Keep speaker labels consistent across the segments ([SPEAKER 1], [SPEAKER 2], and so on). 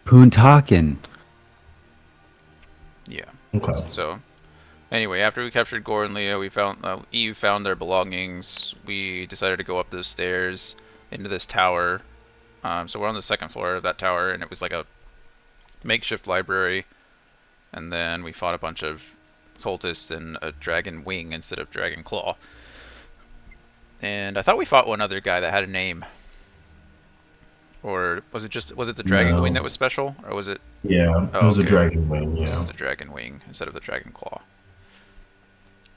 [SPEAKER 1] Poontaken.
[SPEAKER 2] Yeah.
[SPEAKER 3] Okay.
[SPEAKER 2] So, anyway, after we captured Gore and Leo, we found EU found their belongings. We decided to go up those stairs into this tower. So we're on the second floor of that tower, and it was like a makeshift library. And then we fought a bunch of cultists and a dragon wing instead of dragon claw. And I thought we fought one other guy that had a name. Or was it the dragon wing
[SPEAKER 3] No.
[SPEAKER 2] that was special, or was it?
[SPEAKER 3] Yeah, it
[SPEAKER 2] Oh,
[SPEAKER 3] was a
[SPEAKER 2] okay.
[SPEAKER 3] dragon wing.
[SPEAKER 2] This is
[SPEAKER 3] Yeah.
[SPEAKER 2] the dragon wing instead of the dragon claw.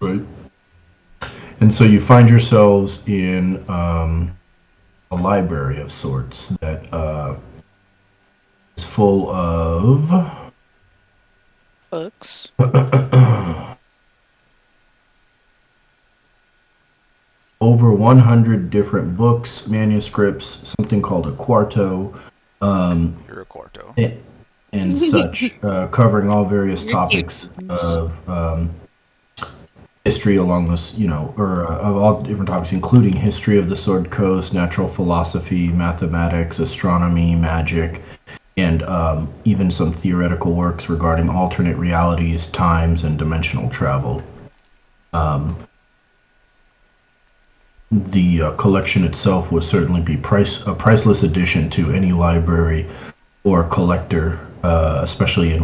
[SPEAKER 3] Right. And so you find yourselves in a library of sorts that is full of
[SPEAKER 4] Books.
[SPEAKER 3] over 100 different books, manuscripts, something called a quarto,
[SPEAKER 2] You're a quarto.
[SPEAKER 3] and such, covering all various
[SPEAKER 4] You're
[SPEAKER 3] topics
[SPEAKER 4] cute.
[SPEAKER 3] of history along this, or of all different topics, including history of the Sword Coast, natural philosophy, mathematics, astronomy, magic, and even some theoretical works regarding alternate realities, times, and dimensional travel. The collection itself would certainly be a priceless addition to any library or collector, especially in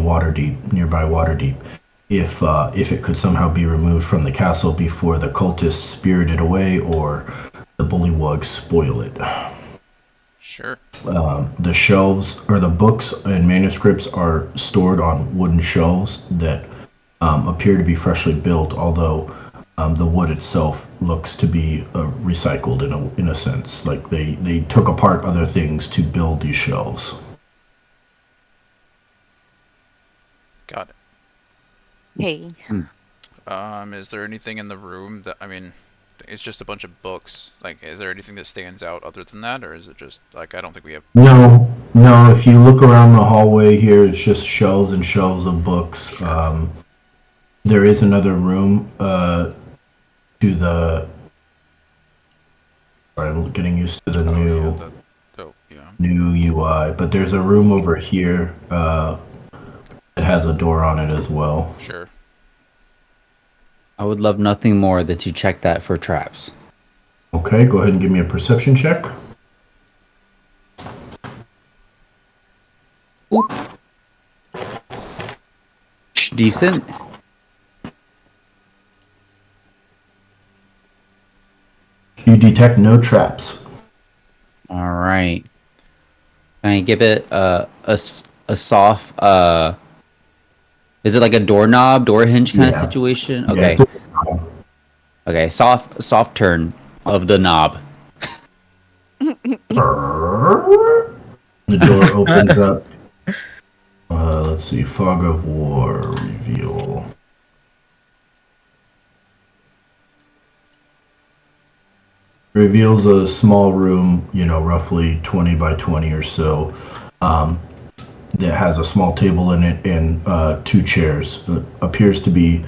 [SPEAKER 3] nearby Waterdeep, if it could somehow be removed from the castle before the cultists spirit it away or the bullywugs spoil it.
[SPEAKER 2] Sure.
[SPEAKER 3] The shelves or the books and manuscripts are stored on wooden shelves that appear to be freshly built, although the wood itself looks to be recycled in a sense. Like they took apart other things to build these shelves.
[SPEAKER 2] Got it.
[SPEAKER 4] Hey.
[SPEAKER 2] Is there anything in the room that, I mean, it's just a bunch of books. Like, is there anything that stands out other than that, or is it just, like, I don't think we have...
[SPEAKER 3] No, no. If you look around the hallway here, it's just shelves and shelves of books.
[SPEAKER 2] Sure.
[SPEAKER 3] There is another room to the. Sorry, I'm getting used to the new UI, but there's a room over here that has a door on it as well.
[SPEAKER 2] Sure.
[SPEAKER 1] I would love nothing more than to check that for traps.
[SPEAKER 3] Okay, go ahead and give me a perception check.
[SPEAKER 1] Oop. Decent.
[SPEAKER 3] You detect no traps.
[SPEAKER 1] All right. Can I give it a soft is it like a doorknob, door hinge kind of situation? Okay.
[SPEAKER 3] Yeah,
[SPEAKER 1] Okay, soft turn of the knob.
[SPEAKER 3] the door opens up. Let's see, Fog of War reveal. Reveals a small room, roughly 20 by 20 or so, that has a small table in it and two chairs. It appears to be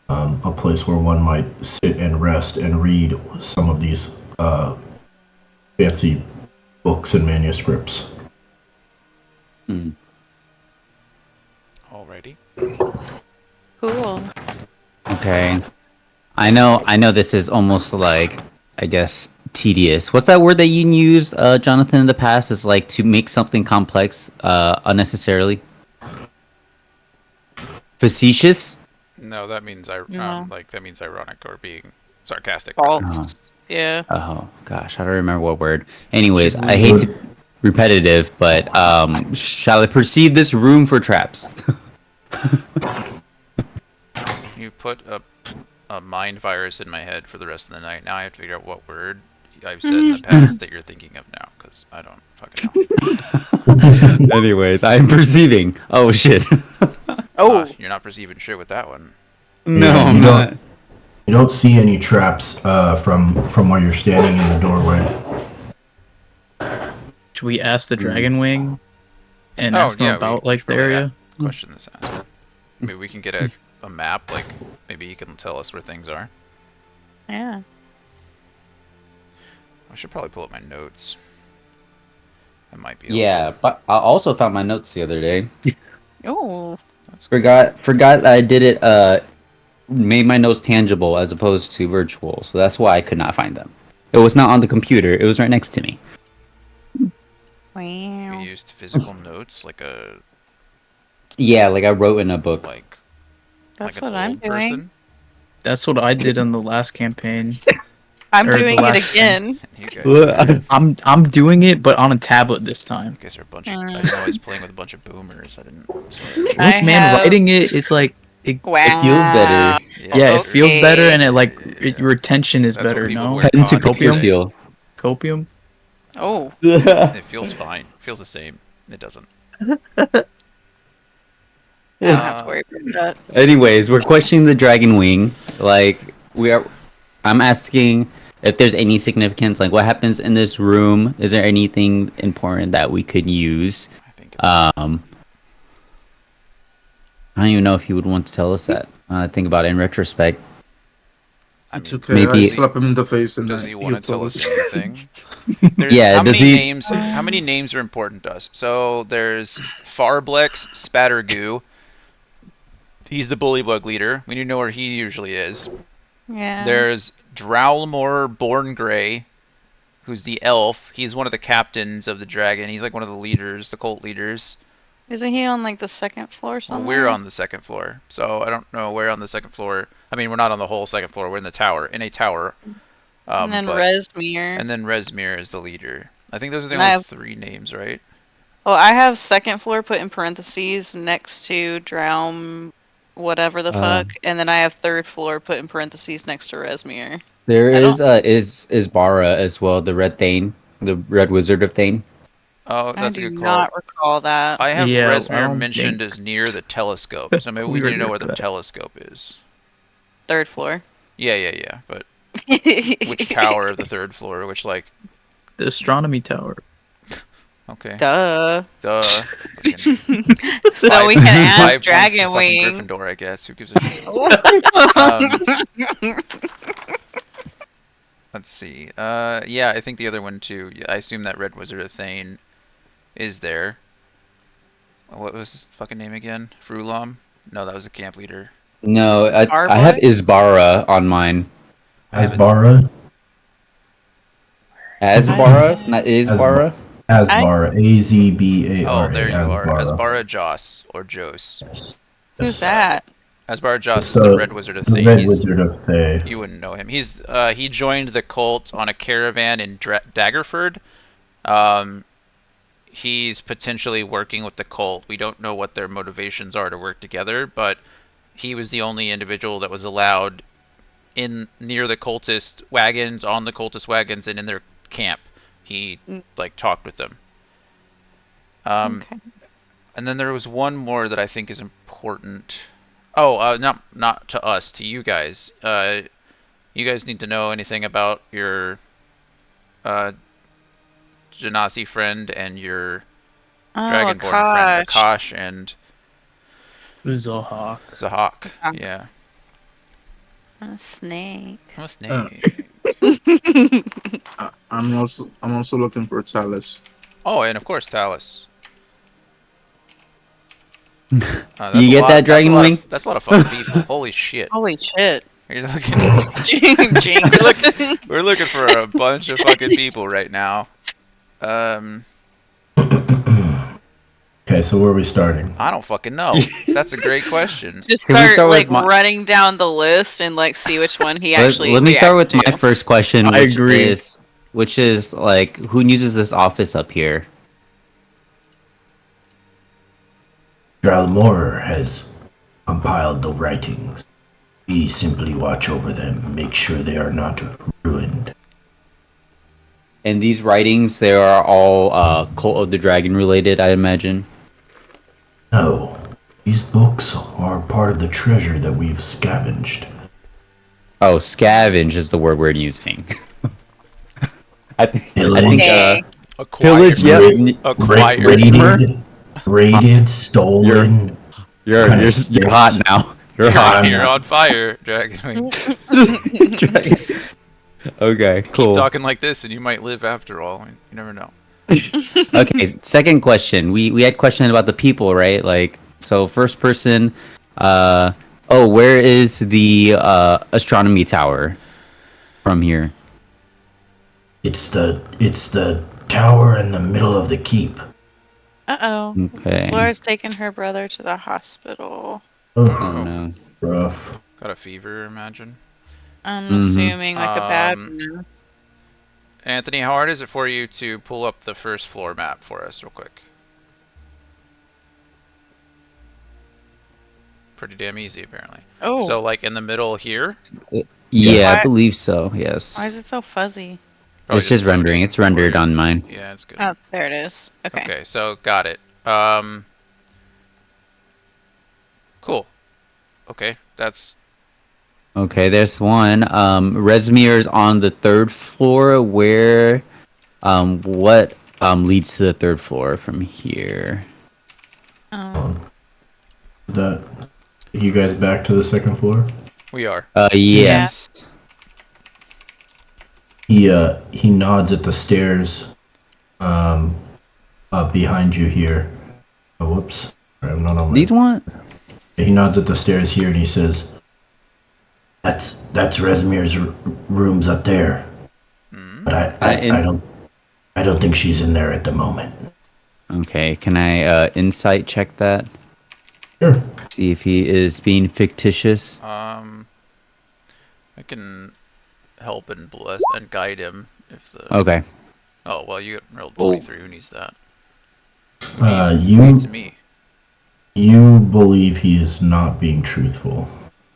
[SPEAKER 3] a place where one might sit and rest and read some of these fancy books and manuscripts.
[SPEAKER 2] Alrighty.
[SPEAKER 4] Cool.
[SPEAKER 1] Okay. I know this is almost like, I guess, tedious. What's that word that you used, Jonathan, in the past? Is like to make something complex unnecessarily? Facetious?
[SPEAKER 2] No, that means that means ironic or being sarcastic.
[SPEAKER 4] False. Yeah.
[SPEAKER 1] Oh gosh, I don't remember what word. Anyways, I hate to be repetitive, but shall I perceive this room for traps?
[SPEAKER 2] You put a mind virus in my head for the rest of the night. Now I have to figure out what word I've said in the past that you're thinking of now, because I don't fucking know.
[SPEAKER 1] Anyways, I'm perceiving. Oh shit.
[SPEAKER 4] Oh.
[SPEAKER 2] You're not perceiving shit with that one.
[SPEAKER 1] No,
[SPEAKER 3] Yeah,
[SPEAKER 1] I'm not.
[SPEAKER 3] You don't see any traps from where you're standing in the doorway.
[SPEAKER 5] Should we ask the Dragon Wing and ask him about
[SPEAKER 2] we
[SPEAKER 5] like the area?
[SPEAKER 2] Question this asked. Maybe we can get a map. Like maybe you can tell us where things are.
[SPEAKER 4] Yeah.
[SPEAKER 2] I should probably pull up my notes. It might be.
[SPEAKER 1] Yeah, but I also found my notes the other day.
[SPEAKER 4] Oh.
[SPEAKER 2] That's cool.
[SPEAKER 1] Forgot I did it. Made my notes tangible as opposed to virtual, so that's why I could not find them. It was not on the computer. It was right next to me.
[SPEAKER 4] Wow.
[SPEAKER 2] You used physical notes like a
[SPEAKER 1] Yeah, like I wrote in a book.
[SPEAKER 4] That's
[SPEAKER 2] like an
[SPEAKER 4] what I'm
[SPEAKER 2] old
[SPEAKER 4] doing.
[SPEAKER 2] person.
[SPEAKER 5] That's what I did in the last campaign.
[SPEAKER 4] I'm
[SPEAKER 5] Or the
[SPEAKER 4] doing it
[SPEAKER 5] last-
[SPEAKER 4] again.
[SPEAKER 2] You guys,
[SPEAKER 5] I'm doing it, but on a tablet this time.
[SPEAKER 2] you guys are a bunch of. I didn't know I was playing with a bunch of boomers. I didn't. Sorry.
[SPEAKER 5] Look,
[SPEAKER 4] I
[SPEAKER 5] man,
[SPEAKER 4] have-
[SPEAKER 5] writing it's like
[SPEAKER 4] Wow.
[SPEAKER 1] It feels better.
[SPEAKER 5] yeah, it feels better, and it like
[SPEAKER 2] Yeah.
[SPEAKER 5] retention is
[SPEAKER 2] That's what
[SPEAKER 5] better.
[SPEAKER 2] people
[SPEAKER 5] No,
[SPEAKER 2] who wear
[SPEAKER 1] Pen to
[SPEAKER 2] copies
[SPEAKER 1] paper
[SPEAKER 2] say.
[SPEAKER 1] feel.
[SPEAKER 5] copium.
[SPEAKER 4] Oh.
[SPEAKER 2] It feels fine. It feels the same. It doesn't.
[SPEAKER 4] I don't have to worry about that.
[SPEAKER 1] Anyways, we're questioning the dragon wing. Like I'm asking if there's any significance. Like, what happens in this room? Is there anything important that we could use?
[SPEAKER 2] I think.
[SPEAKER 1] I don't even know if you would want to tell us that. Think about it in retrospect.
[SPEAKER 2] I
[SPEAKER 6] It's
[SPEAKER 2] mean,
[SPEAKER 6] okay.
[SPEAKER 1] maybe-
[SPEAKER 6] I slap him in the face and
[SPEAKER 2] does
[SPEAKER 6] then
[SPEAKER 2] he want to tell us
[SPEAKER 6] us.
[SPEAKER 2] anything? There's,
[SPEAKER 1] Yeah,
[SPEAKER 2] How
[SPEAKER 1] does
[SPEAKER 2] many
[SPEAKER 1] he-
[SPEAKER 2] names? How many names are important to us? So there's Farblex Spattergoo. He's the bullybug leader. We need to know where he usually is.
[SPEAKER 4] Yeah.
[SPEAKER 2] There's Drowlmore Borngray, who's the elf. He's one of the captains of the dragon. He's like one of the leaders, the cult leaders.
[SPEAKER 4] Isn't he on like the second floor
[SPEAKER 2] Well,
[SPEAKER 4] somewhere?
[SPEAKER 2] we're on the second floor, so I don't know where on the second floor. I mean, we're not on the whole second floor. We're in the tower, in a tower.
[SPEAKER 4] And then
[SPEAKER 2] but-
[SPEAKER 4] Resmir.
[SPEAKER 2] And then Resmir is the leader. I think those are the
[SPEAKER 4] And I
[SPEAKER 2] only
[SPEAKER 4] have-
[SPEAKER 2] 3 names, right?
[SPEAKER 4] Well, I have second floor put in parentheses next to Drown, whatever the fuck, and then I have third floor put in parentheses next to Resmir.
[SPEAKER 1] There
[SPEAKER 4] I
[SPEAKER 1] is Bara as well, the red Thane, the red wizard of Thane.
[SPEAKER 2] Oh,
[SPEAKER 4] I
[SPEAKER 2] that's a
[SPEAKER 4] do
[SPEAKER 2] good call.
[SPEAKER 4] not recall that.
[SPEAKER 2] I have
[SPEAKER 5] Yeah, I
[SPEAKER 2] Resmir
[SPEAKER 5] don't
[SPEAKER 2] mentioned
[SPEAKER 5] think-
[SPEAKER 2] as near the telescope, so maybe we
[SPEAKER 5] We
[SPEAKER 2] need to know where
[SPEAKER 5] regret
[SPEAKER 2] the
[SPEAKER 5] that.
[SPEAKER 2] telescope is.
[SPEAKER 4] Third floor.
[SPEAKER 2] Yeah. But which tower of the 3rd floor? Which, like,
[SPEAKER 5] The astronomy tower.
[SPEAKER 2] okay.
[SPEAKER 4] Duh.
[SPEAKER 2] Duh.
[SPEAKER 4] So
[SPEAKER 2] Five-
[SPEAKER 4] we can ask
[SPEAKER 2] five points to
[SPEAKER 4] Dragon
[SPEAKER 2] fucking
[SPEAKER 4] Wing.
[SPEAKER 2] Gryffindor, I guess. Who gives a shit? Let's see. Yeah, I think the other one too. Yeah, I assume that Red Wizard of Thane is there. What was his fucking name again? Frulam? No, that was a camp leader.
[SPEAKER 1] No, I
[SPEAKER 4] Arbor?
[SPEAKER 1] have Isbara on mine.
[SPEAKER 3] Asbara?
[SPEAKER 1] Asbara, not Isbara.
[SPEAKER 3] Asbara. A-Z-B-A-R-A.
[SPEAKER 2] Oh, there you are.
[SPEAKER 3] Asbara.
[SPEAKER 2] Asbara Joss or Jos.
[SPEAKER 3] Yes.
[SPEAKER 4] Who's that?
[SPEAKER 2] Asbara Joss
[SPEAKER 3] It's
[SPEAKER 2] is the Red Wizard of
[SPEAKER 3] The
[SPEAKER 2] Thane.
[SPEAKER 3] Red
[SPEAKER 2] He's-
[SPEAKER 3] Wizard of Thay.
[SPEAKER 2] You wouldn't know him. He joined the cult on a caravan in Daggerford. He's potentially working with the cult. We don't know what their motivations are to work together, but he was the only individual that was allowed in near the cultist wagons, on the cultist wagons, and in their camp. He like talked with them.
[SPEAKER 4] Okay.
[SPEAKER 2] And then there was one more that I think is important. Oh, not to us, to you guys. You guys need to know anything about your Genasi friend and your Dragonborn friend, Akash and
[SPEAKER 5] Zohawk.
[SPEAKER 2] Zahak.
[SPEAKER 4] Ah.
[SPEAKER 2] Yeah.
[SPEAKER 4] A snake.
[SPEAKER 2] What's
[SPEAKER 6] Oh.
[SPEAKER 2] name?
[SPEAKER 6] I'm also looking for Talus.
[SPEAKER 2] Oh, and of course Talus.
[SPEAKER 1] You
[SPEAKER 2] That's
[SPEAKER 1] get
[SPEAKER 2] a lot-
[SPEAKER 1] that, Dragon
[SPEAKER 2] that's a lot
[SPEAKER 1] Wing?
[SPEAKER 2] of- That's a lot of fucking people. Holy shit.
[SPEAKER 4] Holy shit.
[SPEAKER 2] You're looking,
[SPEAKER 4] Jinx.
[SPEAKER 2] we're looking for a bunch of fucking people right now.
[SPEAKER 3] Okay, so where are we starting?
[SPEAKER 2] I don't fucking know. That's a great question.
[SPEAKER 4] Just
[SPEAKER 1] Can we
[SPEAKER 4] start,
[SPEAKER 1] start with
[SPEAKER 4] like
[SPEAKER 1] my-
[SPEAKER 4] running down the list and like see which one he actually.
[SPEAKER 1] Let me start with
[SPEAKER 4] reacts
[SPEAKER 1] my
[SPEAKER 4] to.
[SPEAKER 1] first question,
[SPEAKER 5] I
[SPEAKER 1] which
[SPEAKER 5] agree.
[SPEAKER 1] is like, who uses this office up here?
[SPEAKER 3] Dralmor has compiled the writings. We simply watch over them, make sure they are not ruined.
[SPEAKER 1] And these writings, they are all Cult of the Dragon related, I imagine.
[SPEAKER 3] No, these books are part of the treasure that we've scavenged.
[SPEAKER 1] Oh, scavenge is the word we're using. I think.
[SPEAKER 4] Okay.
[SPEAKER 1] Pillage.
[SPEAKER 2] Acquired.
[SPEAKER 1] Yep.
[SPEAKER 2] Acquired.
[SPEAKER 3] Raided, stolen.
[SPEAKER 1] You're
[SPEAKER 3] Kinda
[SPEAKER 1] you're hot now. You're hot.
[SPEAKER 2] You're on fire, Dragon Wing.
[SPEAKER 1] Okay, cool.
[SPEAKER 2] Keep talking like this and you might live after all. You never know.
[SPEAKER 1] Okay, second question. We had question about the people, right? Like, so first person. Where is the astronomy tower from here?
[SPEAKER 3] It's the tower in the middle of the keep.
[SPEAKER 4] Uh-oh.
[SPEAKER 1] Okay.
[SPEAKER 4] Laura's taking her brother to the hospital.
[SPEAKER 1] Oh
[SPEAKER 3] Oh,
[SPEAKER 1] no.
[SPEAKER 3] rough.
[SPEAKER 2] Got a fever, imagine.
[SPEAKER 4] I'm
[SPEAKER 1] Mhm.
[SPEAKER 4] assuming like a bad one.
[SPEAKER 2] Anthony, how hard is it for you to pull up the first floor map for us real quick? Pretty damn easy, apparently.
[SPEAKER 4] Oh.
[SPEAKER 2] So, like, in the middle here?
[SPEAKER 1] Yeah, I
[SPEAKER 4] Why-
[SPEAKER 1] believe so. Yes.
[SPEAKER 4] Why is it so fuzzy?
[SPEAKER 2] Probably
[SPEAKER 1] It's just rendering.
[SPEAKER 2] loading
[SPEAKER 1] It's rendered
[SPEAKER 2] for you.
[SPEAKER 1] on mine.
[SPEAKER 2] Yeah, it's good.
[SPEAKER 4] Oh, there it is. Okay.
[SPEAKER 2] Okay, so got it. Cool. Okay, that's...
[SPEAKER 1] Okay, there's one. Resmir's on the third floor. Where, what leads to the third floor from here?
[SPEAKER 3] That you guys back to the second floor?
[SPEAKER 2] We are.
[SPEAKER 1] Yes.
[SPEAKER 3] He nods at the stairs up behind you here. Oh, whoops. I'm not on my...
[SPEAKER 1] These one?
[SPEAKER 3] He nods at the stairs here and he says, That's Resmir's rooms up there.
[SPEAKER 2] Mm.
[SPEAKER 3] But I don't think she's in there at the moment."
[SPEAKER 1] Okay, can I insight check that?
[SPEAKER 3] Sure.
[SPEAKER 1] See if he is being fictitious.
[SPEAKER 2] I can help and bless and guide him if the...
[SPEAKER 1] Okay.
[SPEAKER 2] Oh, well, you rolled 23. Who needs that?
[SPEAKER 3] You
[SPEAKER 2] To me.
[SPEAKER 3] you believe he's not being truthful.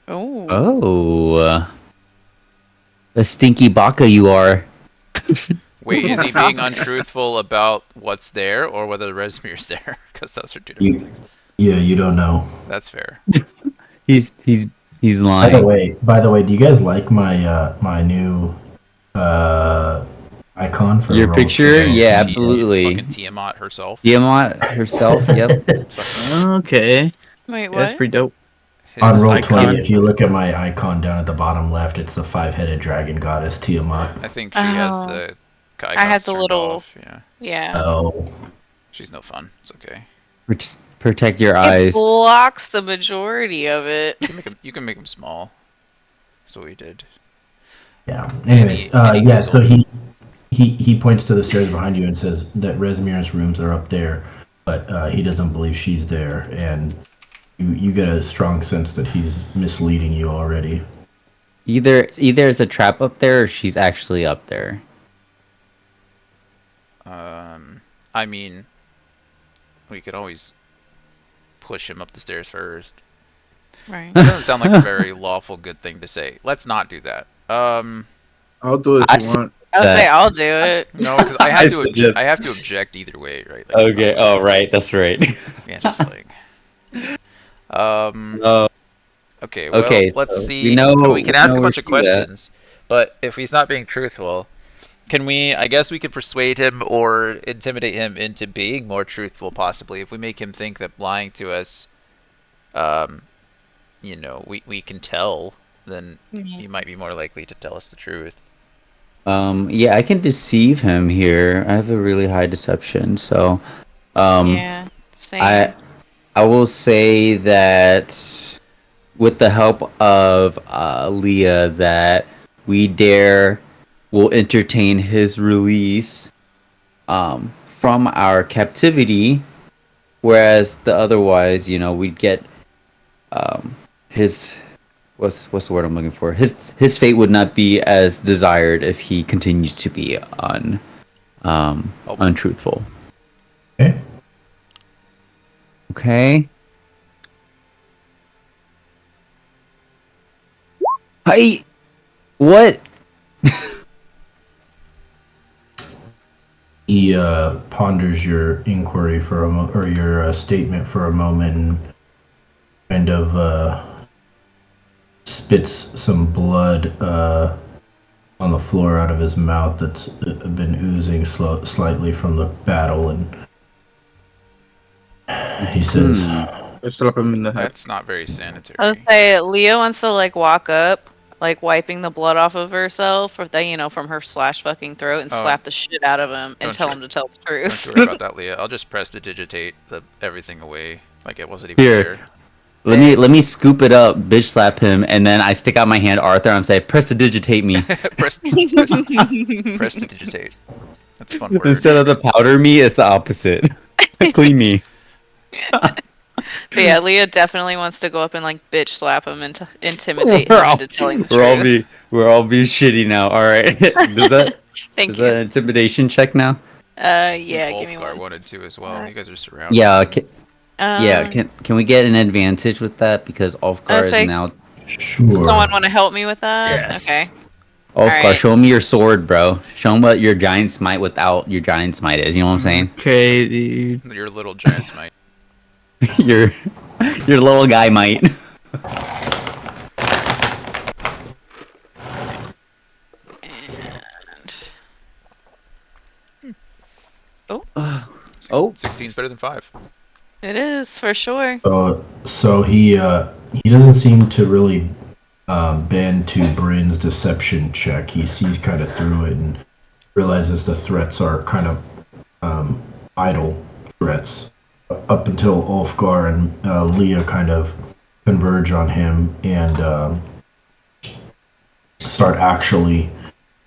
[SPEAKER 4] Oh.
[SPEAKER 1] Oh. A stinky baka you are.
[SPEAKER 2] Wait, is he being untruthful about what's there or whether Resmir's there? Because those are two different things.
[SPEAKER 3] Yeah, you don't know.
[SPEAKER 2] That's fair.
[SPEAKER 1] He's lying.
[SPEAKER 3] By the way, do you guys like my my new icon for
[SPEAKER 1] Your
[SPEAKER 3] Roll
[SPEAKER 1] picture?
[SPEAKER 3] Today?
[SPEAKER 1] Yeah, absolutely.
[SPEAKER 2] Fucking Tiamat herself.
[SPEAKER 1] Tiamat herself, yep.
[SPEAKER 5] Okay.
[SPEAKER 4] Wait,
[SPEAKER 5] Yeah,
[SPEAKER 4] what?
[SPEAKER 5] that's pretty dope.
[SPEAKER 3] On
[SPEAKER 2] His
[SPEAKER 3] Roll20,
[SPEAKER 5] icon.
[SPEAKER 3] if you look at my icon down at the bottom left, it's the 5-headed dragon goddess Tiamat.
[SPEAKER 2] I think she has
[SPEAKER 4] Oh.
[SPEAKER 2] the icons
[SPEAKER 4] I had the
[SPEAKER 2] turned
[SPEAKER 4] little-
[SPEAKER 2] off. Yeah,
[SPEAKER 4] Yeah.
[SPEAKER 3] Oh,
[SPEAKER 2] she's no fun. It's okay.
[SPEAKER 1] Protect your
[SPEAKER 4] It
[SPEAKER 1] eyes.
[SPEAKER 4] blocks the majority of it.
[SPEAKER 2] You can make him small. That's what we did.
[SPEAKER 3] yeah. Anyways,
[SPEAKER 2] Any
[SPEAKER 3] yeah.
[SPEAKER 2] goozle.
[SPEAKER 3] So he points to the stairs behind you and says that Resmir's rooms are up there, but he doesn't believe she's there, and you get a strong sense that he's misleading you already.
[SPEAKER 1] Either it's a trap up there or she's actually up there.
[SPEAKER 2] I mean, we could always push him up the stairs first.
[SPEAKER 4] Right.
[SPEAKER 2] It doesn't sound like a very lawful good thing to say. Let's not do that.
[SPEAKER 6] I'll do it
[SPEAKER 1] I
[SPEAKER 6] if you
[SPEAKER 1] see-
[SPEAKER 6] want.
[SPEAKER 4] I'll say I'll do it.
[SPEAKER 2] No, because I
[SPEAKER 1] I
[SPEAKER 2] have to.
[SPEAKER 1] suggest-
[SPEAKER 2] I have to object either way, right? Like, it's
[SPEAKER 1] Okay.
[SPEAKER 2] not
[SPEAKER 1] Oh,
[SPEAKER 2] like-
[SPEAKER 1] right. That's right.
[SPEAKER 2] Yeah, just like. Okay. Well,
[SPEAKER 1] Okay, so
[SPEAKER 2] let's see.
[SPEAKER 1] we know-
[SPEAKER 2] we can ask
[SPEAKER 1] know
[SPEAKER 2] a
[SPEAKER 1] where
[SPEAKER 2] bunch of
[SPEAKER 1] she's at.
[SPEAKER 2] questions, but if he's not being truthful, can we? I guess we could persuade him or intimidate him into being more truthful. Possibly, if we make him think that lying to us, we can tell, then he might be more likely to tell us the truth.
[SPEAKER 1] Yeah, I can deceive him here. I have a really high deception, so
[SPEAKER 4] Yeah. Same.
[SPEAKER 1] I will say that with the help of Leah, that we will entertain his release from our captivity, whereas the otherwise, we'd get his what's the word I'm looking for? His fate would not be as desired if he continues to be untruthful.
[SPEAKER 3] Okay.
[SPEAKER 1] Okay. Hi. What?
[SPEAKER 3] He ponders your inquiry for or your statement for a moment, and kind of spits some blood on the floor out of his mouth that's been oozing slightly from the battle, and he says,
[SPEAKER 6] I slap him in the head.
[SPEAKER 2] That's not very sanitary.
[SPEAKER 4] I was say Leo wants to like walk up like wiping the blood off of herself, or that, you know, from her slash fucking throat, and
[SPEAKER 2] Oh.
[SPEAKER 4] slap the shit out of him and
[SPEAKER 2] Don't
[SPEAKER 4] tell
[SPEAKER 2] you-
[SPEAKER 4] him to tell the
[SPEAKER 2] Don't
[SPEAKER 4] truth.
[SPEAKER 2] you worry about that, Leah. I'll just press to digitate everything away, like it wasn't even
[SPEAKER 1] Here.
[SPEAKER 2] there.
[SPEAKER 1] Let me scoop it up, bitch slap him, and then I stick out my hand, Arthur, and say, press to digitate me.
[SPEAKER 2] press to digitate. That's a fun word.
[SPEAKER 1] Instead of the powder me, it's the opposite. Clean me.
[SPEAKER 4] But yeah, Leah definitely wants to go up and like bitch slap him and intimidate him into telling the truth.
[SPEAKER 1] We're all being shitty now. All right.
[SPEAKER 4] Thank
[SPEAKER 1] Is
[SPEAKER 4] you.
[SPEAKER 1] that an intimidation check now?
[SPEAKER 4] Yeah, give me
[SPEAKER 2] Ulfgar
[SPEAKER 4] one.
[SPEAKER 2] wanted to as well. You guys are surrounded.
[SPEAKER 1] Yeah.
[SPEAKER 4] Um,
[SPEAKER 1] Can we get an advantage with that because Ulfgar is
[SPEAKER 4] say-
[SPEAKER 1] now.
[SPEAKER 3] Sure.
[SPEAKER 4] Someone want to help me with that?
[SPEAKER 1] Yes.
[SPEAKER 4] Okay.
[SPEAKER 1] Ulfgar,
[SPEAKER 4] Alright.
[SPEAKER 1] show me your sword, bro. Show him what your giant smite without your giant smite is. You know what I'm saying?
[SPEAKER 5] Okay, dude.
[SPEAKER 2] Your little giant smite.
[SPEAKER 1] your little guy might.
[SPEAKER 4] And
[SPEAKER 1] Oh.
[SPEAKER 2] 16's better than 5.
[SPEAKER 4] it is for sure.
[SPEAKER 3] So he doesn't seem to really bend to Bryn's deception check. He sees kind of through it and realizes the threats are kind of idle threats. Up until Ulfgar and Leah kind of converge on him and start actually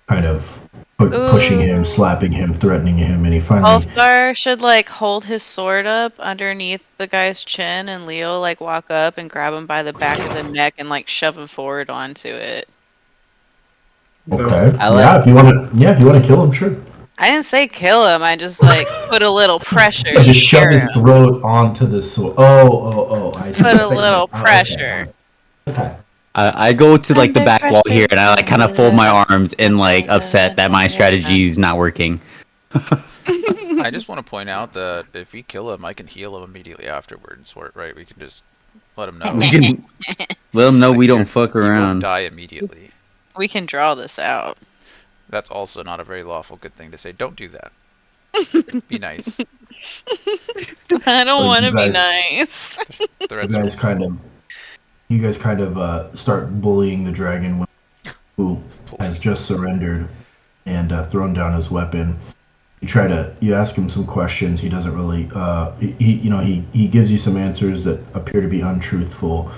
[SPEAKER 3] kind of pushing him,
[SPEAKER 4] Ooh.
[SPEAKER 3] slapping him, threatening him, and he finally.
[SPEAKER 4] Ulfgar should like hold his sword up underneath the guy's chin, and Leo like walk up and grab him by the back of the neck and like shove him forward onto it.
[SPEAKER 3] Okay.
[SPEAKER 1] I
[SPEAKER 3] If you want to kill him, sure.
[SPEAKER 4] I didn't say kill him. I just like put a little pressure.
[SPEAKER 3] Just shove
[SPEAKER 4] scare
[SPEAKER 3] his
[SPEAKER 4] him.
[SPEAKER 3] throat onto the sword. Oh! I see.
[SPEAKER 4] Put a little pressure.
[SPEAKER 3] Okay.
[SPEAKER 1] I go to like the
[SPEAKER 4] Under
[SPEAKER 1] back wall here and I like kind of fold my
[SPEAKER 4] pressure.
[SPEAKER 1] arms and like upset that my strategy is not working.
[SPEAKER 2] I just want to point out that if we kill him, I can heal him immediately afterwards. Right? We can just let him know.
[SPEAKER 1] We can let them know we don't fuck
[SPEAKER 2] He won't
[SPEAKER 1] around.
[SPEAKER 2] die immediately.
[SPEAKER 4] We can draw this out.
[SPEAKER 2] That's also not a very lawful good thing to say. Don't do that. Be nice.
[SPEAKER 4] I don't
[SPEAKER 3] So
[SPEAKER 4] want to
[SPEAKER 3] you
[SPEAKER 4] be
[SPEAKER 3] guys-
[SPEAKER 4] nice.
[SPEAKER 2] Threats
[SPEAKER 3] You guys kind of start bullying the dragon who has just surrendered and thrown down his weapon. You ask him some questions. He doesn't really. He gives you some answers that appear to be untruthful.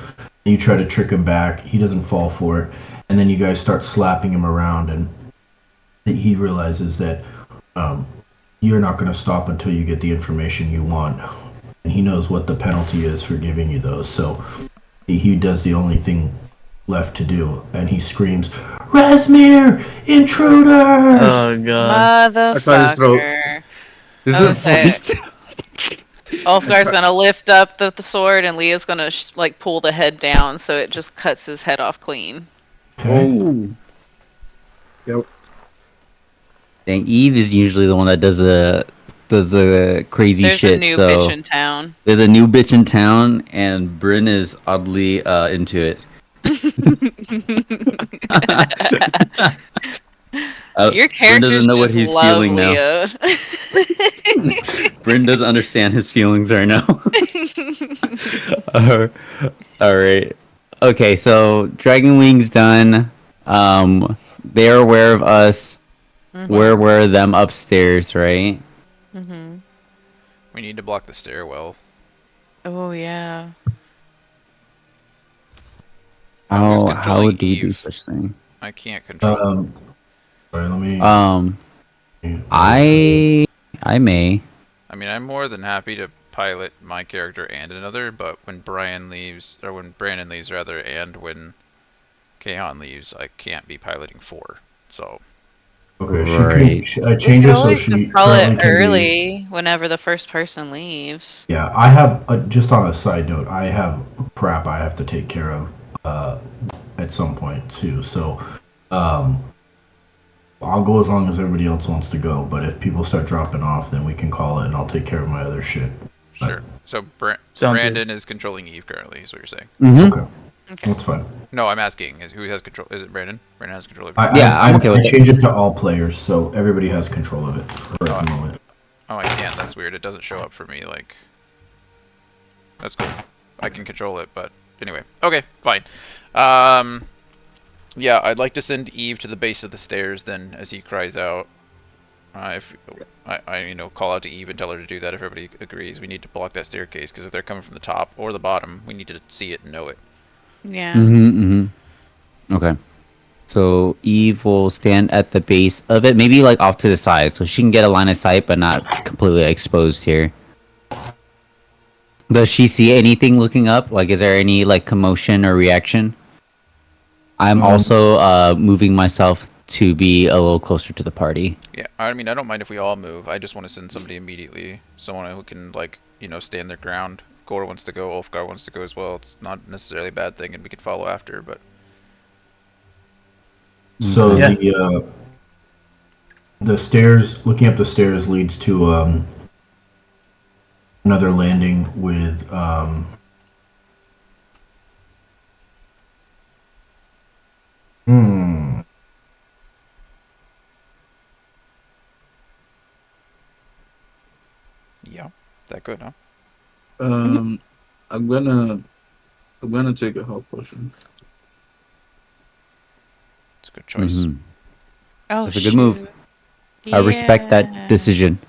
[SPEAKER 3] You try to trick him back. He doesn't fall for it, and then you guys start slapping him around, and he realizes that you're not going to stop until you get the information you want, and he knows what the penalty is for giving you those. So he does the only thing left to do, and he screams, "Razmir, intruders!"
[SPEAKER 5] Oh god.
[SPEAKER 4] Motherfucker.
[SPEAKER 1] This
[SPEAKER 4] I would
[SPEAKER 1] is
[SPEAKER 4] say- Ulfgar's gonna lift up the sword, and Leah's gonna like pull the head down so it just cuts his head off clean.
[SPEAKER 1] Oh.
[SPEAKER 6] Yep.
[SPEAKER 1] Dang, Eve is usually the one that does the crazy
[SPEAKER 4] There's
[SPEAKER 1] shit.
[SPEAKER 4] a new
[SPEAKER 1] so
[SPEAKER 4] bitch in town.
[SPEAKER 1] there's a new bitch in town, and Bryn is oddly into it.
[SPEAKER 4] Your
[SPEAKER 1] Bryn
[SPEAKER 4] character
[SPEAKER 1] doesn't know what he's feeling now.
[SPEAKER 4] Leah.
[SPEAKER 1] Bryn doesn't understand his feelings right now. All right. Okay, so Dragon Wing's done. They're aware of us. We're aware of them upstairs, right?
[SPEAKER 4] Mm-hmm.
[SPEAKER 2] We need to block the stairwell.
[SPEAKER 4] Oh yeah.
[SPEAKER 2] Who's
[SPEAKER 1] How
[SPEAKER 2] controlling
[SPEAKER 1] do we do
[SPEAKER 2] Eve?
[SPEAKER 1] such thing?
[SPEAKER 2] I can't control.
[SPEAKER 3] Sorry, let me.
[SPEAKER 1] I may.
[SPEAKER 2] I mean, I'm more than happy to pilot my character and another, but when Bryan leaves, or when Brandon leaves rather, and when Kayhan leaves, I can't be piloting 4. So
[SPEAKER 3] Okay,
[SPEAKER 1] Right.
[SPEAKER 3] I
[SPEAKER 4] We
[SPEAKER 3] change
[SPEAKER 4] could
[SPEAKER 3] it so
[SPEAKER 4] always
[SPEAKER 3] she
[SPEAKER 4] just call
[SPEAKER 3] currently
[SPEAKER 4] it
[SPEAKER 3] can be.
[SPEAKER 4] early whenever the first person leaves.
[SPEAKER 3] Yeah, I have just on a side note, I have crap I have to take care of at some point too. So I'll go as long as everybody else wants to go. But if people start dropping off, then we can call it, and I'll take care of my other shit.
[SPEAKER 2] sure. So
[SPEAKER 5] Sounds
[SPEAKER 2] Brandon is controlling Eve currently, is what you're saying.
[SPEAKER 1] Mm-hmm.
[SPEAKER 3] Okay,
[SPEAKER 4] Okay.
[SPEAKER 3] that's fine.
[SPEAKER 2] No, I'm asking who has control. Is it Brandon? Brandon has control of it.
[SPEAKER 1] I'm okay with
[SPEAKER 3] I
[SPEAKER 1] it.
[SPEAKER 3] change it to all players, so everybody has control of it for the moment.
[SPEAKER 2] Oh, I can't. That's weird. It doesn't show up for me. Like, that's cool. I can control it, but anyway. Okay, fine. Yeah, I'd like to send Eve to the base of the stairs then, as he cries out. If I call out to Eve and tell her to do that if everybody agrees. We need to block that staircase, because if they're coming from the top or the bottom, we need to see it and know it.
[SPEAKER 4] Yeah.
[SPEAKER 1] Okay. So Eve will stand at the base of it, maybe like off to the side, so she can get a line of sight, but not completely exposed here. Does she see anything looking up? Like, is there any like commotion or reaction? I'm also moving myself to be a little closer to the party.
[SPEAKER 2] Yeah, I mean, I don't mind if we all move. I just want to send somebody immediately. Someone who can, like, stand their ground. Gore wants to go, Ulfgar wants to go as well. It's not necessarily a bad thing, and we could follow after, but...
[SPEAKER 3] So
[SPEAKER 5] Yeah.
[SPEAKER 3] the stairs, looking up the stairs, leads to another landing with
[SPEAKER 2] Yeah, that good, huh?
[SPEAKER 6] I'm gonna take a health potion.
[SPEAKER 2] It's a good choice.
[SPEAKER 4] Oh,
[SPEAKER 1] That's a good move. I respect that decision.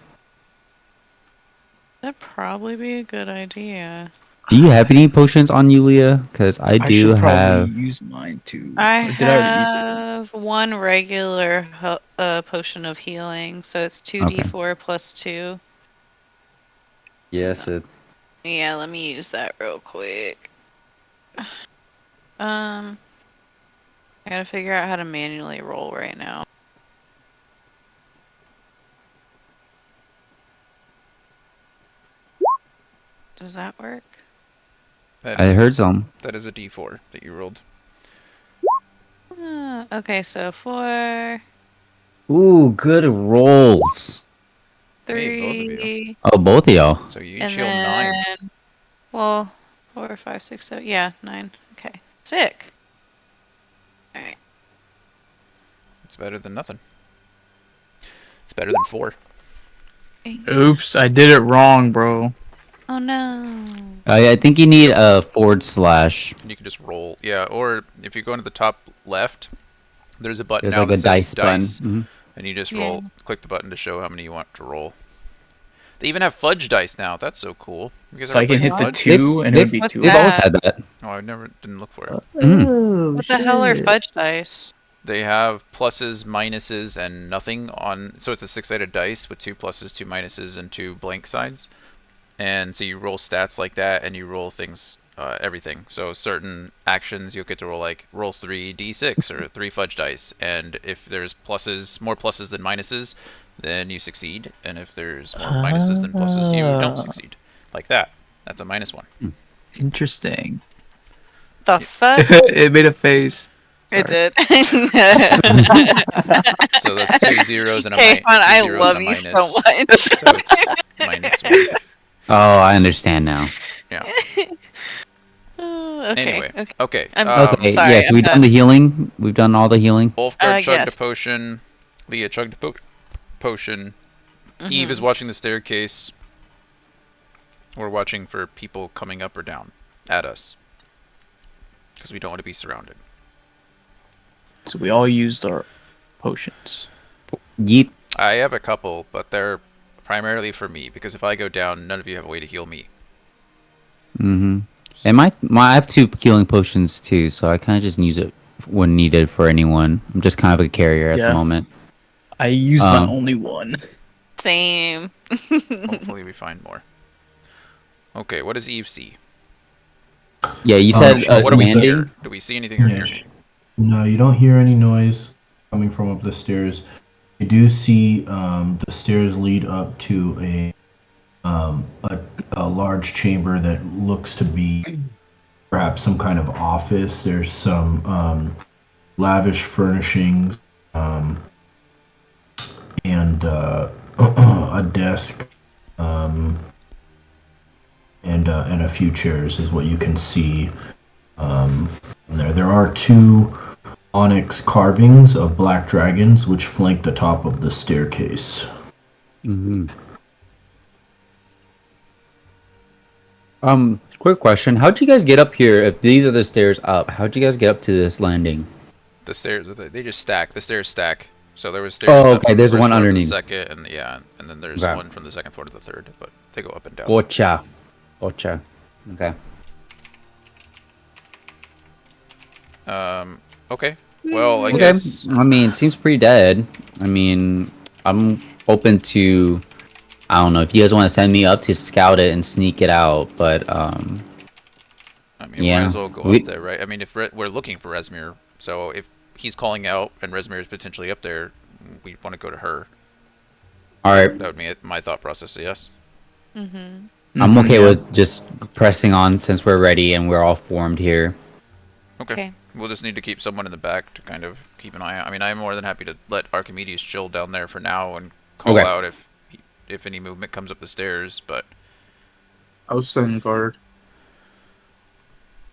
[SPEAKER 4] That'd probably be a good idea.
[SPEAKER 1] Do you have any potions on you, Leah? Because I
[SPEAKER 5] I
[SPEAKER 1] do
[SPEAKER 5] should probably
[SPEAKER 1] have.
[SPEAKER 5] use mine too.
[SPEAKER 4] I
[SPEAKER 5] Or did I already use it?
[SPEAKER 4] have one regular potion of healing, so it's 2d4 plus 2.
[SPEAKER 1] Yes.
[SPEAKER 4] Yeah, let me use that real quick. I gotta figure out how to manually roll right now. Does that work?
[SPEAKER 1] I heard some.
[SPEAKER 2] That is a D4 that you rolled.
[SPEAKER 4] Okay, so 4,
[SPEAKER 1] Ooh, good rolls.
[SPEAKER 4] 3,
[SPEAKER 2] Hey, both of you.
[SPEAKER 1] Oh, both of y'all.
[SPEAKER 2] So you each
[SPEAKER 4] and
[SPEAKER 2] heal
[SPEAKER 4] then
[SPEAKER 2] 9.
[SPEAKER 4] well, 4, 5, 6, 7. Yeah, 9. Okay, sick. All right.
[SPEAKER 2] It's better than nothing. It's better than 4.
[SPEAKER 5] Oops, I did it wrong, bro.
[SPEAKER 4] Oh no.
[SPEAKER 1] I think you need a /.
[SPEAKER 2] And you can just roll. Yeah, or if you go into the top left, there's a button
[SPEAKER 1] There's
[SPEAKER 2] now
[SPEAKER 1] like a
[SPEAKER 2] that says
[SPEAKER 1] dice button.
[SPEAKER 2] dice. And you just roll, click the button to show how many you want to roll. They even have fudge dice now. That's so cool. You guys
[SPEAKER 5] So
[SPEAKER 2] ever
[SPEAKER 5] I can
[SPEAKER 2] played
[SPEAKER 5] hit the
[SPEAKER 2] fudge?
[SPEAKER 5] 2 and it would be
[SPEAKER 4] What's
[SPEAKER 5] 2.
[SPEAKER 1] They've always had that.
[SPEAKER 2] Oh, I didn't look for it.
[SPEAKER 4] What the hell are fudge dice?
[SPEAKER 2] They have pluses, minuses, and nothing on. So it's a 6-sided dice with 2 pluses, 2 minuses, and 2 blank sides. And so you roll stats like that, and you roll things, everything. So certain actions, you'll get to roll 3 d6 or 3 fudge dice. And if there's more pluses than minuses, then you succeed. And if there's more minuses than pluses, you don't succeed. Like that. That's a -1.
[SPEAKER 5] Interesting.
[SPEAKER 4] The fuck?
[SPEAKER 5] It made a face.
[SPEAKER 4] It did.
[SPEAKER 2] So that's 2 zeros and a
[SPEAKER 4] Kayhan, I
[SPEAKER 2] zeros
[SPEAKER 4] love
[SPEAKER 2] and a
[SPEAKER 4] you
[SPEAKER 2] minus.
[SPEAKER 4] so much.
[SPEAKER 2] So it's -1.
[SPEAKER 1] Oh, I understand now.
[SPEAKER 2] Yeah.
[SPEAKER 4] Okay,
[SPEAKER 2] Anyway, okay.
[SPEAKER 1] Okay,
[SPEAKER 4] sorry,
[SPEAKER 1] yes,
[SPEAKER 4] I'm
[SPEAKER 1] we've done
[SPEAKER 4] done.
[SPEAKER 1] the healing. We've done all the healing.
[SPEAKER 2] Ulfgar chugged
[SPEAKER 4] yes.
[SPEAKER 2] a potion. Leah chugged a potion.
[SPEAKER 4] Mm-hmm.
[SPEAKER 2] Eve is watching the staircase. We're watching for people coming up or down at us. Because we don't want to be surrounded.
[SPEAKER 5] So we all used our potions.
[SPEAKER 1] Yeet.
[SPEAKER 2] I have a couple, but they're primarily for me. Because if I go down, none of you have a way to heal me.
[SPEAKER 1] And I have 2 healing potions too, so I kind of just use it when needed for anyone. I'm just kind of a carrier at the moment.
[SPEAKER 5] I used my only one.
[SPEAKER 4] Same.
[SPEAKER 2] Hopefully we find more. Okay, what does Eve see?
[SPEAKER 1] Yeah, you said
[SPEAKER 2] What do we
[SPEAKER 1] landing.
[SPEAKER 2] hear? Do we see anything or hear anything?
[SPEAKER 3] No, you don't hear any noise coming from up the stairs. You do see the stairs lead up to a large chamber that looks to be perhaps some kind of office. There's some lavish furnishings and a desk and a few chairs is what you can see there. There are 2 onyx carvings of black dragons which flank the top of the staircase.
[SPEAKER 1] Quick question. How'd you guys get up here? If these are the stairs up, how'd you guys get up to this landing?
[SPEAKER 2] The stairs, they just stack. The stairs stack. So there was stairs
[SPEAKER 1] Oh,
[SPEAKER 2] up
[SPEAKER 1] okay.
[SPEAKER 2] from the
[SPEAKER 1] There's
[SPEAKER 2] first
[SPEAKER 1] one
[SPEAKER 2] floor to the
[SPEAKER 1] underneath.
[SPEAKER 2] second, and yeah, and then there's
[SPEAKER 1] Okay.
[SPEAKER 2] one from the second floor to the third, but they go up and down.
[SPEAKER 1] Gotcha. Okay.
[SPEAKER 2] Okay. Well, I
[SPEAKER 1] Okay.
[SPEAKER 2] guess.
[SPEAKER 1] I mean, it seems pretty dead. I mean, I'm open to. I don't know if you guys want to send me up to scout it and sneak it out, but
[SPEAKER 2] I mean,
[SPEAKER 1] yeah.
[SPEAKER 2] might as well go up there, right? I mean, if we're looking for Rezmir, so if he's calling out and Rezmir is potentially up there, we want to go to her.
[SPEAKER 1] All right.
[SPEAKER 2] That would be my thought process. Yes.
[SPEAKER 1] I'm okay with just pressing on since we're ready and we're all formed here.
[SPEAKER 2] Okay. We'll just need to keep someone in the back to kind of keep an eye out. I mean, I'm more than happy to let Archimedes chill down there for now and call out if any movement comes up the stairs, but...
[SPEAKER 6] I'll stand guard.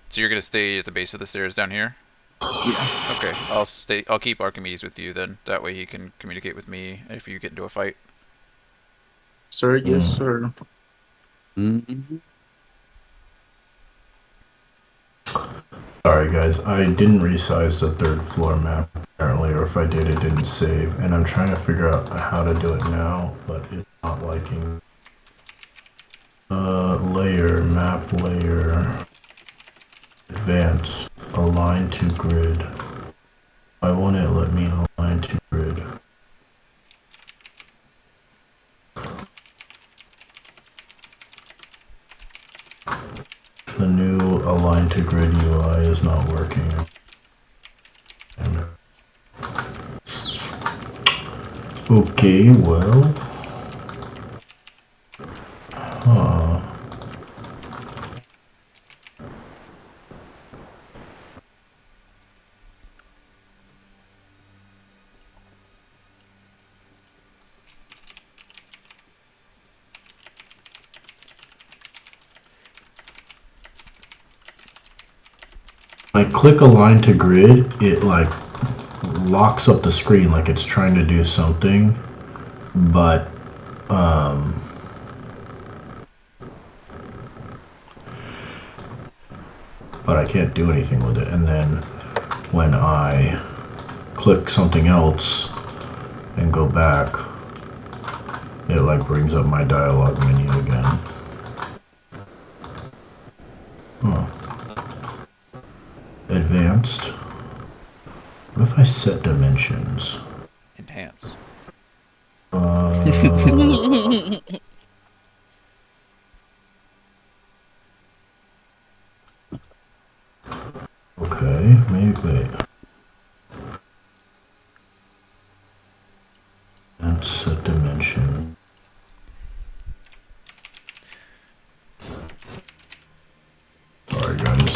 [SPEAKER 2] So you're gonna stay at the base of the stairs down here?
[SPEAKER 6] Yeah.
[SPEAKER 2] Okay, I'll keep Archimedes with you then. That way he can communicate with me if you get into a fight.
[SPEAKER 6] Sir, yes, sir.
[SPEAKER 1] Mm-hmm.
[SPEAKER 3] Sorry guys, I didn't resize the 3rd floor map apparently, or if I did, it didn't save, and I'm trying to figure out how to do it now, but it's not liking. Map layer, advance, align to grid. Why won't it let me align to grid? The new align to grid UI is not working. Okay, well. When I click align to grid, it like locks up the screen like it's trying to do something, but I can't do anything with it. And then when I click something else and go back, it like brings up my dialogue menu again. Advanced. What if I set dimensions?
[SPEAKER 2] Enhance.
[SPEAKER 3] Okay, maybe. And set dimension. Sorry, guys.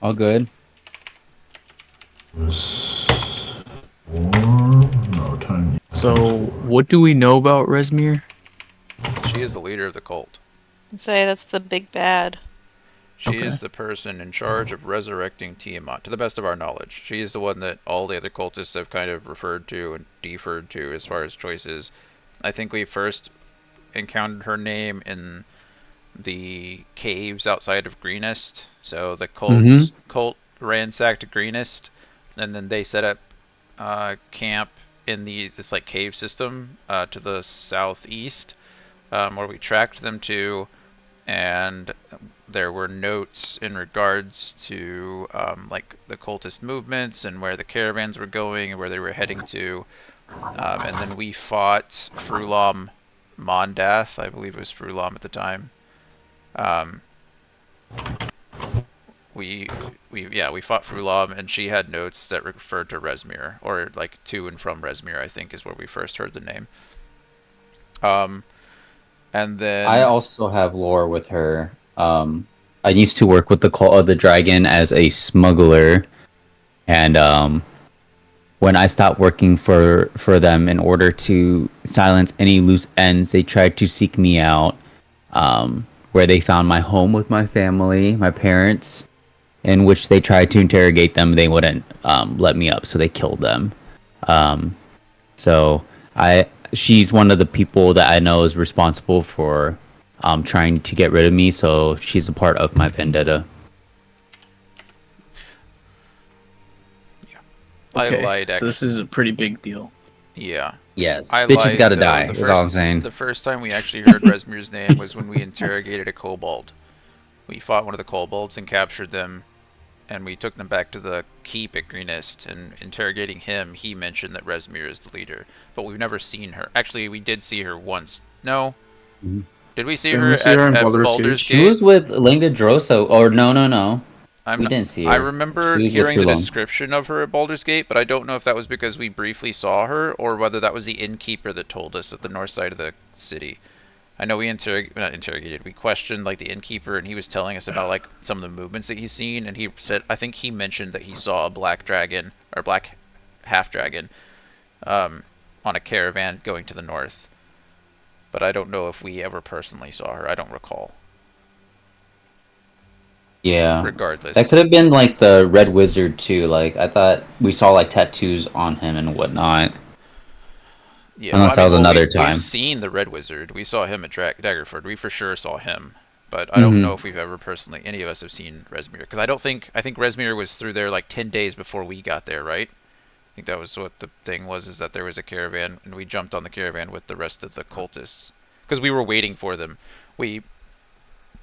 [SPEAKER 1] All good.
[SPEAKER 5] So, what do we know about Rezmir?
[SPEAKER 2] She is the leader of the cult.
[SPEAKER 4] Say that's the big bad.
[SPEAKER 2] She is the person in charge of resurrecting Tiamat, to the best of our knowledge. She is the one that all the other cultists have kind of referred to and deferred to as far as choices. I think we first encountered her name in the caves outside of Greenest. So the cult ransacked Greenest, and then they set up camp in this like cave system to the southeast, where we tracked them to, and there were notes in regards to like the cultist movements and where the caravans were going and where they were heading to. And then we fought Frulam Mondath, I believe it was Frulam at the time. We fought Frulam, and she had notes that referred to Rezmir, or like to and from Rezmir, I think is where we first heard the name. And then
[SPEAKER 1] I also have lore with her. I used to work with the Cult of the Dragon as a smuggler, and when I stopped working for them in order to silence any loose ends, they tried to seek me out, where they found my home with my family, my parents, in which they tried to interrogate them. They wouldn't let me up, so they killed them. She's one of the people that I know is responsible for trying to get rid of me, so she's a part of my vendetta.
[SPEAKER 5] Okay,
[SPEAKER 2] lied.
[SPEAKER 5] so this is a pretty big deal.
[SPEAKER 2] Yeah.
[SPEAKER 1] Yes.
[SPEAKER 2] I
[SPEAKER 1] Bitches
[SPEAKER 2] lied,
[SPEAKER 1] gotta
[SPEAKER 2] though.
[SPEAKER 1] die, is all I'm saying.
[SPEAKER 2] The first time we actually heard Rezmir's name was when we interrogated a kobold. We fought one of the kobolds and captured them, and we took them back to the keep at Greenest, and interrogating him, he mentioned that Rezmir is the leader. But we've never seen her. Actually, we did see her once. No?
[SPEAKER 1] Mhm.
[SPEAKER 2] Did we see
[SPEAKER 6] Didn't
[SPEAKER 2] her
[SPEAKER 6] we see her in
[SPEAKER 2] at
[SPEAKER 6] Baldur's
[SPEAKER 2] Baldur's
[SPEAKER 6] Gate?
[SPEAKER 1] She was with Linga Drosso, or no.
[SPEAKER 2] I'm
[SPEAKER 1] We
[SPEAKER 2] not,
[SPEAKER 1] didn't see
[SPEAKER 2] I
[SPEAKER 1] her.
[SPEAKER 2] remember
[SPEAKER 1] She was with
[SPEAKER 2] hearing the
[SPEAKER 1] Trulong.
[SPEAKER 2] description of her at Baldur's Gate, but I don't know if that was because we briefly saw her, or whether that was the innkeeper that told us at the north side of the city. I know we we questioned like the innkeeper, and he was telling us about like some of the movements that he's seen, and he said, I think he mentioned that he saw a black dragon, or black half dragon, on a caravan going to the north. But I don't know if we ever personally saw her. I don't recall.
[SPEAKER 1] Yeah.
[SPEAKER 2] Regardless.
[SPEAKER 1] That could have been like the Red Wizard too. Like I thought we saw like tattoos on him and whatnot.
[SPEAKER 2] Yeah,
[SPEAKER 1] Unless that was another
[SPEAKER 2] we've
[SPEAKER 1] time.
[SPEAKER 2] seen the Red Wizard. We saw him at Daggerford. We for sure saw him. But I don't
[SPEAKER 1] Mhm.
[SPEAKER 2] know if we've ever personally, any of us have seen Rezmir. Because I think Rezmir was through there like 10 days before we got there, right? I think that was what the thing was, is that there was a caravan, and we jumped on the caravan with the rest of the cultists. Because we were waiting for them. We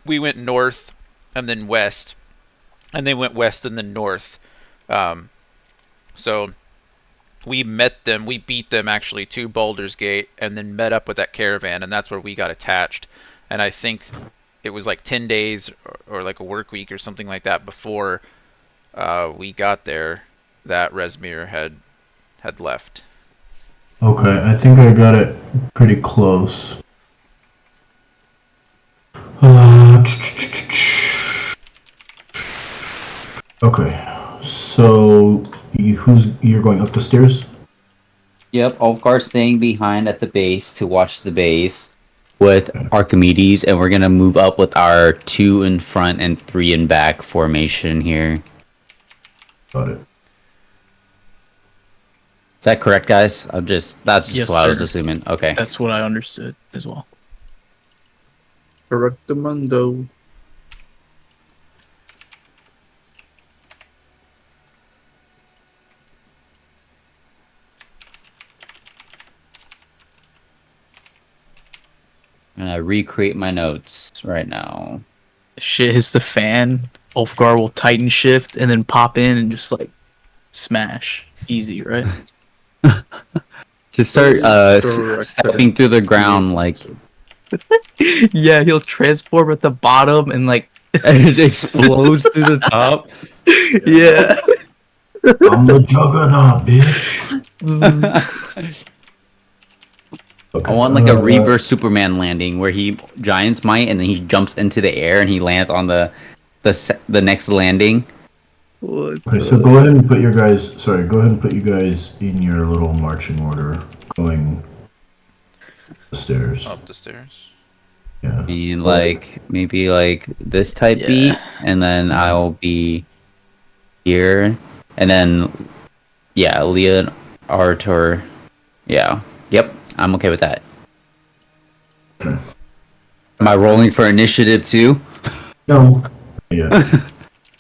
[SPEAKER 2] went north, and then west, and they went west and then north. So we met them, we beat them actually to Baldur's Gate, and then met up with that caravan, and that's where we got attached. And I think it was like 10 days or like a work week or something like that before we got there that Rezmir had left.
[SPEAKER 3] Okay, I think I got it pretty close. Okay, so you're going up the stairs?
[SPEAKER 1] Yep, Ulfgar staying behind at the base to watch the base with Archimedes, and we're gonna move up with our 2 in front and 3 in back formation here.
[SPEAKER 3] Got it.
[SPEAKER 1] Is that correct, guys? That's just
[SPEAKER 5] Yes,
[SPEAKER 1] what I was
[SPEAKER 5] sir.
[SPEAKER 1] assuming. Okay.
[SPEAKER 5] That's what I understood as well.
[SPEAKER 6] Correctamundo.
[SPEAKER 1] I'm gonna recreate my notes right now.
[SPEAKER 5] Shit hits the fan. Ulfgar will tighten shift and then pop in and just like smash. Easy, right?
[SPEAKER 1] Just start stepping through the ground like
[SPEAKER 5] Yeah, he'll transform at the bottom and like
[SPEAKER 1] it explodes through the top.
[SPEAKER 5] Yeah.
[SPEAKER 3] I'm the juggernaut, bitch. Okay,
[SPEAKER 1] I want like a reverse Superman landing where he giant's might and then he jumps into the air and he lands on the next landing.
[SPEAKER 3] Okay, so go ahead and put your guys. Sorry, go ahead and put you guys in your little marching order, going the stairs.
[SPEAKER 2] Up the stairs.
[SPEAKER 3] Yeah.
[SPEAKER 1] Being like maybe like this type
[SPEAKER 5] Yeah.
[SPEAKER 1] beat, and then I'll be here, and then yeah, Leon Artur. Yeah. Yep. I'm okay with that.
[SPEAKER 3] Okay.
[SPEAKER 1] Am I rolling for initiative too?
[SPEAKER 3] No. Yeah.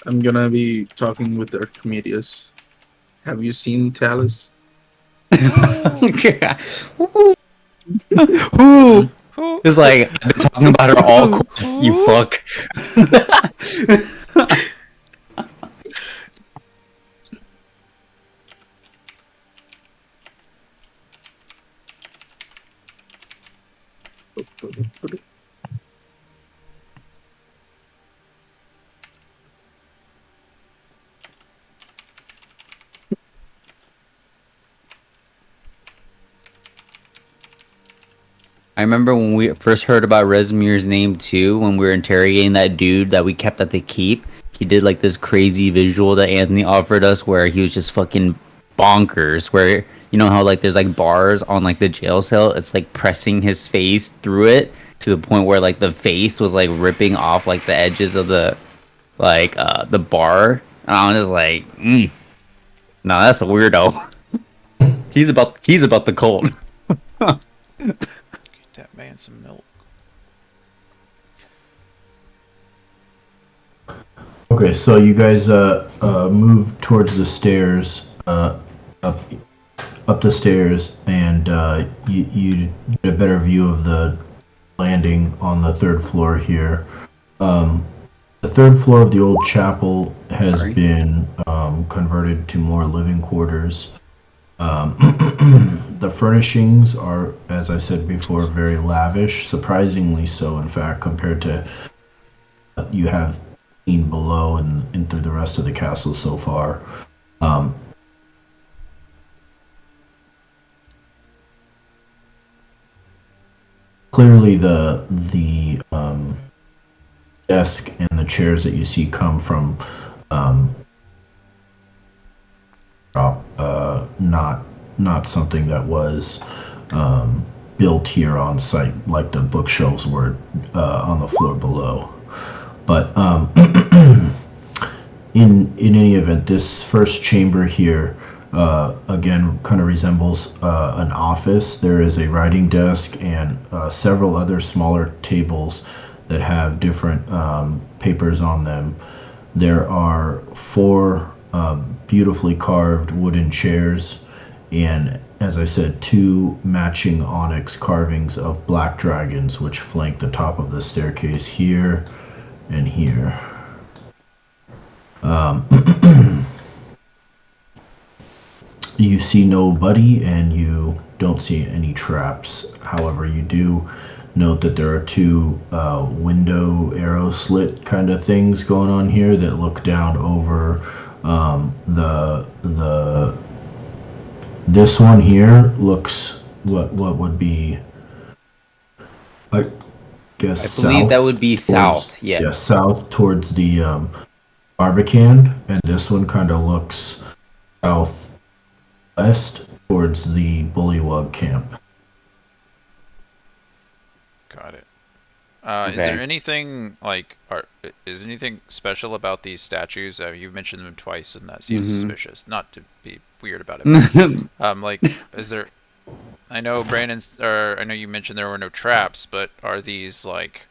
[SPEAKER 6] I'm gonna be talking with Archimedes. Have you seen Talus?
[SPEAKER 1] Who? It's like I've been talking about her all course, you fuck. I remember when we first heard about Rezmir's name too, when we were interrogating that dude that we kept at the keep. He did like this crazy visual that Anthony offered us where he was just fucking bonkers. Where you know how like there's like bars on like the jail cell, it's like pressing his face through it to the point where like the face was like ripping off like the edges of the the bar. And I was just like, no, that's a weirdo. He's about the cult.
[SPEAKER 2] Get that man some milk.
[SPEAKER 3] Okay, so you guys move towards the stairs. up up the stairs, and you get a better view of the landing on the third floor here. The third floor of the old chapel has
[SPEAKER 1] Sorry.
[SPEAKER 3] been converted to more living quarters. The furnishings are, as I said before, very lavish, surprisingly so, in fact, compared to what you have seen below and through the rest of the castle so far. Um, Clearly, the desk and the chairs that you see come from um, not something that was built here on site like the bookshelves were on the floor below. But in any event, this first chamber here again kind of resembles an office. There is a writing desk and several other smaller tables that have different papers on them. There are four beautifully carved wooden chairs, and as I said, two matching onyx carvings of black dragons, which flank the top of the staircase here and here. You see nobody, and you don't see any traps. However, you do note that there are two window arrow slit kind of things going on here that look down over the this one here looks what would be, I guess,
[SPEAKER 1] I believe that
[SPEAKER 3] south
[SPEAKER 1] would be
[SPEAKER 3] towards-
[SPEAKER 1] south. Yeah.
[SPEAKER 3] yeah, south towards the Barbican, and this one kind of looks southwest towards the Bullywug camp.
[SPEAKER 2] Got it. Is
[SPEAKER 1] Okay.
[SPEAKER 2] there anything like, is anything special about these statues? You've mentioned them twice, and that seems suspicious. Not to be weird about it, but, like, is there? I know I know you mentioned there were no traps, but are these like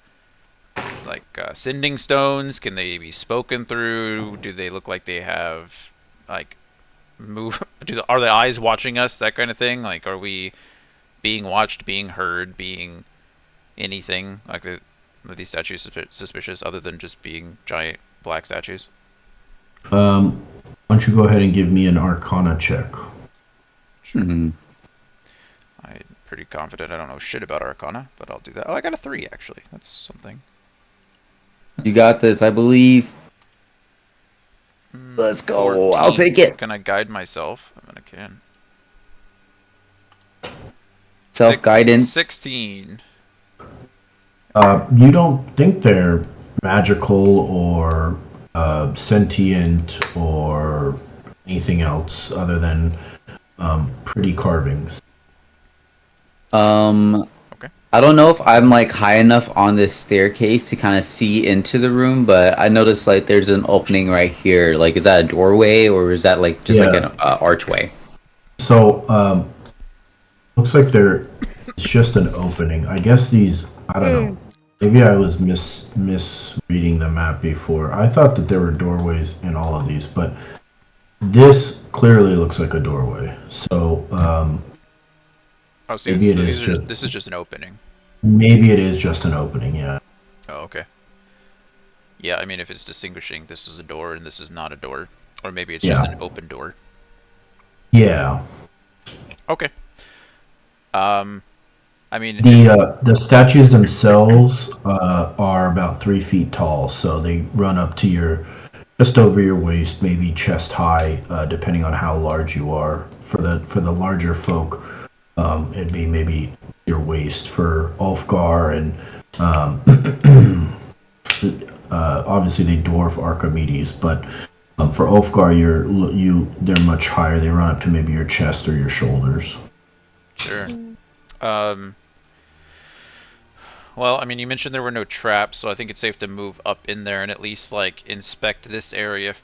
[SPEAKER 2] sending stones? Can they be spoken through? Do they look like they have like move? Are the eyes watching us? That kind of thing. Like, are we being watched, being heard, being anything like are these statues suspicious other than just being giant black statues?
[SPEAKER 3] Why don't you go ahead and give me an Arcana check?
[SPEAKER 2] Sure.
[SPEAKER 1] Mhm.
[SPEAKER 2] I'm pretty confident I don't know shit about Arcana, but I'll do that. Oh, I got a 3 actually. That's something.
[SPEAKER 1] You got this, I believe. Let's go. I'll
[SPEAKER 2] 14.
[SPEAKER 1] take it.
[SPEAKER 2] Can I guide myself? I mean, I can.
[SPEAKER 1] Self-guidance.
[SPEAKER 2] 16.
[SPEAKER 3] You don't think they're magical or sentient or anything else other than pretty carvings.
[SPEAKER 2] Okay.
[SPEAKER 1] I don't know if I'm like high enough on this staircase to kind of see into the room, but I noticed like there's an opening right here. Like, is that a doorway or is that like just like an archway?
[SPEAKER 3] So, looks like it's just an opening. I guess I don't know. Maybe I was misreading the map before. I thought that there were doorways in all of these, but this clearly looks like a doorway. So,
[SPEAKER 2] Oh, see,
[SPEAKER 3] maybe
[SPEAKER 2] so
[SPEAKER 3] it is
[SPEAKER 2] this is just an opening.
[SPEAKER 3] maybe it is just an opening, yeah.
[SPEAKER 2] Oh, okay. Yeah, I mean, if it's distinguishing, this is a door and this is not a door, or maybe it's just
[SPEAKER 3] Yeah.
[SPEAKER 2] an open door.
[SPEAKER 3] Yeah.
[SPEAKER 2] Okay. I mean,
[SPEAKER 3] The statues themselves are about 3 feet tall, so they run up to just over your waist, maybe chest high, depending on how large you are. For the larger folk, it'd be maybe your waist. For Ulfgar and obviously they dwarf Archimedes, but for Ulfgar, they're much higher. They run up to maybe your chest or your shoulders.
[SPEAKER 2] sure. Well, I mean, you mentioned there were no traps, so I think it's safe to move up in there and at least like inspect this area,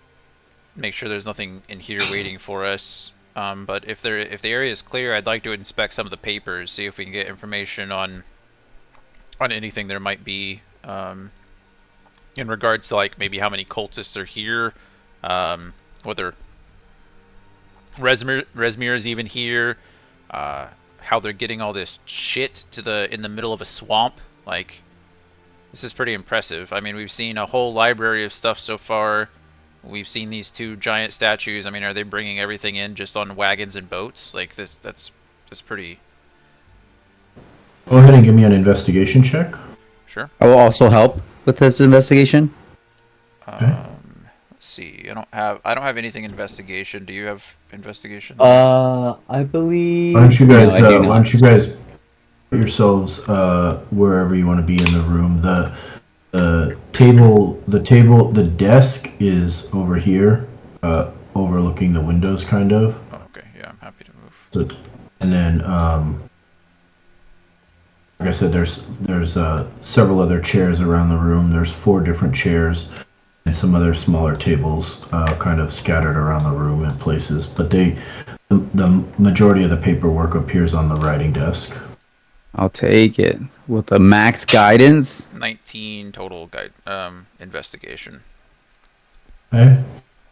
[SPEAKER 2] make sure there's nothing in here waiting for us. But if the area is clear, I'd like to inspect some of the papers, see if we can get information on anything there might be in regards to like maybe how many cultists are here, whether Rezmir is even here. How they're getting all this shit in the middle of a swamp. Like, this is pretty impressive. I mean, we've seen a whole library of stuff so far. We've seen these 2 giant statues. I mean, are they bringing everything in just on wagons and boats? Like, that's pretty...
[SPEAKER 3] Go ahead and give me an investigation check.
[SPEAKER 2] Sure.
[SPEAKER 1] I will also help with this investigation.
[SPEAKER 2] Let's see. I don't have anything investigation. Do you have investigation?
[SPEAKER 1] I believe.
[SPEAKER 3] Why don't you guys?
[SPEAKER 1] No, I do
[SPEAKER 3] why
[SPEAKER 1] not.
[SPEAKER 3] don't you guys put yourselves wherever you want to be in the room? The desk is over here, overlooking the windows, kind of.
[SPEAKER 2] Oh, okay. Yeah, I'm happy to move.
[SPEAKER 3] So, and then, like I said, there's several other chairs around the room. There's 4 different chairs and some other smaller tables, kind of scattered around the room in places. But the majority of the paperwork appears on the writing desk.
[SPEAKER 1] I'll take it with a max guidance.
[SPEAKER 2] 19 total investigation.
[SPEAKER 3] Okay.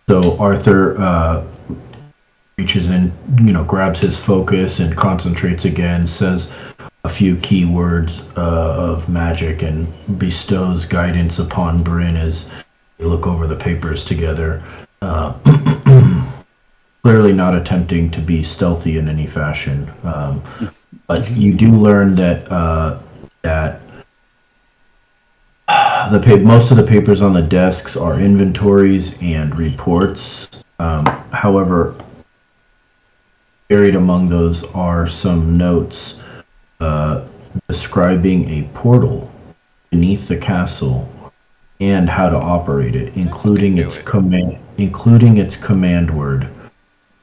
[SPEAKER 3] So Arthur reaches in, grabs his focus and concentrates again, says a few key words of magic, and bestows guidance upon Bryn as they look over the papers together. Clearly not attempting to be stealthy in any fashion. But you do learn that most of the papers on the desks are inventories and reports. However, buried among those are some notes describing a portal beneath the castle and how to operate it, including its command word,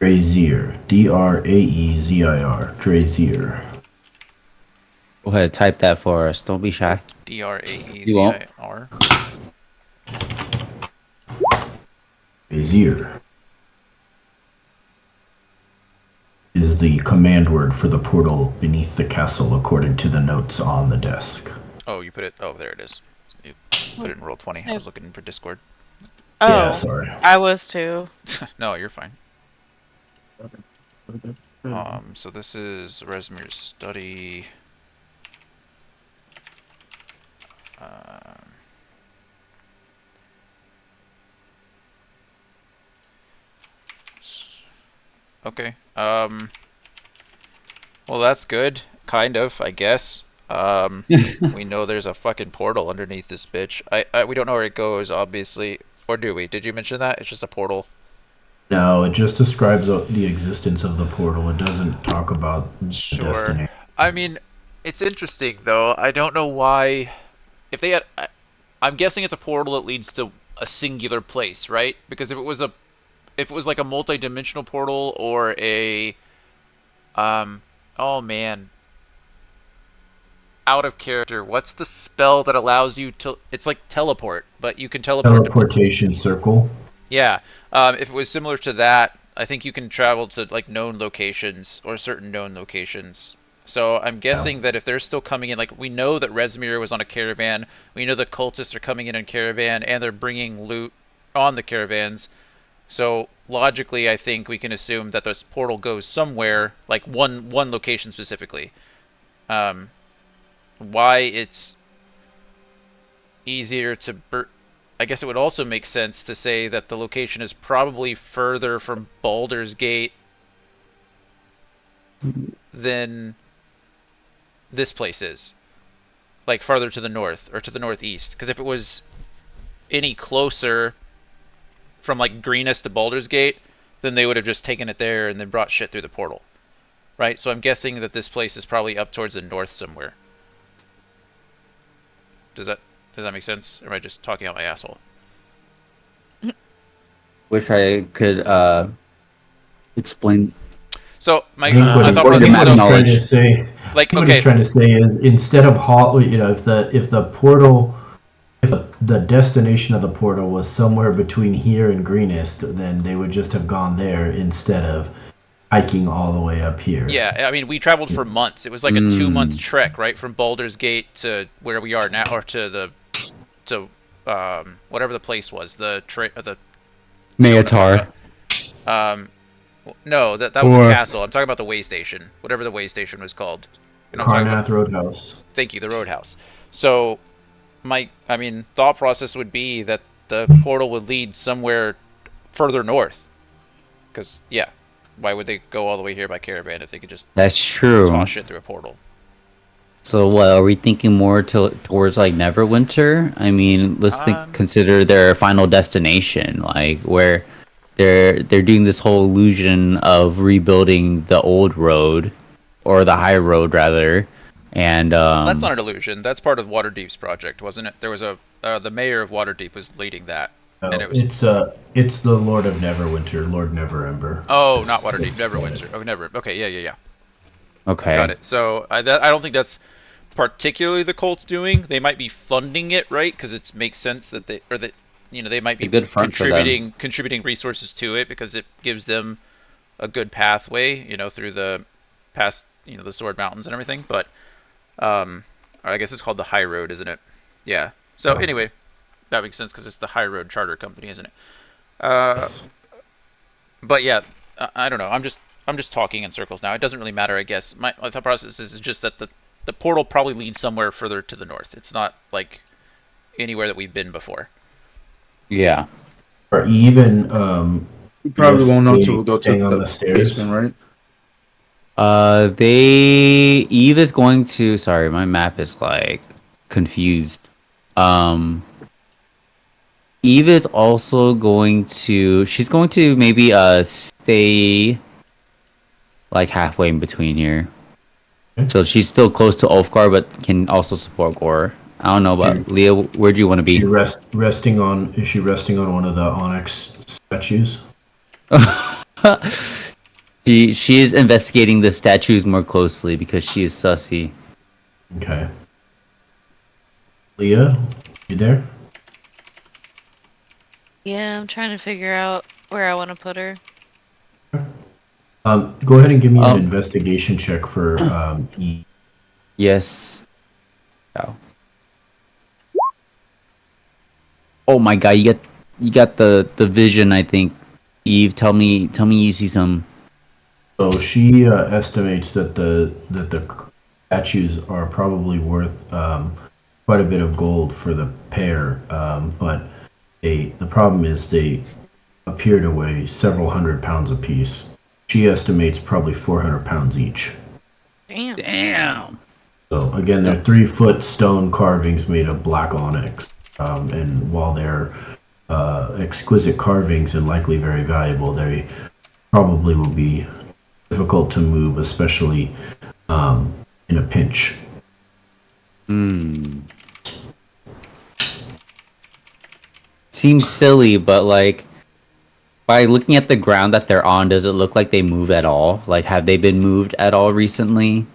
[SPEAKER 3] Draezir, Draezir, Draezir.
[SPEAKER 1] Go ahead, type that for us. Don't be shy.
[SPEAKER 2] Draezir.
[SPEAKER 3] Draezir is the command word for the portal beneath the castle, according to the notes on the desk.
[SPEAKER 2] Oh, you put it. Oh, there it is. You put it in roll 20. I was looking for Discord.
[SPEAKER 4] Oh,
[SPEAKER 3] Yeah, sorry.
[SPEAKER 4] I was too.
[SPEAKER 2] No, you're fine. So this is Rezmir's study. Okay. Well, that's good. Kind of, I guess. We know there's a fucking portal underneath this bitch. We don't know where it goes, obviously. Or do we? Did you mention that? It's just a portal.
[SPEAKER 3] No, it just describes the existence of the portal. It doesn't talk about the
[SPEAKER 2] Sure.
[SPEAKER 3] destiny.
[SPEAKER 2] I mean, it's interesting though. I don't know why. If they had, I'm guessing it's a portal that leads to a singular place, right? Because if it was like a multi-dimensional portal or a, oh man, out of character. What's the spell that allows you to? It's like teleport, but you can teleport.
[SPEAKER 3] Teleportation circle.
[SPEAKER 2] Yeah. If it was similar to that, I think you can travel to like known locations or certain known locations. So I'm guessing that if they're still coming in, like we know that Rezmir was on a caravan, we know the cultists are coming in on caravan, and they're bringing loot on the caravans. So logically, I think we can assume that this portal goes somewhere, like one location specifically. Why it's easier to... I guess it would also make sense to say that the location is probably further from Baldur's Gate than this place is. Like farther to the north or to the northeast. Because if it was any closer from like Greenest to Baldur's Gate, then they would have just taken it there and then brought shit through the portal. Right? So I'm guessing that this place is probably up towards the north somewhere. Does that make sense? Or am I just talking out my asshole?
[SPEAKER 1] Wish I could explain.
[SPEAKER 2] So my
[SPEAKER 3] I think what he's trying to say,
[SPEAKER 2] like,
[SPEAKER 3] what
[SPEAKER 2] okay,
[SPEAKER 3] he's trying to say is instead of if the portal, if the destination of the portal was somewhere between here and Greenest, then they would just have gone there instead of hiking all the way up here.
[SPEAKER 2] Yeah, I mean, we traveled for months. It was like a 2-month trek, right, from Baldur's Gate to where we are now, or to whatever the place was, the
[SPEAKER 1] Maeotar.
[SPEAKER 2] No, that was the
[SPEAKER 3] Or-
[SPEAKER 2] castle. I'm talking about the way station, whatever the way station was called. And I'm talking about,
[SPEAKER 3] Carnath Roadhouse.
[SPEAKER 2] thank you, the roadhouse. So, thought process would be that the portal would lead somewhere further north. Because, yeah, why would they go all the way here by caravan if they could just
[SPEAKER 1] That's true.
[SPEAKER 2] toss shit through a portal?
[SPEAKER 1] So what are we thinking more towards like Neverwinter? I mean, let's consider their final destination, like where they're doing this whole illusion of rebuilding the old road, or the high road rather, and
[SPEAKER 2] That's not an illusion. That's part of Waterdeep's project, wasn't it? There was the mayor of Waterdeep was leading that,
[SPEAKER 3] No,
[SPEAKER 2] and it was
[SPEAKER 3] it's the Lord of Neverwinter, Lord Neverember.
[SPEAKER 2] oh,
[SPEAKER 3] That's-
[SPEAKER 2] not Waterdeep,
[SPEAKER 3] that's
[SPEAKER 2] Neverwinter. Oh, Never. Okay, yeah.
[SPEAKER 1] okay,
[SPEAKER 2] Got it. So I don't think that's particularly the cult's doing. They might be funding it, right? Because it makes sense that they might be
[SPEAKER 1] A good front for them.
[SPEAKER 2] contributing resources to it because it gives them a good pathway, through the past, the Sword Mountains and everything. But I guess it's called the High Road, isn't it? Yeah. So anyway, that makes sense because it's the High Road Charter Company, isn't it?
[SPEAKER 3] Yes.
[SPEAKER 2] But yeah, I don't know. I'm just talking in circles now. It doesn't really matter, I guess. My thought process is just that the portal probably leads somewhere further to the north. It's not like anywhere that we've been before.
[SPEAKER 1] yeah.
[SPEAKER 3] Or even
[SPEAKER 6] We probably won't know
[SPEAKER 3] stay-
[SPEAKER 6] till we go to
[SPEAKER 3] staying on
[SPEAKER 6] the
[SPEAKER 3] stairs.
[SPEAKER 6] basement, right?
[SPEAKER 1] Eve is going to. Sorry, my map is like confused. Eve is also going to. She's going to maybe stay like halfway in between here.
[SPEAKER 3] Okay.
[SPEAKER 1] So she's still close to Ulfgar, but can also support Gore. I don't know, but Leah, where do you want to be?
[SPEAKER 3] resting on? Is she resting on one of the onyx statues?
[SPEAKER 1] She is investigating the statues more closely because she is sussy.
[SPEAKER 3] Okay. Leah, you there?
[SPEAKER 4] Yeah, I'm trying to figure out where I want to put her.
[SPEAKER 3] Go ahead and give me an investigation check for E.
[SPEAKER 1] Yes. Oh. Oh my god, you got the vision, I think. Eve, tell me you see some.
[SPEAKER 3] So she estimates that the statues are probably worth quite a bit of gold for the pair, but the problem is they appear to weigh several hundred pounds apiece. She estimates probably 400 pounds each.
[SPEAKER 4] Damn.
[SPEAKER 1] Damn.
[SPEAKER 3] So again, they're 3-foot stone carvings made of black onyx, and while they're exquisite carvings and likely very valuable, they probably will be difficult to move, especially in a pinch.
[SPEAKER 1] Seems silly, but like by looking at the ground that they're on, does it look like they move at all? Like, have they been moved at all recently,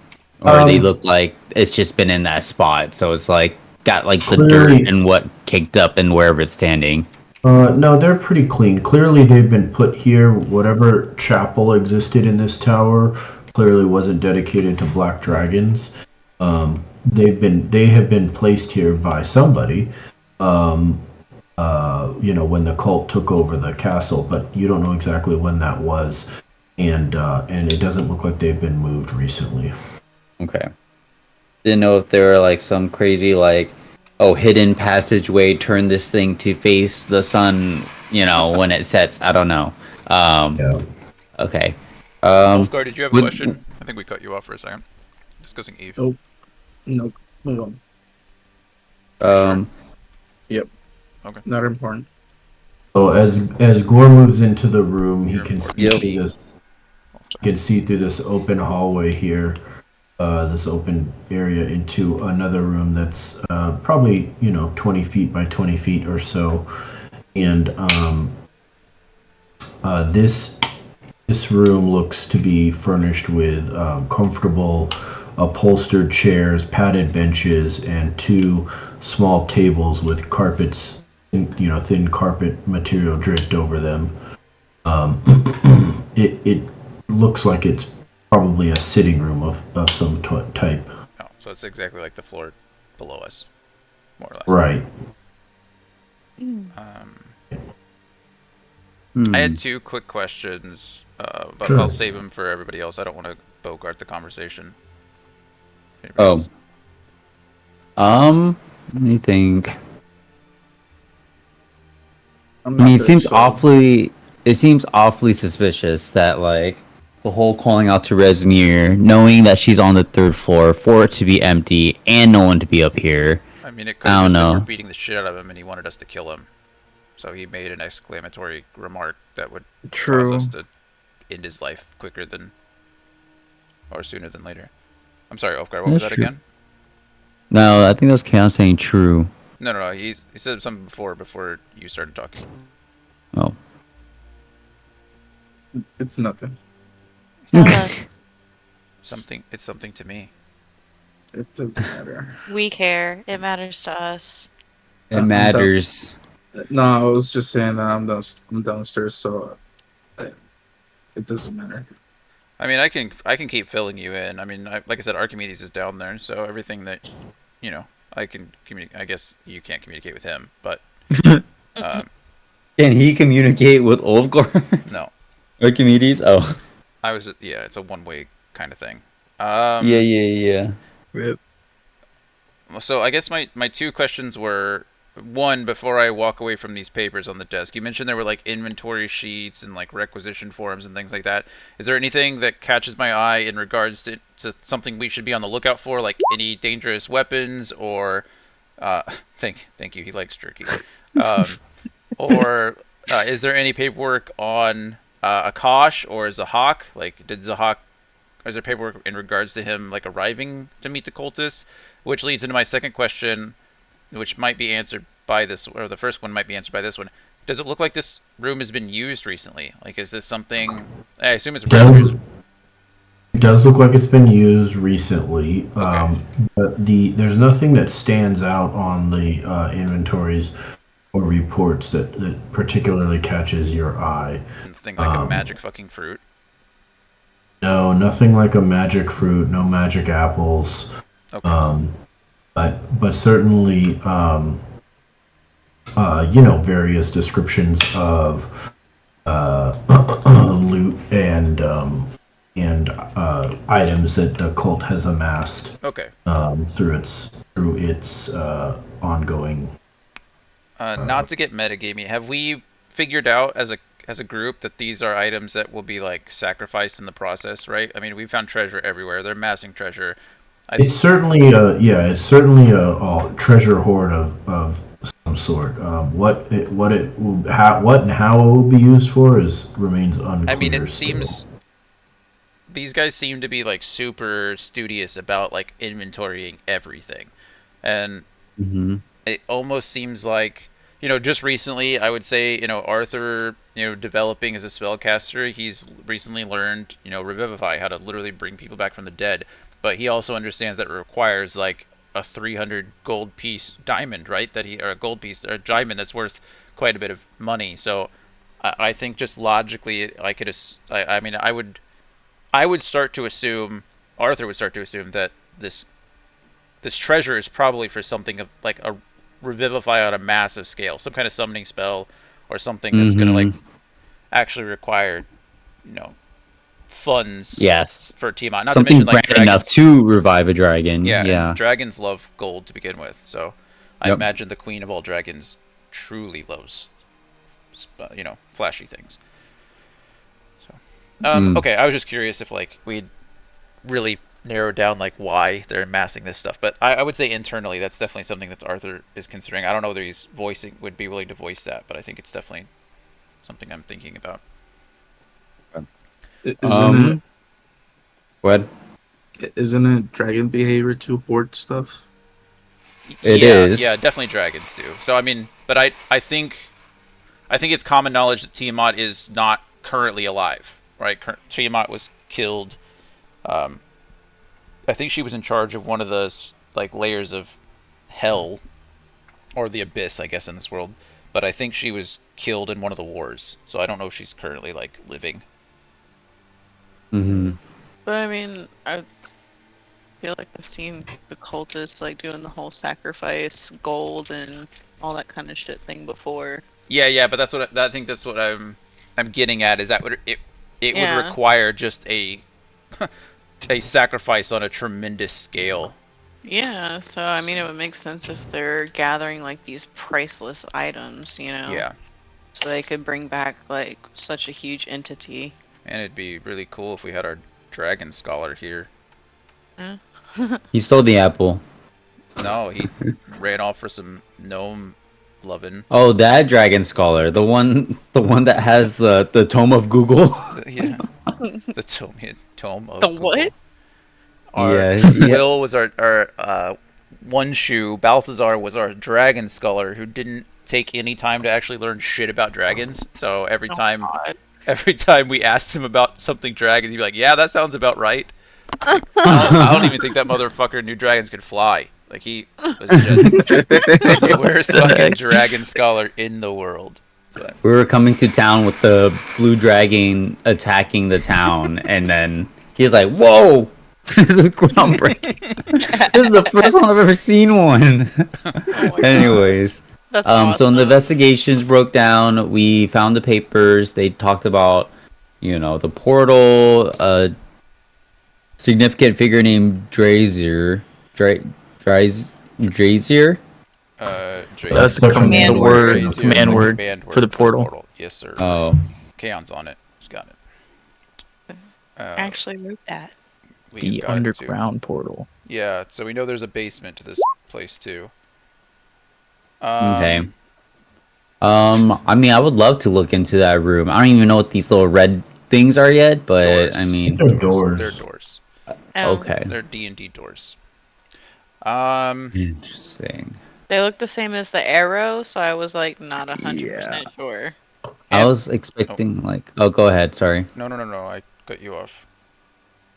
[SPEAKER 1] or they look like it's just been in that spot? So it's like got like the
[SPEAKER 3] Clearly-
[SPEAKER 1] dirt and what caked up and wherever it's standing.
[SPEAKER 3] No, they're pretty clean. Clearly, they've been put here. Whatever chapel existed in this tower clearly wasn't dedicated to black dragons. They have been placed here by somebody. When the cult took over the castle, but you don't know exactly when that was, and it doesn't look like they've been moved recently.
[SPEAKER 1] Okay. Didn't know if there were like some crazy like, hidden passageway, turn this thing to face the sun, when it sets. I don't know.
[SPEAKER 3] Yeah.
[SPEAKER 1] Okay.
[SPEAKER 2] Ulfgar, did you have a
[SPEAKER 1] with-
[SPEAKER 2] question? I think we cut you off for a second. Discussing Eve.
[SPEAKER 6] Nope. Nope. Move on.
[SPEAKER 2] Sure.
[SPEAKER 6] Not important.
[SPEAKER 3] So as Gore moves into the room, he
[SPEAKER 2] You're
[SPEAKER 3] can
[SPEAKER 2] important.
[SPEAKER 3] see
[SPEAKER 1] Yep.
[SPEAKER 3] through this. You can see through this open hallway here, this open area into another room that's probably 20 feet by 20 feet or so, and this room looks to be furnished with comfortable upholstered chairs, padded benches, and 2 small tables with carpets, thin carpet material draped over them. It looks like it's probably a sitting room of some type.
[SPEAKER 2] Oh, so it's exactly like the floor below us, more or less.
[SPEAKER 3] Right.
[SPEAKER 2] Um, I
[SPEAKER 1] Hmm.
[SPEAKER 2] had two quick questions, but
[SPEAKER 3] Sure.
[SPEAKER 2] I'll save them for everybody else. I don't want to bogart the conversation. Anybody
[SPEAKER 1] Oh.
[SPEAKER 2] else?
[SPEAKER 1] Let me think.
[SPEAKER 6] I'm
[SPEAKER 1] I mean,
[SPEAKER 6] not
[SPEAKER 1] it
[SPEAKER 6] there,
[SPEAKER 1] seems
[SPEAKER 6] so
[SPEAKER 1] awfully. It seems awfully suspicious that like the whole calling out to Resmir, knowing that she's on the third floor, for it to be empty and no one to be up here.
[SPEAKER 2] I mean, it could
[SPEAKER 1] I
[SPEAKER 2] have
[SPEAKER 1] don't
[SPEAKER 2] just been we're
[SPEAKER 1] know.
[SPEAKER 2] beating the shit out of him and he wanted us to kill him. So he made an exclamatory remark that would cause
[SPEAKER 5] True.
[SPEAKER 2] us to end his life quicker than, or sooner than later. I'm sorry, Ulfgar, what was
[SPEAKER 1] That's
[SPEAKER 2] that
[SPEAKER 1] true.
[SPEAKER 2] again?
[SPEAKER 1] No, I think that was Kayhan saying true.
[SPEAKER 2] No. He said something before you started talking.
[SPEAKER 1] Oh.
[SPEAKER 6] it's nothing.
[SPEAKER 4] Tell us.
[SPEAKER 2] It's something to me.
[SPEAKER 6] It doesn't matter.
[SPEAKER 4] We care. It matters to us.
[SPEAKER 1] It
[SPEAKER 6] I'm down.
[SPEAKER 1] matters.
[SPEAKER 6] No, I was just saying that I'm downstairs, so it doesn't matter.
[SPEAKER 2] I mean, I can keep filling you in. I mean, like I said, Archimedes is down there, so everything that, I can communicate. I guess you can't communicate with him, but um,
[SPEAKER 1] Can he communicate with Ulfgar?
[SPEAKER 2] no,
[SPEAKER 1] Archimedes? Oh.
[SPEAKER 2] yeah, it's a one-way kind of thing.
[SPEAKER 1] Yeah.
[SPEAKER 5] Rip.
[SPEAKER 2] So I guess my two questions were, one, before I walk away from these papers on the desk, you mentioned there were like inventory sheets and like requisition forms and things like that. Is there anything that catches my eye in regards to something we should be on the lookout for, like any dangerous weapons or thank you, he likes jerky. Or is there any paperwork on Akash or Zahak? Like, did Zahak, is there paperwork in regards to him like arriving to meet the cultists? Which leads into my second question, which might be answered by this, or the first one might be answered by this one. Does it look like this room has been used recently? Like, is this something? I assume it's.
[SPEAKER 3] It does look like it's been used recently,
[SPEAKER 2] Okay.
[SPEAKER 3] but there's nothing that stands out on the inventories or reports that particularly catches your eye.
[SPEAKER 2] Thing like a magic fucking fruit.
[SPEAKER 3] No, nothing like a magic fruit, no magic apples.
[SPEAKER 2] Okay.
[SPEAKER 3] But certainly, various descriptions of loot and items that the cult has amassed.
[SPEAKER 2] Okay.
[SPEAKER 3] Through its ongoing.
[SPEAKER 2] Not to get metagamey, have we figured out as a group that these are items that will be like sacrificed in the process, right? I mean, we found treasure everywhere. They're amassing treasure.
[SPEAKER 3] It's certainly a treasure hoard of some sort. What and how it will be used for remains unclear.
[SPEAKER 2] I mean, it
[SPEAKER 3] still.
[SPEAKER 2] seems these guys seem to be like super studious about like inventorying everything, and
[SPEAKER 1] Mm-hmm.
[SPEAKER 2] it almost seems like, just recently, I would say, Arthur, developing as a spellcaster, he's recently learned, Revivify, how to literally bring people back from the dead. But he also understands that it requires like a 300 gold piece diamond, right? Or a gold piece, or a diamond that's worth quite a bit of money. So I think just logically, I mean, I would start to assume, Arthur would start to assume that this treasure is probably for something of like a revivify on a massive scale, some kind of summoning spell or something that's going to like actually require, funds
[SPEAKER 1] Yes.
[SPEAKER 2] for Tiamat. Not to
[SPEAKER 1] Something
[SPEAKER 2] mention like
[SPEAKER 1] grand enough
[SPEAKER 2] dragons.
[SPEAKER 1] to revive a dragon.
[SPEAKER 2] Yeah,
[SPEAKER 1] Yeah.
[SPEAKER 2] and dragons love gold to begin with, so I
[SPEAKER 1] Yep.
[SPEAKER 2] imagine the queen of all dragons truly loves, flashy things. So, okay, I was just curious if like we'd really narrow down like why they're amassing this stuff, but I would say internally that's definitely something that Arthur is considering. I don't know whether he's would be willing to voice that, but I think it's definitely something I'm thinking about.
[SPEAKER 6] Isn't
[SPEAKER 1] What?
[SPEAKER 6] isn't it dragon behavior to hoard stuff?
[SPEAKER 1] It
[SPEAKER 2] Yeah,
[SPEAKER 1] is.
[SPEAKER 2] yeah, definitely dragons do. So I mean, but I think it's common knowledge that Tiamat is not currently alive, right? Tiamat was killed. I think she was in charge of one of the like layers of hell, or the abyss, I guess, in this world. But I think she was killed in one of the wars, so I don't know if she's currently like living.
[SPEAKER 1] Mm-hmm.
[SPEAKER 4] But I mean, I feel like I've seen the cultists like doing the whole sacrifice gold and all that kind of shit thing before.
[SPEAKER 2] Yeah, but that's what I think. That's what I'm I'm getting at is that it would
[SPEAKER 4] Yeah.
[SPEAKER 2] require just a a sacrifice on a tremendous scale.
[SPEAKER 4] Yeah, so I mean, it would make sense if they're gathering like these priceless items, you know?
[SPEAKER 2] Yeah,
[SPEAKER 4] So they could bring back like such a huge entity.
[SPEAKER 2] and it'd be really cool if we had our dragon scholar here.
[SPEAKER 4] Yeah.
[SPEAKER 1] He stole the apple.
[SPEAKER 2] No, he ran off for some gnome lovin'.
[SPEAKER 1] Oh, that dragon scholar, the one that has the tome of Google.
[SPEAKER 2] Yeah, the tome of
[SPEAKER 4] The
[SPEAKER 2] Google.
[SPEAKER 4] what?
[SPEAKER 2] Our
[SPEAKER 1] Yeah.
[SPEAKER 2] Will was our one shoe. Balthazar was our dragon scholar who didn't take any time to actually learn shit about dragons. So every time we asked him about something dragons, he'd be like, "Yeah, that sounds about right." I don't even think that motherfucker knew dragons could fly. Like he was just the worst fucking dragon scholar in the world. But
[SPEAKER 1] We were coming to town with the blue dragon attacking the town, and then he's like, "Whoa, this is groundbreaking! This is the first one I've ever seen one."
[SPEAKER 4] Oh my God.
[SPEAKER 1] Anyways,
[SPEAKER 4] That's
[SPEAKER 1] so when the
[SPEAKER 4] awesome.
[SPEAKER 1] investigations broke down, we found the papers. They talked about, the portal, significant figure named Drazier. Drazier?
[SPEAKER 5] That's the
[SPEAKER 4] Command
[SPEAKER 5] word,
[SPEAKER 2] Brazier is
[SPEAKER 5] command
[SPEAKER 2] the
[SPEAKER 5] word
[SPEAKER 2] command
[SPEAKER 5] for the portal.
[SPEAKER 2] Yes, sir.
[SPEAKER 1] Oh,
[SPEAKER 2] Kayhan's on it. He's got it.
[SPEAKER 4] Actually wrote that.
[SPEAKER 2] Liam's
[SPEAKER 5] The
[SPEAKER 2] got it, too.
[SPEAKER 5] underground portal.
[SPEAKER 2] Yeah, so we know there's a basement to this place too.
[SPEAKER 1] okay. I mean, I would love to look into that room. I don't even know what these little red things are yet, but
[SPEAKER 2] Doors.
[SPEAKER 1] I mean,
[SPEAKER 3] They're doors.
[SPEAKER 2] They're doors.
[SPEAKER 1] okay.
[SPEAKER 2] They're D&D doors.
[SPEAKER 1] Interesting.
[SPEAKER 4] They look the same as the arrow, so I was like not 100% sure.
[SPEAKER 1] I
[SPEAKER 2] And-
[SPEAKER 1] was expecting go ahead, sorry.
[SPEAKER 2] No, I cut you off.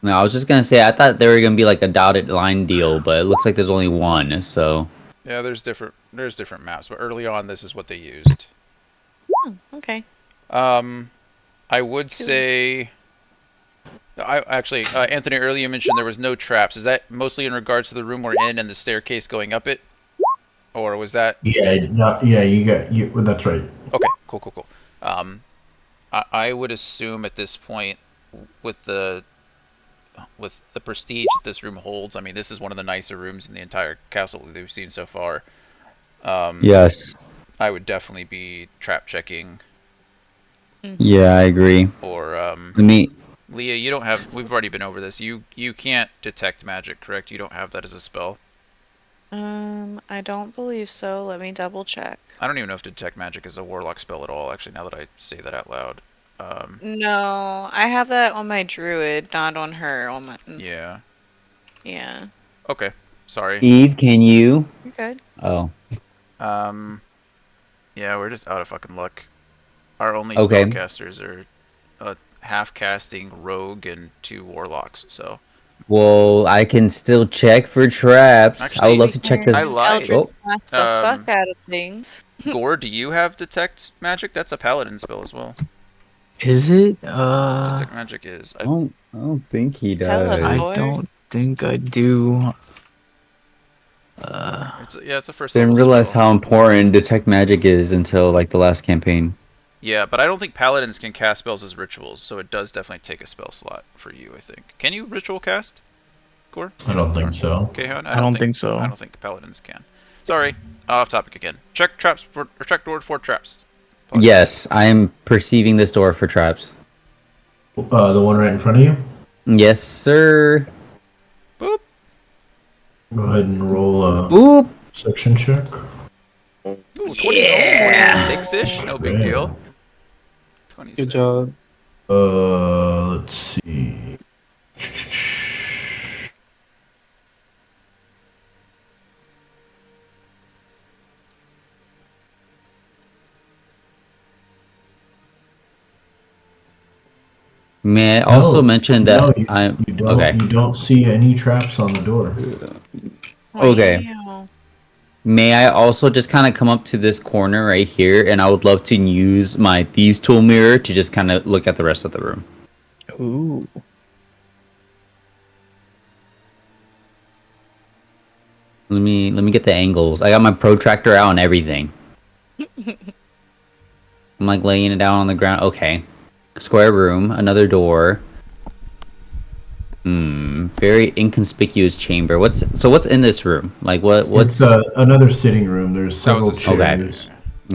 [SPEAKER 1] No, I was just gonna say I thought they were gonna be like a dotted line deal, but it looks like there's only one, so
[SPEAKER 2] Yeah, there's different maps, but early on this is what they used.
[SPEAKER 4] Okay.
[SPEAKER 2] I would say Anthony, earlier you mentioned there was no traps. Is that mostly in regards to the room we're in and the staircase going up it? Or was that
[SPEAKER 3] That's right.
[SPEAKER 2] Okay, cool. I would assume at this point with the prestige that this room holds, I mean, this is one of the nicer rooms in the entire castle that we've seen so far.
[SPEAKER 1] yes.
[SPEAKER 2] I would definitely be trap checking.
[SPEAKER 1] Yeah, I agree.
[SPEAKER 2] Or
[SPEAKER 1] Let me
[SPEAKER 2] Leah, you don't have. We've already been over this. You can't detect magic, correct? You don't have that as a spell.
[SPEAKER 4] I don't believe so. Let me double check.
[SPEAKER 2] I don't even know if detect magic is a warlock spell at all. Actually, now that I say that out loud.
[SPEAKER 4] No, I have that on my druid, not on her. On my
[SPEAKER 2] Yeah.
[SPEAKER 4] yeah.
[SPEAKER 2] Okay. Sorry.
[SPEAKER 1] Eve, can you?
[SPEAKER 4] You're good.
[SPEAKER 1] Oh.
[SPEAKER 2] Yeah, we're just out of fucking luck. Our only
[SPEAKER 1] Okay.
[SPEAKER 2] spellcasters are a half-casting rogue and 2 warlocks. So.
[SPEAKER 1] Well, I can still check for traps. I
[SPEAKER 2] Actually,
[SPEAKER 1] would love to check this.
[SPEAKER 2] I lied.
[SPEAKER 1] Oh.
[SPEAKER 4] Blast the fuck out of things.
[SPEAKER 2] Gore, do you have detect magic? That's a paladin spell as well.
[SPEAKER 5] Is it?
[SPEAKER 2] Detect magic is.
[SPEAKER 1] I don't think he
[SPEAKER 4] Tell us,
[SPEAKER 1] does.
[SPEAKER 5] I
[SPEAKER 4] Boy.
[SPEAKER 5] don't think I do.
[SPEAKER 2] It's a first
[SPEAKER 1] Didn't
[SPEAKER 2] level
[SPEAKER 1] realize
[SPEAKER 2] spell.
[SPEAKER 1] how important detect magic is until like the last campaign.
[SPEAKER 2] Yeah, but I don't think paladins can cast spells as rituals, so it does definitely take a spell slot for you, I think. Can you ritual cast, Gore?
[SPEAKER 3] I don't think so.
[SPEAKER 2] Kayhan?
[SPEAKER 5] I don't think so.
[SPEAKER 2] I don't think paladins can. Sorry, off topic again. Check door for traps. Apologies.
[SPEAKER 1] Yes, I am perceiving this door for traps.
[SPEAKER 3] The one right in front of you.
[SPEAKER 1] Yes, sir.
[SPEAKER 2] Boop.
[SPEAKER 3] Go ahead and roll a
[SPEAKER 1] Boop.
[SPEAKER 3] section check.
[SPEAKER 2] Ooh, 26-ish, no big
[SPEAKER 3] Yeah.
[SPEAKER 2] deal. 26.
[SPEAKER 6] Good job.
[SPEAKER 3] Let's see.
[SPEAKER 1] May I also mention that
[SPEAKER 3] No, you don't.
[SPEAKER 1] okay.
[SPEAKER 3] You don't see any traps on the door.
[SPEAKER 1] Okay.
[SPEAKER 4] Wow.
[SPEAKER 1] May I also just kind of come up to this corner right here, and I would love to use my Thieves' Tool mirror to just kind of look at the rest of the room.
[SPEAKER 5] Ooh.
[SPEAKER 1] Let me get the angles. I got my protractor out and everything. I'm like laying it down on the ground. Okay. Square room, another door. Very inconspicuous chamber. What's in this room? Like what's
[SPEAKER 3] It's another sitting room. There's
[SPEAKER 2] That was
[SPEAKER 3] several
[SPEAKER 2] a sitting room.
[SPEAKER 3] chairs.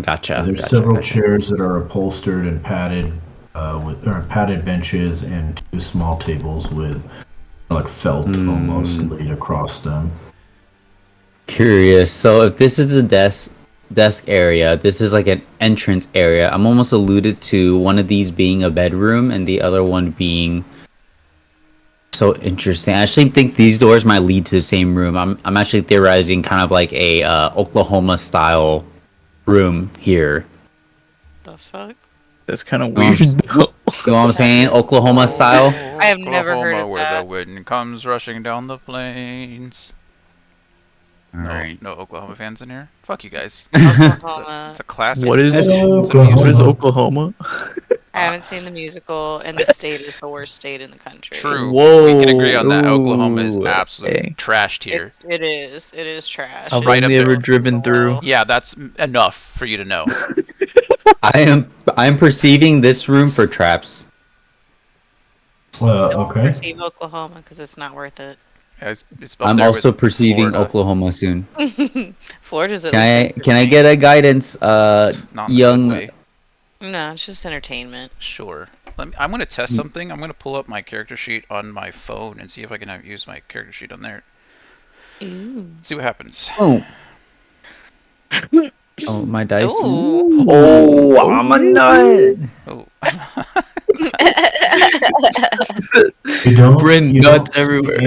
[SPEAKER 1] Gotcha.
[SPEAKER 3] There's
[SPEAKER 1] gotcha,
[SPEAKER 3] several
[SPEAKER 1] gotcha.
[SPEAKER 3] chairs that are upholstered and padded, with padded benches and 2 small tables with like felt almost laid across them.
[SPEAKER 1] Curious. So if this is the desk area, this is like an entrance area. I'm almost alluded to one of these being a bedroom and the other one being so interesting. I actually think these doors might lead to the same room. I'm actually theorizing kind of like a Oklahoma style room here.
[SPEAKER 4] The fuck?
[SPEAKER 5] That's kind of
[SPEAKER 1] You know what
[SPEAKER 5] weird.
[SPEAKER 1] I'm- You know what I'm saying? Oklahoma style.
[SPEAKER 4] I have never heard
[SPEAKER 2] Oklahoma,
[SPEAKER 4] of
[SPEAKER 2] where the
[SPEAKER 4] that.
[SPEAKER 2] wind comes rushing down the plains.
[SPEAKER 1] All right.
[SPEAKER 2] No Oklahoma fans in here. Fuck you guys.
[SPEAKER 4] Oklahoma.
[SPEAKER 2] It's a classic.
[SPEAKER 5] What is
[SPEAKER 2] it's a
[SPEAKER 3] Oklahoma?
[SPEAKER 5] what is
[SPEAKER 2] musical.
[SPEAKER 5] Oklahoma?
[SPEAKER 4] I haven't seen the musical, and the state is the worst state in the country.
[SPEAKER 2] True.
[SPEAKER 5] Whoa.
[SPEAKER 2] We can agree on that. Oklahoma is
[SPEAKER 1] Ooh,
[SPEAKER 2] absolute
[SPEAKER 5] hey.
[SPEAKER 2] trash tier.
[SPEAKER 4] It is. It is trash.
[SPEAKER 5] I've
[SPEAKER 2] right up
[SPEAKER 5] only
[SPEAKER 2] there.
[SPEAKER 5] ever driven through.
[SPEAKER 2] Yeah, that's enough for you to know.
[SPEAKER 1] I'm perceiving this room for traps.
[SPEAKER 4] Don't
[SPEAKER 3] Okay.
[SPEAKER 4] perceive Oklahoma because it's not worth it.
[SPEAKER 2] It's up
[SPEAKER 1] I'm
[SPEAKER 2] there
[SPEAKER 1] also
[SPEAKER 2] with
[SPEAKER 1] perceiving
[SPEAKER 2] Florida.
[SPEAKER 1] Oklahoma soon.
[SPEAKER 4] Florida's at
[SPEAKER 1] Can
[SPEAKER 4] least
[SPEAKER 1] I get a guidance,
[SPEAKER 2] Not in a good
[SPEAKER 1] young?
[SPEAKER 2] way.
[SPEAKER 4] No, it's just entertainment.
[SPEAKER 2] Sure. I'm gonna test something. I'm gonna pull up my character sheet on my phone and see if I can use my character sheet on there.
[SPEAKER 4] Ooh.
[SPEAKER 2] See what happens.
[SPEAKER 1] Oh. Oh, my dice.
[SPEAKER 4] Ooh.
[SPEAKER 1] Oh, I'm a nut.
[SPEAKER 2] Oh.
[SPEAKER 3] You don't.
[SPEAKER 5] Bryn,
[SPEAKER 3] you don't
[SPEAKER 5] nuts
[SPEAKER 3] see
[SPEAKER 5] everywhere.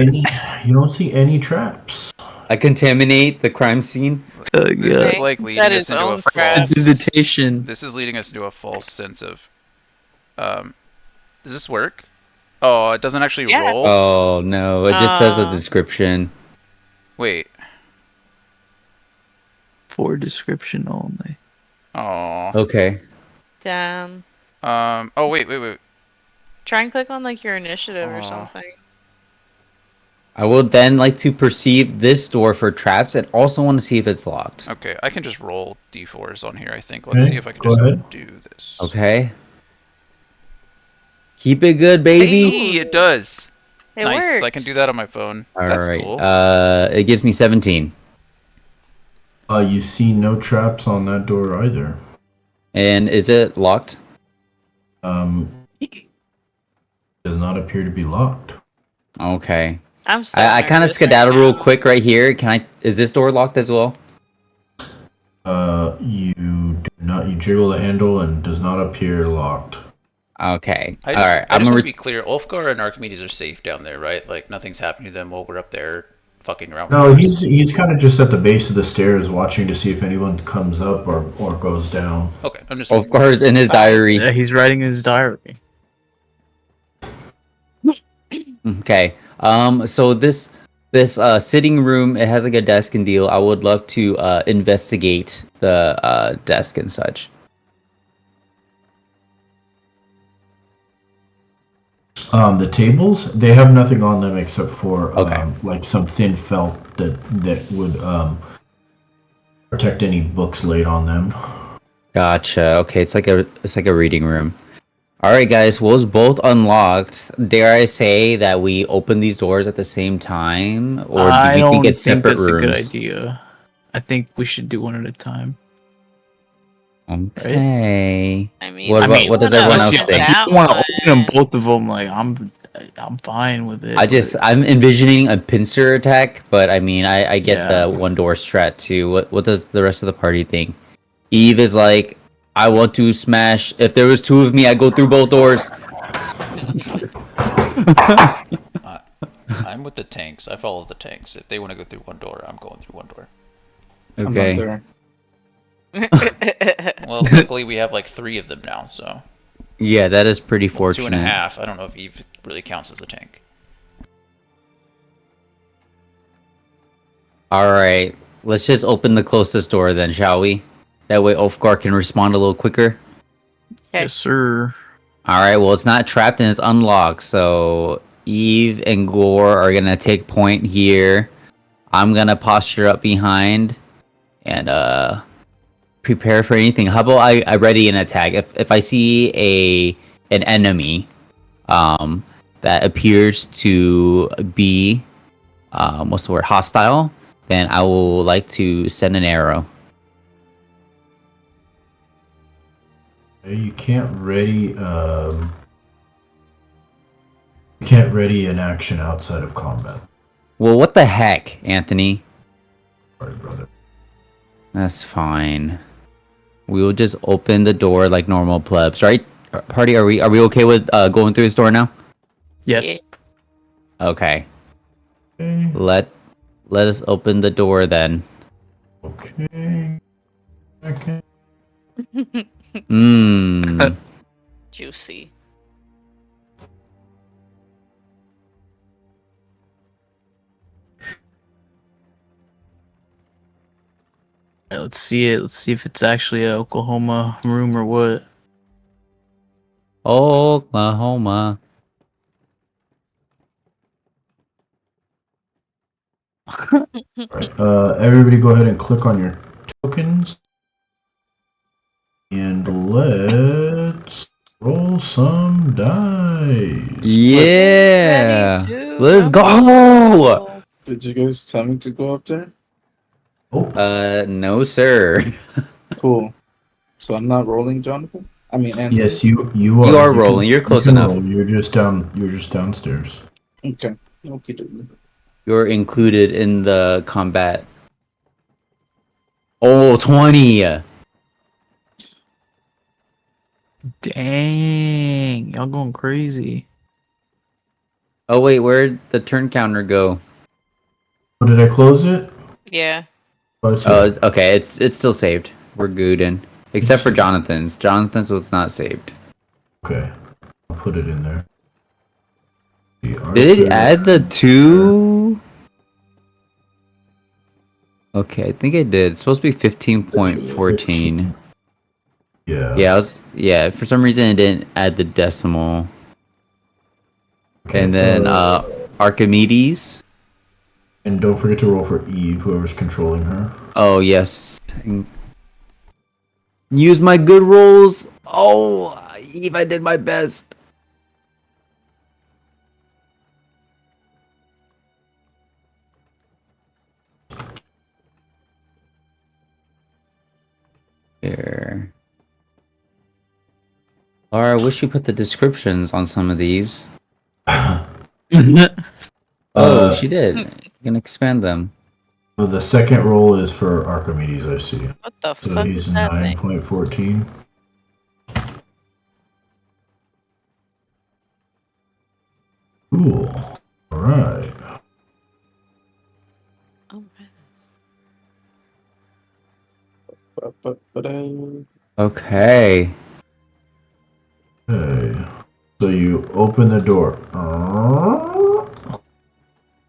[SPEAKER 3] You don't see any traps.
[SPEAKER 1] I contaminate the crime scene.
[SPEAKER 2] This
[SPEAKER 5] Yeah.
[SPEAKER 2] is like
[SPEAKER 4] Set
[SPEAKER 2] leading
[SPEAKER 4] his
[SPEAKER 2] us into a
[SPEAKER 4] own traps.
[SPEAKER 2] false.
[SPEAKER 5] Sedition.
[SPEAKER 2] This is leading us into a false sense of. Does this work? Oh, it doesn't actually
[SPEAKER 4] Yeah.
[SPEAKER 2] roll.
[SPEAKER 1] Oh no, it just says a
[SPEAKER 4] Oh.
[SPEAKER 1] description.
[SPEAKER 2] Wait.
[SPEAKER 5] For description only.
[SPEAKER 2] Oh.
[SPEAKER 1] Okay.
[SPEAKER 4] Damn.
[SPEAKER 2] Oh wait.
[SPEAKER 4] Try and click on like your initiative or
[SPEAKER 2] Aw.
[SPEAKER 4] something.
[SPEAKER 1] I will then like to perceive this door for traps and also want to see if it's locked.
[SPEAKER 2] Okay, I can just roll d4s on here. I think. Let's
[SPEAKER 3] Okay,
[SPEAKER 2] see if I can
[SPEAKER 3] go
[SPEAKER 2] just
[SPEAKER 3] ahead.
[SPEAKER 2] do this.
[SPEAKER 1] Okay. Keep it good, baby.
[SPEAKER 2] Hey, it does.
[SPEAKER 4] It
[SPEAKER 2] Nice.
[SPEAKER 4] worked.
[SPEAKER 2] I can do that on my phone.
[SPEAKER 1] All
[SPEAKER 2] That's
[SPEAKER 1] right.
[SPEAKER 2] cool.
[SPEAKER 1] It gives me 17.
[SPEAKER 3] You see no traps on that door either.
[SPEAKER 1] And is it locked?
[SPEAKER 3] Does not appear to be locked.
[SPEAKER 1] Okay.
[SPEAKER 4] I'm so
[SPEAKER 1] I kind of
[SPEAKER 4] nervous
[SPEAKER 1] skedaddle
[SPEAKER 4] right
[SPEAKER 1] real
[SPEAKER 4] now.
[SPEAKER 1] quick right here. Is this door locked as well?
[SPEAKER 3] You do not. You jiggle the handle and does not appear locked.
[SPEAKER 1] Okay.
[SPEAKER 2] I
[SPEAKER 1] All right.
[SPEAKER 2] just
[SPEAKER 1] I'm
[SPEAKER 2] want
[SPEAKER 1] gonna
[SPEAKER 2] to be clear. Ulfgar and Archimedes are safe down there, right? Like nothing's happening to them while we're up there fucking around.
[SPEAKER 3] No,
[SPEAKER 2] with
[SPEAKER 3] he's kind of just at the base of the stairs, watching to see if anyone comes up or goes down.
[SPEAKER 2] Okay, I'm just.
[SPEAKER 1] Ulfgar's in his diary.
[SPEAKER 5] Yeah, he's writing his diary.
[SPEAKER 1] Okay. So this sitting room, it has like a desk and deal. I would love to investigate the desk and such.
[SPEAKER 3] The tables, they have nothing on them except for
[SPEAKER 1] Okay.
[SPEAKER 3] like some thin felt that would protect any books laid on them.
[SPEAKER 1] Gotcha. Okay, it's like a reading room. All right, guys. Was both unlocked? Dare I say that we open these doors at the same time, or do
[SPEAKER 5] I
[SPEAKER 1] you
[SPEAKER 5] don't
[SPEAKER 1] think it's separate
[SPEAKER 5] that's
[SPEAKER 1] rooms?
[SPEAKER 5] a good idea. I think we should do one at a time.
[SPEAKER 1] Okay.
[SPEAKER 4] I mean,
[SPEAKER 1] What
[SPEAKER 5] about-
[SPEAKER 1] what does
[SPEAKER 4] no,
[SPEAKER 1] everyone else
[SPEAKER 4] it's
[SPEAKER 1] think?
[SPEAKER 5] If you
[SPEAKER 4] that
[SPEAKER 5] want to
[SPEAKER 4] one.
[SPEAKER 5] open them, both of them, like I'm fine with it.
[SPEAKER 1] I'm envisioning a pincer attack, but I mean, I get
[SPEAKER 5] Yeah.
[SPEAKER 1] the one door strat too. What does the rest of the party think? Eve is like, I want to smash. If there was two of me, I go through both doors.
[SPEAKER 2] I'm with the tanks. I follow the tanks. If they want to go through one door, I'm going through one door.
[SPEAKER 6] I'm
[SPEAKER 1] Okay.
[SPEAKER 6] not there.
[SPEAKER 2] Well, luckily we have like 3 of them now, so
[SPEAKER 1] Yeah, that is pretty
[SPEAKER 2] well,
[SPEAKER 1] fortunate.
[SPEAKER 2] 2.5. I don't know if Eve really counts as a tank.
[SPEAKER 1] All right, let's just open the closest door then, shall we? That way Ulfgar can respond a little quicker.
[SPEAKER 5] yes, sir.
[SPEAKER 1] All right, well, it's not trapped and it's unlocked, so Eve and Gore are gonna take point here. I'm gonna posture up behind and prepare for anything. How about I ready an attack? If I see an enemy, that appears to be what's the word, hostile, then I will like to send an arrow.
[SPEAKER 3] You can't ready. You can't ready an action outside of combat.
[SPEAKER 1] Well, what the heck, Anthony?
[SPEAKER 3] Sorry, brother.
[SPEAKER 1] That's fine. We will just open the door like normal plebs, right? Party, are we okay with going through this door now?
[SPEAKER 5] Yes.
[SPEAKER 1] Okay.
[SPEAKER 3] Okay.
[SPEAKER 1] Let us open the door then.
[SPEAKER 3] Okay. Okay.
[SPEAKER 1] Mmm.
[SPEAKER 4] Juicy.
[SPEAKER 5] Alright, let's see it. Let's see if it's actually a Oklahoma room or what.
[SPEAKER 1] Oklahoma.
[SPEAKER 3] Right. Everybody go ahead and click on your tokens. And let's roll some dice.
[SPEAKER 1] Yeah.
[SPEAKER 4] Ready to
[SPEAKER 1] Let's go.
[SPEAKER 4] rumble.
[SPEAKER 6] Did you guys tell me to go up there?
[SPEAKER 3] Oh,
[SPEAKER 1] No, sir.
[SPEAKER 6] Cool. So I'm not rolling, Jonathan? I mean, Anthony?
[SPEAKER 3] yes, you are.
[SPEAKER 1] You are rolling. You're close
[SPEAKER 3] you can
[SPEAKER 1] enough.
[SPEAKER 3] roll. You're just downstairs.
[SPEAKER 6] Okay. Okay, dude.
[SPEAKER 1] You're included in the combat. Oh, 20.
[SPEAKER 5] Dang. Y'all going crazy.
[SPEAKER 1] Oh, wait, where'd the turn counter go?
[SPEAKER 3] Oh, did I close it?
[SPEAKER 4] Yeah.
[SPEAKER 3] Oh, it's
[SPEAKER 1] Oh,
[SPEAKER 3] here.
[SPEAKER 1] okay, it's still saved. We're good in. Except for Jonathan's. Jonathan's was not saved.
[SPEAKER 3] Okay, I'll put it in there.
[SPEAKER 1] Did it add the 2? Okay, I think it did. It's supposed to be 15.14.
[SPEAKER 3] Yeah.
[SPEAKER 1] Yeah, for some reason it didn't add the decimal.
[SPEAKER 3] Okay,
[SPEAKER 1] And then Archimedes.
[SPEAKER 3] and don't forget to roll for Eve, whoever's controlling her.
[SPEAKER 1] Oh yes. Use my good rolls. Oh, Eve, I did my best. Here. Lara, I wish you put the descriptions on some of these. Oh, she did. You can expand them.
[SPEAKER 3] Well, the second roll is for Archimedes, I see.
[SPEAKER 4] What the
[SPEAKER 3] So
[SPEAKER 4] fuck
[SPEAKER 3] he's
[SPEAKER 4] is that thing?
[SPEAKER 3] 9.14. Cool. All right.
[SPEAKER 4] Oh,
[SPEAKER 1] Okay.
[SPEAKER 3] Okay. So you open the door.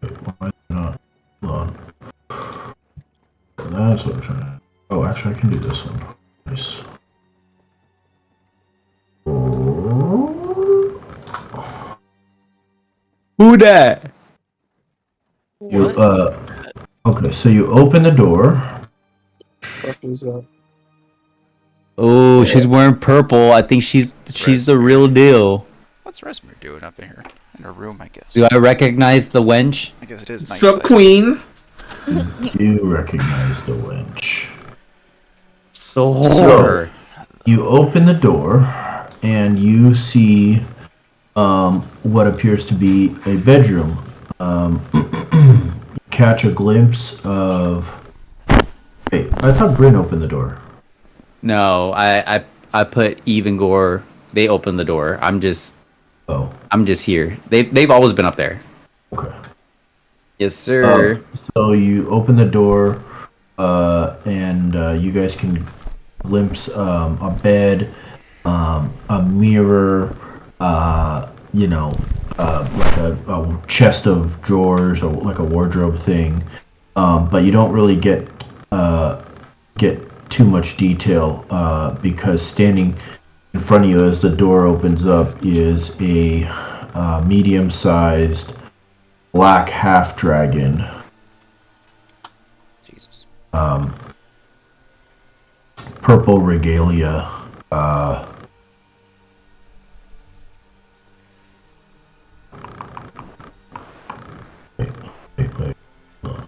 [SPEAKER 3] Wait, why is it not? Hold on. That's what I'm trying to. Oh, actually, I can do this one. Nice.
[SPEAKER 1] Who that?
[SPEAKER 3] You
[SPEAKER 4] What?
[SPEAKER 3] Okay, so you open the door.
[SPEAKER 6] What is that?
[SPEAKER 1] Oh, she's wearing purple. I think she's the real deal.
[SPEAKER 2] What's Resmer doing up in here? In her room, I guess.
[SPEAKER 1] Do I recognize the wench?
[SPEAKER 2] I guess it is nice.
[SPEAKER 6] Sup, queen?
[SPEAKER 3] You recognize the winch.
[SPEAKER 1] The
[SPEAKER 3] whore. You open the door, and you see what appears to be a bedroom. Catch a glimpse of. Wait, I thought Bryn opened the door.
[SPEAKER 1] No, I put Eve and Gore. They opened the door. I'm just here. They've always been up there.
[SPEAKER 3] Okay.
[SPEAKER 1] Yes, sir.
[SPEAKER 3] So you open the door, and you guys can glimpse a bed, a mirror, like a chest of drawers or like a wardrobe thing. But you don't really get too much detail because standing in front of you as the door opens up is a medium-sized black half dragon.
[SPEAKER 2] Jesus.
[SPEAKER 3] purple regalia. Wait. Hold on.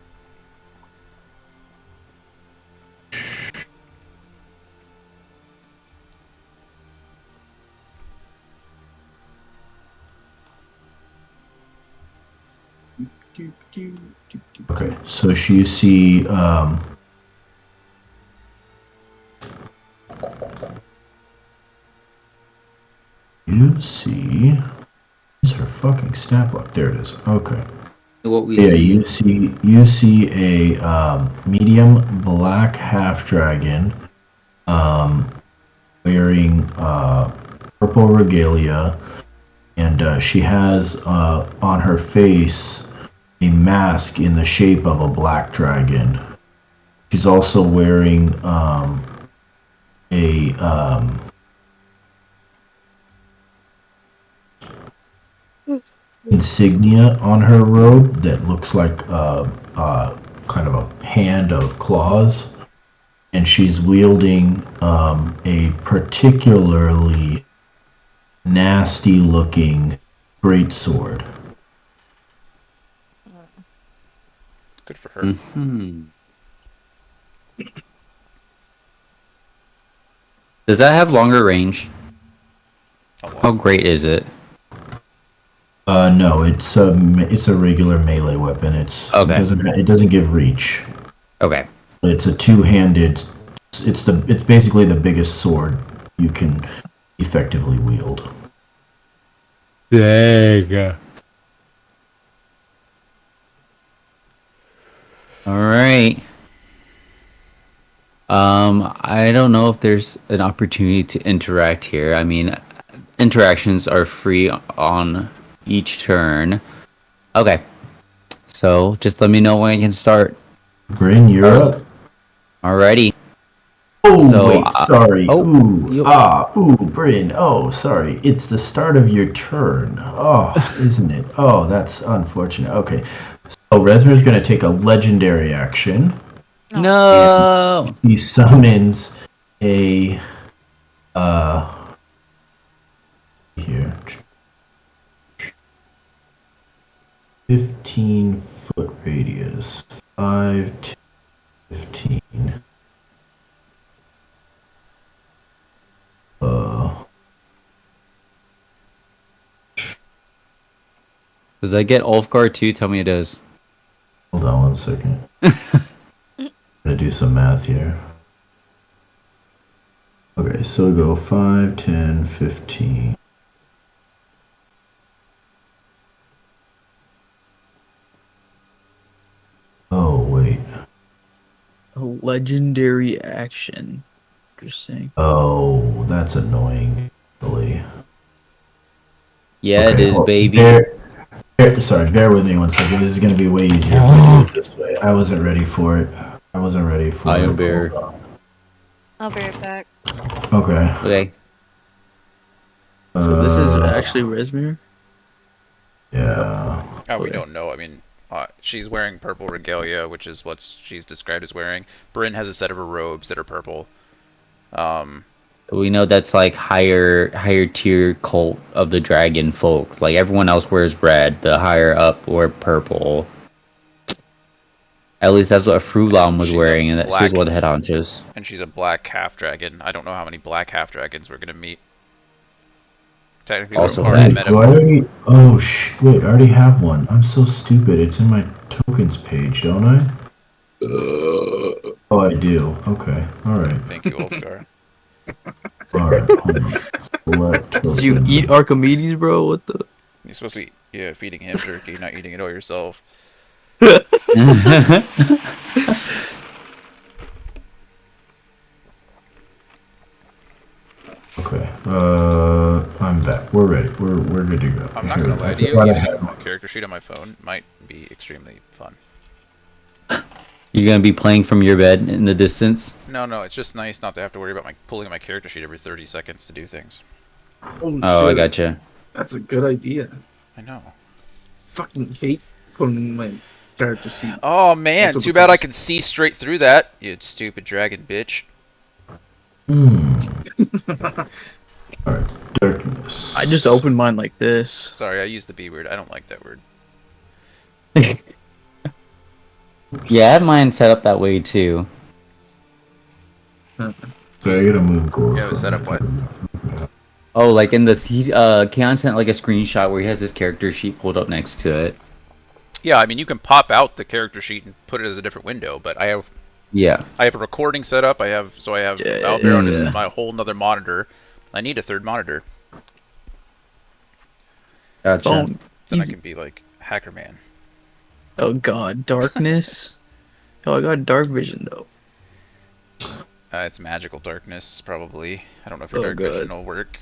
[SPEAKER 3] Okay, so you see, is her fucking stat block? There it is. Okay.
[SPEAKER 1] What we
[SPEAKER 3] Yeah,
[SPEAKER 1] see.
[SPEAKER 3] you see a medium black half dragon, wearing purple regalia, and she has on her face a mask in the shape of a black dragon. She's also wearing a insignia on her robe that looks like kind of a hand of claws, and she's wielding a particularly nasty looking greatsword.
[SPEAKER 2] Good for her.
[SPEAKER 1] Mm-hmm. Does that have longer range?
[SPEAKER 2] A lot.
[SPEAKER 1] How great is it?
[SPEAKER 3] No, it's a regular melee weapon.
[SPEAKER 1] Okay.
[SPEAKER 3] It doesn't give reach.
[SPEAKER 1] Okay.
[SPEAKER 3] It's a two-handed. It's basically the biggest sword you can effectively wield.
[SPEAKER 1] Dang. All right. I don't know if there's an opportunity to interact here. I mean, interactions are free on each turn. Okay. So just let me know when I can start.
[SPEAKER 3] Bryn, you're up.
[SPEAKER 1] Alrighty.
[SPEAKER 3] Oh,
[SPEAKER 1] So,
[SPEAKER 3] wait, sorry.
[SPEAKER 1] you-
[SPEAKER 3] Bryn. Oh, sorry. It's the start of your turn. Oh, isn't it? Oh, that's unfortunate. Okay. So Resmer's going to take a legendary action.
[SPEAKER 1] No.
[SPEAKER 3] He summons a here 15-foot radius, 5 to 15.
[SPEAKER 1] Does that get Ulfgar too? Tell me it does.
[SPEAKER 3] Hold on 1 second. I'm gonna do some math here. Okay, so we go 5, 10, 15. Oh, wait.
[SPEAKER 5] A legendary action. Interesting.
[SPEAKER 3] Oh, that's annoying, really.
[SPEAKER 1] Yeah, it is, baby.
[SPEAKER 3] Bear with me 1 second. This is going to be way easier if I do it this way. I wasn't ready for it. I wasn't ready for
[SPEAKER 1] I
[SPEAKER 3] it.
[SPEAKER 1] am Bear.
[SPEAKER 3] Hold on.
[SPEAKER 4] I'll be right back.
[SPEAKER 3] Okay.
[SPEAKER 1] Okay.
[SPEAKER 5] So this is actually Resmir?
[SPEAKER 3] Yeah.
[SPEAKER 2] Oh, we
[SPEAKER 5] Okay.
[SPEAKER 2] don't know. I mean, she's wearing purple regalia, which is what she's described as wearing. Bryn has a set of her robes that are purple.
[SPEAKER 1] We know that's like higher tier cult of the dragon folk. Like everyone else wears red, the higher up wear purple. At least that's what Frulam was
[SPEAKER 2] She's a
[SPEAKER 1] wearing, and that she was
[SPEAKER 2] black-
[SPEAKER 1] one of the head honchos.
[SPEAKER 2] And she's a black half dragon. I don't know how many black half dragons we're gonna meet. Technically,
[SPEAKER 1] Also
[SPEAKER 2] we're already
[SPEAKER 1] fact.
[SPEAKER 2] met
[SPEAKER 3] Do I
[SPEAKER 2] him.
[SPEAKER 3] already? Oh, wait, I already have one. I'm so stupid. It's in my tokens page, don't I? Oh, I do. Okay. All right.
[SPEAKER 2] Thank you, Ulfgar.
[SPEAKER 3] All right. Hold on. Select
[SPEAKER 5] Did you
[SPEAKER 3] token.
[SPEAKER 5] eat Archimedes, bro? What the?
[SPEAKER 2] You're supposed to be feeding him jerky, not eating it all yourself.
[SPEAKER 3] Okay. I'm back. We're ready. We're good to go.
[SPEAKER 2] I'm not
[SPEAKER 3] Here,
[SPEAKER 2] gonna lie
[SPEAKER 3] I
[SPEAKER 2] to you,
[SPEAKER 3] forgot I
[SPEAKER 2] using
[SPEAKER 3] had
[SPEAKER 2] a character sheet on my phone might be extremely fun.
[SPEAKER 1] You're gonna be playing from your bed in the distance.
[SPEAKER 2] No, it's just nice not to have to worry about pulling my character sheet every 30 seconds to do things.
[SPEAKER 6] Oh,
[SPEAKER 1] Oh, I
[SPEAKER 6] shit.
[SPEAKER 1] gotcha.
[SPEAKER 6] That's a good idea.
[SPEAKER 2] I know.
[SPEAKER 6] Fucking hate putting my character sheet.
[SPEAKER 2] Oh man,
[SPEAKER 6] Multiple
[SPEAKER 2] too bad I
[SPEAKER 6] times.
[SPEAKER 2] can see straight through that. You stupid dragon bitch.
[SPEAKER 3] All right, darkness.
[SPEAKER 5] I just opened mine like this.
[SPEAKER 2] Sorry, I used the B word. I don't like that word.
[SPEAKER 1] Yeah, I had mine set up that way too.
[SPEAKER 3] So I gotta move.
[SPEAKER 2] Yeah, it was set up what?
[SPEAKER 1] Oh, like in this, Kayhan sent like a screenshot where he has his character sheet pulled up next to it.
[SPEAKER 2] Yeah, I mean you can pop out the character sheet and put it as a different window, but I have a recording set up. I have out there on this my whole nother monitor. I need a third monitor.
[SPEAKER 1] Gotcha.
[SPEAKER 5] Phone.
[SPEAKER 2] Then I can be like Hacker Man.
[SPEAKER 5] Oh god, darkness. Oh, I got dark vision though.
[SPEAKER 2] It's magical darkness, probably. I don't know if your dark vision will work.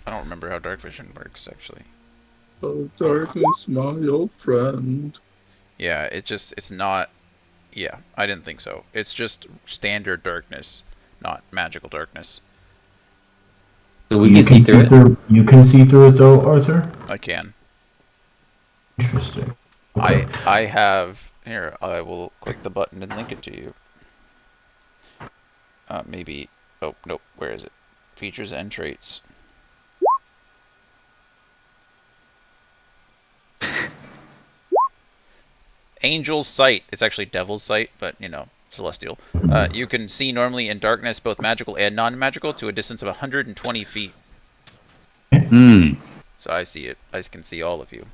[SPEAKER 2] I don't remember how dark vision works, actually.
[SPEAKER 6] Oh, darkness, my old friend.
[SPEAKER 2] Yeah, it's not... Yeah, I didn't think so. It's just standard darkness, not magical darkness.
[SPEAKER 1] So we can see through it?
[SPEAKER 3] You can see through it though, Arthur?
[SPEAKER 2] I can.
[SPEAKER 3] Interesting. Okay.
[SPEAKER 2] I have... Here, I will click the button and link it to you. Maybe... Oh, nope. Where is it? Features and traits. Angel's Sight. It's actually Devil's Sight, but, you know, celestial. You can see normally in darkness, both magical and non-magical, to a distance of 120 feet. So I see it. I can see all of you.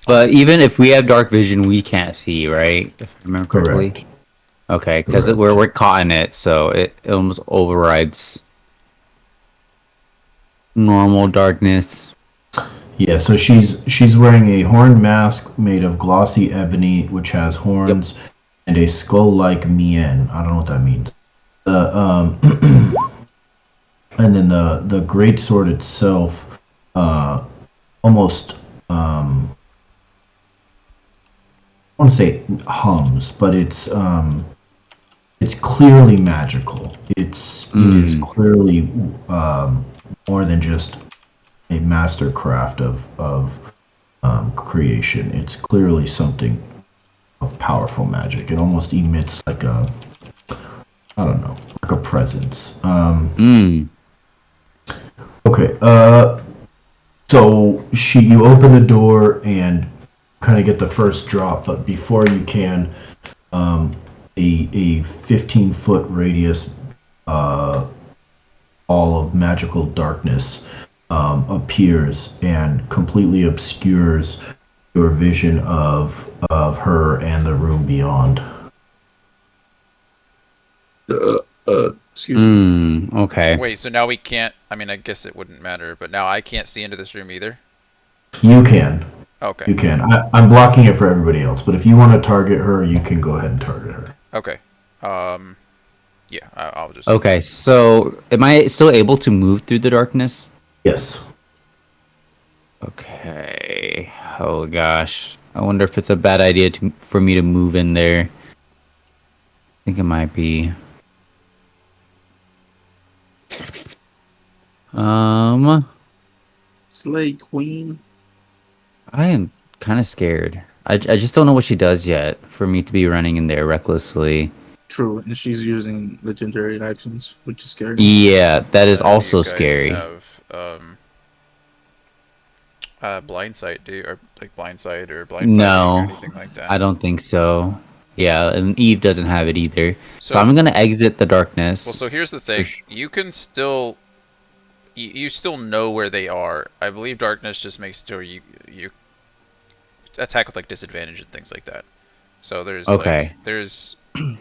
[SPEAKER 1] But even if we have dark vision, we can't see, right? If I remember correctly.
[SPEAKER 3] Correct.
[SPEAKER 1] Okay, because we're caught in it, so it almost overrides normal darkness.
[SPEAKER 3] Yeah, so she's wearing a horn mask made of glossy ebony, which has horns, and a skull-like mien. I don't know what that means. And then the great sword itself, almost I want to say hums, but it's clearly magical. It is clearly more than just a mastercraft of creation. It's clearly something of powerful magic. It almost emits like a, I don't know, like a presence. Okay. So you open the door and kind of get the first drop, but before you can, a 15-foot radius ball of magical darkness appears and completely obscures your vision of her and the room beyond.
[SPEAKER 6] Excuse me.
[SPEAKER 1] Okay.
[SPEAKER 2] Wait, so now we can't... I mean, I guess it wouldn't matter, but now I can't see into this room either?
[SPEAKER 3] You can.
[SPEAKER 2] Okay.
[SPEAKER 3] You can. I'm blocking it for everybody else, but if you want to target her, you can go ahead and target her.
[SPEAKER 2] Okay. Yeah, I'll just...
[SPEAKER 1] Okay, so am I still able to move through the darkness?
[SPEAKER 3] Yes.
[SPEAKER 1] Okay. Oh gosh. I wonder if it's a bad idea for me to move in there. I think it might be.
[SPEAKER 6] Slay Queen.
[SPEAKER 1] I am kind of scared. I just don't know what she does yet for me to be running in there recklessly.
[SPEAKER 6] True, and she's using legendary actions, which is scary.
[SPEAKER 1] Yeah, that is
[SPEAKER 2] None of
[SPEAKER 1] also
[SPEAKER 2] you guys
[SPEAKER 1] scary.
[SPEAKER 2] Have blind sight, do you? Or like blind sight or blind
[SPEAKER 1] No,
[SPEAKER 2] fighting or anything like that?
[SPEAKER 1] I don't think so. Yeah, and Eve doesn't have it either. So
[SPEAKER 2] So-
[SPEAKER 1] I'm gonna exit the darkness.
[SPEAKER 2] Well, so here's the thing. You can still... You still know where they are. I believe darkness just makes sure you attack with like disadvantage and things like that. So there's
[SPEAKER 1] Okay.
[SPEAKER 2] like,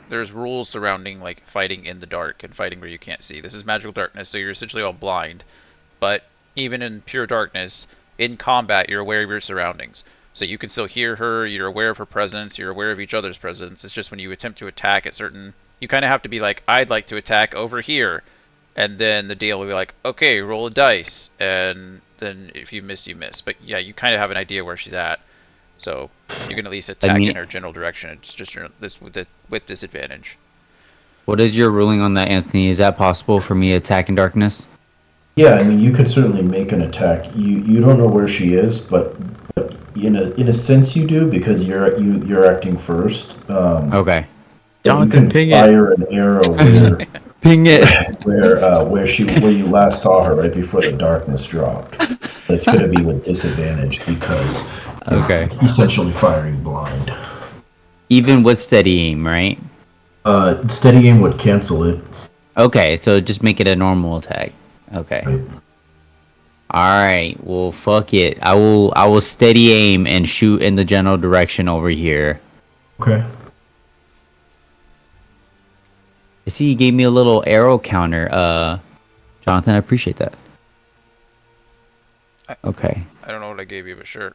[SPEAKER 2] there's rules surrounding like fighting in the dark and fighting where you can't see. This is magical darkness, so you're essentially all blind. But even in pure darkness, in combat, you're aware of your surroundings. So you can still hear her, you're aware of her presence, you're aware of each other's presence. It's just when you attempt to attack at certain... You kind of have to be like, I'd like to attack over here. And then the deal will be like, okay, roll a dice. And then if you miss, you miss. But yeah, you kind of have an idea where she's at. So you can at least attack in her general direction. It's just with disadvantage.
[SPEAKER 1] What is your ruling on that, Anthony? Is that possible for me to attack in darkness?
[SPEAKER 3] Yeah, I mean, you could certainly make an attack. You don't know where she is, but in a sense you do, because you're acting first.
[SPEAKER 1] Okay.
[SPEAKER 3] So you
[SPEAKER 5] Jonathan,
[SPEAKER 3] can
[SPEAKER 5] ping
[SPEAKER 3] fire an arrow
[SPEAKER 1] Ping it.
[SPEAKER 3] where you last saw her right before the darkness dropped. But it's going to be with disadvantage because you're
[SPEAKER 1] Okay.
[SPEAKER 3] essentially firing blind.
[SPEAKER 1] Even with steady aim, right?
[SPEAKER 3] Steady aim would cancel it.
[SPEAKER 1] Okay, so just make it a normal attack. Okay.
[SPEAKER 3] Right?
[SPEAKER 1] Alright, well fuck it. I will steady aim and shoot in the general direction over here.
[SPEAKER 3] Okay.
[SPEAKER 1] I see you gave me a little arrow counter. Jonathan, I appreciate that. Okay.
[SPEAKER 2] I don't know what I gave you, but sure.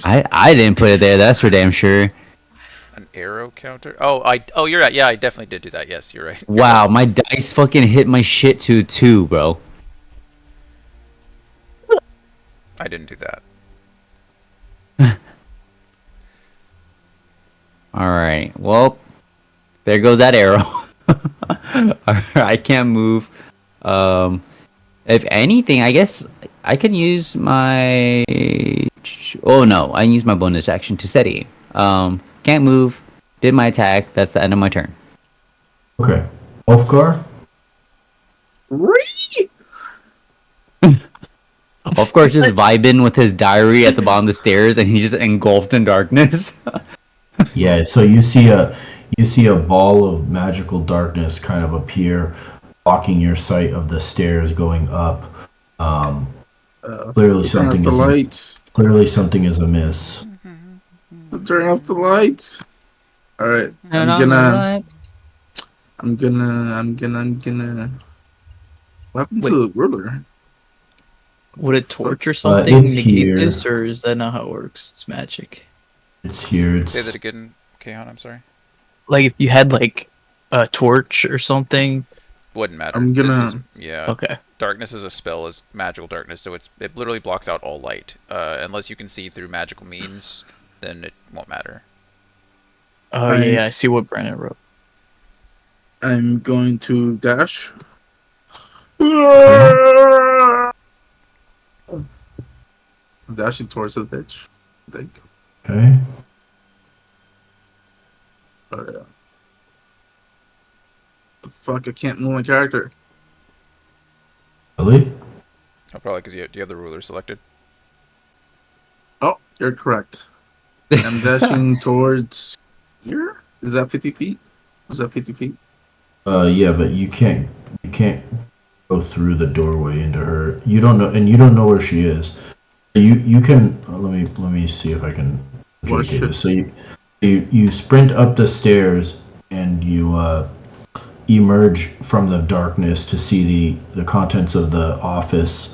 [SPEAKER 1] I didn't put it there, that's for damn sure.
[SPEAKER 2] An arrow counter? Oh, you're right. Yeah, I definitely did do that. Yes, you're right.
[SPEAKER 1] Wow, my dice fucking hit my shit too, bro.
[SPEAKER 2] I didn't do that.
[SPEAKER 1] Alright, well, there goes that arrow. I can't move. If anything, I guess I can use my... Oh no, I can use my bonus action to steady. Can't move. Did my attack. That's the end of my turn.
[SPEAKER 3] Okay. Ulfgar?
[SPEAKER 1] Of course, just vibing with his diary at the bottom of the stairs, and he's just engulfed in darkness.
[SPEAKER 3] Yeah, so you see a ball of magical darkness kind of appear, blocking your sight of the stairs going up. Clearly
[SPEAKER 6] Turn off
[SPEAKER 3] something
[SPEAKER 6] the
[SPEAKER 3] is
[SPEAKER 6] lights.
[SPEAKER 3] clearly something is amiss.
[SPEAKER 6] Turn off the lights. All right,
[SPEAKER 1] Turn
[SPEAKER 6] I'm
[SPEAKER 1] on the
[SPEAKER 6] gonna.
[SPEAKER 1] lights.
[SPEAKER 6] What happened
[SPEAKER 5] Wait.
[SPEAKER 6] to the ruler?
[SPEAKER 5] Would a torch or something
[SPEAKER 3] it's
[SPEAKER 5] negate
[SPEAKER 3] here.
[SPEAKER 5] this, or is that not how it works? It's magic.
[SPEAKER 3] It's here. It's
[SPEAKER 2] Say that again, Kayhan. I'm sorry.
[SPEAKER 5] Like if you had like a torch or something.
[SPEAKER 2] Wouldn't matter.
[SPEAKER 6] I'm gonna-
[SPEAKER 2] Yeah.
[SPEAKER 5] Okay.
[SPEAKER 2] Darkness is a spell, is magical darkness, so it literally blocks out all light. Unless you can see through magical means, then it won't matter.
[SPEAKER 5] Oh yeah, I see what Brandon wrote.
[SPEAKER 6] I'm going to dash. I'm dashing towards the bitch, I think.
[SPEAKER 3] okay.
[SPEAKER 6] Oh yeah. The fuck! I can't move my character.
[SPEAKER 3] Really?
[SPEAKER 2] Oh, probably because you have the ruler selected.
[SPEAKER 6] Oh, you're correct. I'm dashing towards here. Is that 50 feet? Is that 50 feet?
[SPEAKER 3] Yeah, but you can't go through the doorway into her. You don't know, and you don't know where she is. You can let me see if I can
[SPEAKER 6] What
[SPEAKER 3] communicate
[SPEAKER 6] should-
[SPEAKER 3] this. So you sprint up the stairs and you emerge from the darkness to see the contents of the office.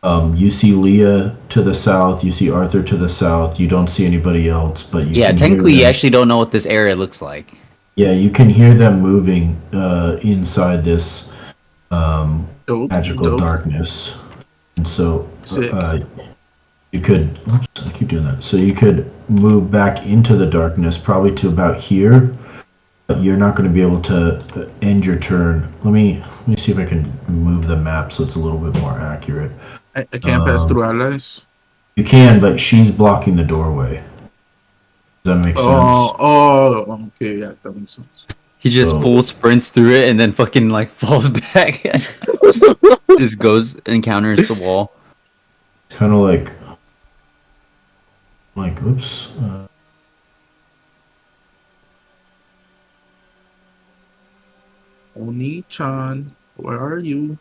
[SPEAKER 3] You see Leah to the south. You see Arthur to the south. You don't see anybody else, but you
[SPEAKER 1] Yeah,
[SPEAKER 3] can
[SPEAKER 1] technically,
[SPEAKER 3] hear
[SPEAKER 1] you
[SPEAKER 3] them.
[SPEAKER 1] actually don't know what this area looks like.
[SPEAKER 3] Yeah, you can hear them moving inside this
[SPEAKER 6] Dope.
[SPEAKER 3] magical
[SPEAKER 6] dope.
[SPEAKER 3] darkness, and so
[SPEAKER 6] Sick.
[SPEAKER 3] you could. Oops, I keep doing that. So you could move back into the darkness, probably to about here. But you're not going to be able to end your turn. Let me see if I can move the map so it's a little bit more accurate.
[SPEAKER 6] I can't pass through allies.
[SPEAKER 3] You can, but she's blocking the doorway. Does that make sense?
[SPEAKER 6] Oh, okay, yeah, that makes sense.
[SPEAKER 1] He just
[SPEAKER 3] So-
[SPEAKER 1] full sprints through it and then fucking like falls back. Just goes and encounters the wall.
[SPEAKER 3] Kind of like oops.
[SPEAKER 6] Oni-chan, where are you?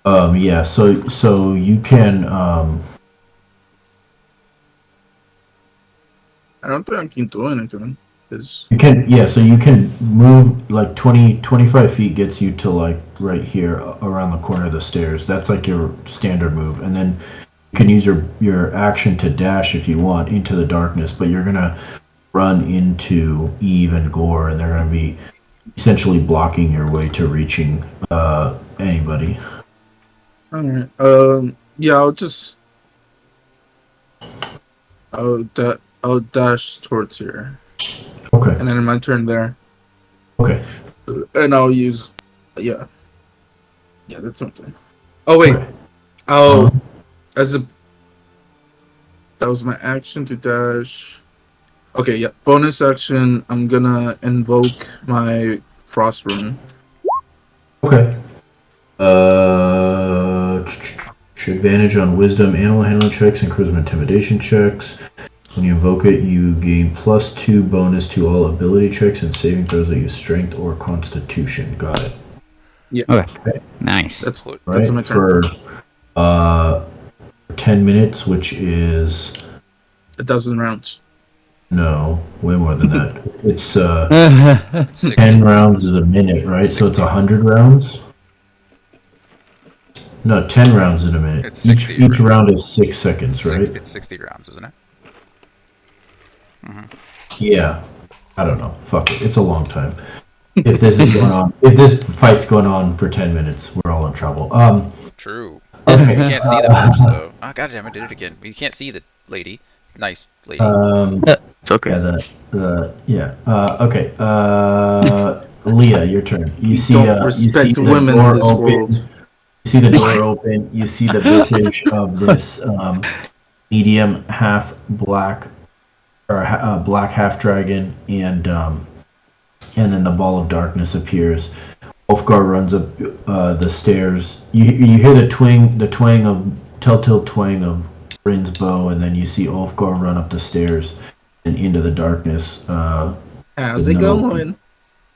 [SPEAKER 3] Uh, yeah, so you can
[SPEAKER 6] I don't think I can do anything. Cause
[SPEAKER 3] so you can move like 25 feet gets you to like right here around the corner of the stairs. That's like your standard move. And then you can use your action to dash if you want into the darkness, but you're gonna run into Eve and Gore, and they're gonna be essentially blocking your way to reaching anybody.
[SPEAKER 6] alright. Yeah, I'll just I'll dash towards here,
[SPEAKER 3] Okay.
[SPEAKER 6] and then my turn there,
[SPEAKER 3] Okay.
[SPEAKER 6] and I'll use, yeah, that's something. Oh wait,
[SPEAKER 3] Okay.
[SPEAKER 6] I'll
[SPEAKER 3] Um,
[SPEAKER 6] as a that was my action to dash. Okay, yeah, bonus action. I'm gonna invoke my frost rune.
[SPEAKER 3] Okay. Advantage on wisdom, animal handling checks, and charisma intimidation checks. When you invoke it, you gain +2 bonus to all ability checks and saving throws that use strength or constitution. Got it.
[SPEAKER 1] Okay. Nice.
[SPEAKER 6] That's
[SPEAKER 3] Right?
[SPEAKER 6] my turn.
[SPEAKER 3] For 10 minutes, which is
[SPEAKER 6] 1,000 rounds.
[SPEAKER 3] no, way more than that. It's
[SPEAKER 2] 60.
[SPEAKER 3] 10 rounds is a minute, right? So it's 100 rounds. No, 10 rounds in a minute.
[SPEAKER 2] It's 60
[SPEAKER 3] Each round is 6 seconds, right?
[SPEAKER 2] It's 60 rounds, isn't it?
[SPEAKER 3] Yeah. I don't know. Fuck it. It's a long time. If this is going on, if this fight's going on for 10 minutes, we're all in trouble.
[SPEAKER 2] True.
[SPEAKER 3] Okay.
[SPEAKER 2] You can't see the map, so. Oh, goddamn, I did it again. You can't see the lady. Nice lady.
[SPEAKER 5] It's okay.
[SPEAKER 3] Yeah, okay. Leah, your turn. You see,
[SPEAKER 6] Don't
[SPEAKER 3] you see
[SPEAKER 6] respect
[SPEAKER 3] the
[SPEAKER 6] women
[SPEAKER 3] door
[SPEAKER 6] in this
[SPEAKER 3] open.
[SPEAKER 6] world.
[SPEAKER 3] You see the door open. You see the visage of this medium half black or black half dragon, and then the ball of darkness appears. Ulfgar runs up the stairs. You hear the telltale twang of Bryn's bow, and then you see Ulfgar run up the stairs and into the darkness.
[SPEAKER 6] How's it going?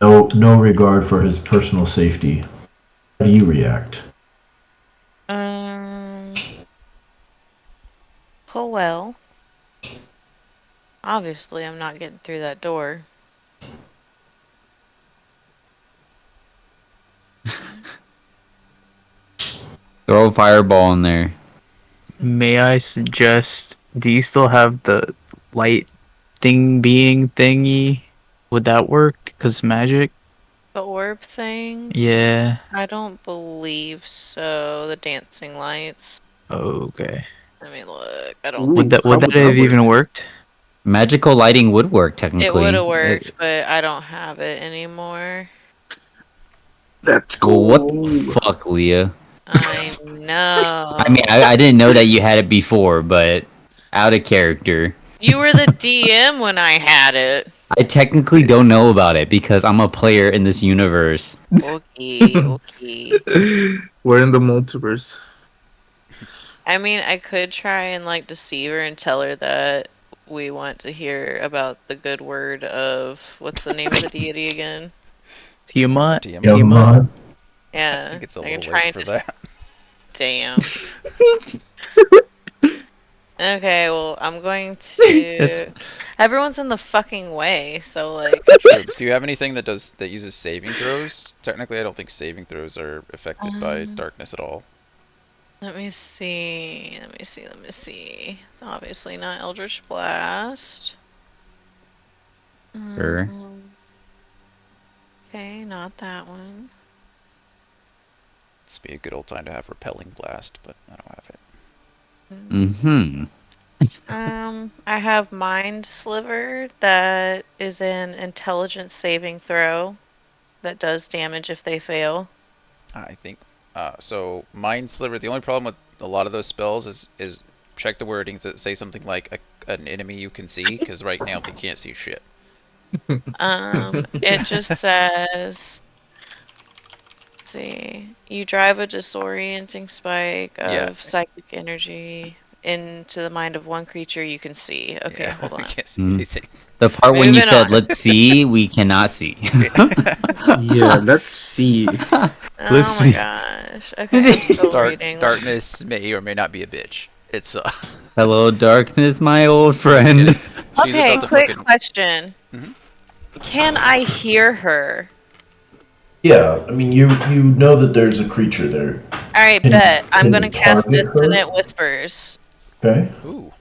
[SPEAKER 3] No regard for his personal safety. How do you react?
[SPEAKER 4] Oh well. Obviously, I'm not getting through that door.
[SPEAKER 1] Throw a fireball in there.
[SPEAKER 5] May I suggest? Do you still have the light thingy? Would that work? Cause magic.
[SPEAKER 4] The orb thing?
[SPEAKER 5] Yeah.
[SPEAKER 4] I don't believe so. The dancing lights.
[SPEAKER 5] Okay.
[SPEAKER 4] Let me look. I don't
[SPEAKER 6] Ooh,
[SPEAKER 4] think
[SPEAKER 5] Would that have even worked?
[SPEAKER 1] Magical lighting would work technically.
[SPEAKER 4] it would have worked, but I don't have it anymore.
[SPEAKER 6] Let's go.
[SPEAKER 1] Well, what the fuck, Leah?
[SPEAKER 4] I know.
[SPEAKER 1] I mean, I didn't know that you had it before, but out of character.
[SPEAKER 4] You were the DM when I had it.
[SPEAKER 1] I technically don't know about it because I'm a player in this universe.
[SPEAKER 4] Okay.
[SPEAKER 6] We're in the multiverse.
[SPEAKER 4] I mean, I could try and like deceive her and tell her that we want to hear about the good word of what's the name of the deity again?
[SPEAKER 5] Tiamat.
[SPEAKER 3] Tiamat.
[SPEAKER 4] Yeah.
[SPEAKER 2] I think it's a
[SPEAKER 4] I can
[SPEAKER 2] little
[SPEAKER 4] try
[SPEAKER 2] late
[SPEAKER 4] and
[SPEAKER 2] for that.
[SPEAKER 4] Damn. Okay, well, I'm going to. Everyone's in the fucking way, so like.
[SPEAKER 2] True. Do you have anything that uses saving throws? Technically, I don't think saving throws are affected by darkness at all.
[SPEAKER 4] Let me see. It's obviously not Eldritch Blast.
[SPEAKER 1] Sure.
[SPEAKER 4] Okay, not that one.
[SPEAKER 2] This would be a good old time to have Repelling Blast, but I don't have it.
[SPEAKER 1] Mm-hmm.
[SPEAKER 4] I have Mind Sliver that is an intelligence saving throw that does damage if they fail.
[SPEAKER 2] I think so. Mind Sliver. The only problem with a lot of those spells is check the wordings that say something like an enemy you can see, because right now they can't see shit.
[SPEAKER 4] It just says. Let's see, you drive a disorienting spike of psychic energy into the mind of one creature you can see. Okay,
[SPEAKER 2] Yeah,
[SPEAKER 4] hold on.
[SPEAKER 2] I can't see anything.
[SPEAKER 1] The part when you
[SPEAKER 4] Moving
[SPEAKER 1] said
[SPEAKER 4] on.
[SPEAKER 1] "let's see," we cannot see.
[SPEAKER 6] Yeah, let's see.
[SPEAKER 4] Oh
[SPEAKER 1] Let's
[SPEAKER 4] my
[SPEAKER 1] see.
[SPEAKER 4] gosh. Okay, I'm still reading.
[SPEAKER 2] Darkness may or may not be a bitch. It's
[SPEAKER 1] Hello, darkness, my old friend.
[SPEAKER 2] She's
[SPEAKER 4] Okay,
[SPEAKER 2] about to
[SPEAKER 4] quick
[SPEAKER 2] fucking-
[SPEAKER 4] question.
[SPEAKER 2] Mhm.
[SPEAKER 4] Can I hear her?
[SPEAKER 3] Yeah, I mean, you know that there's a creature there.
[SPEAKER 4] Alright,
[SPEAKER 3] Can-
[SPEAKER 4] bet. I'm
[SPEAKER 3] can
[SPEAKER 4] gonna
[SPEAKER 3] you
[SPEAKER 4] cast
[SPEAKER 3] target her?
[SPEAKER 4] Dissonant Whispers.
[SPEAKER 3] Okay.
[SPEAKER 2] Ooh.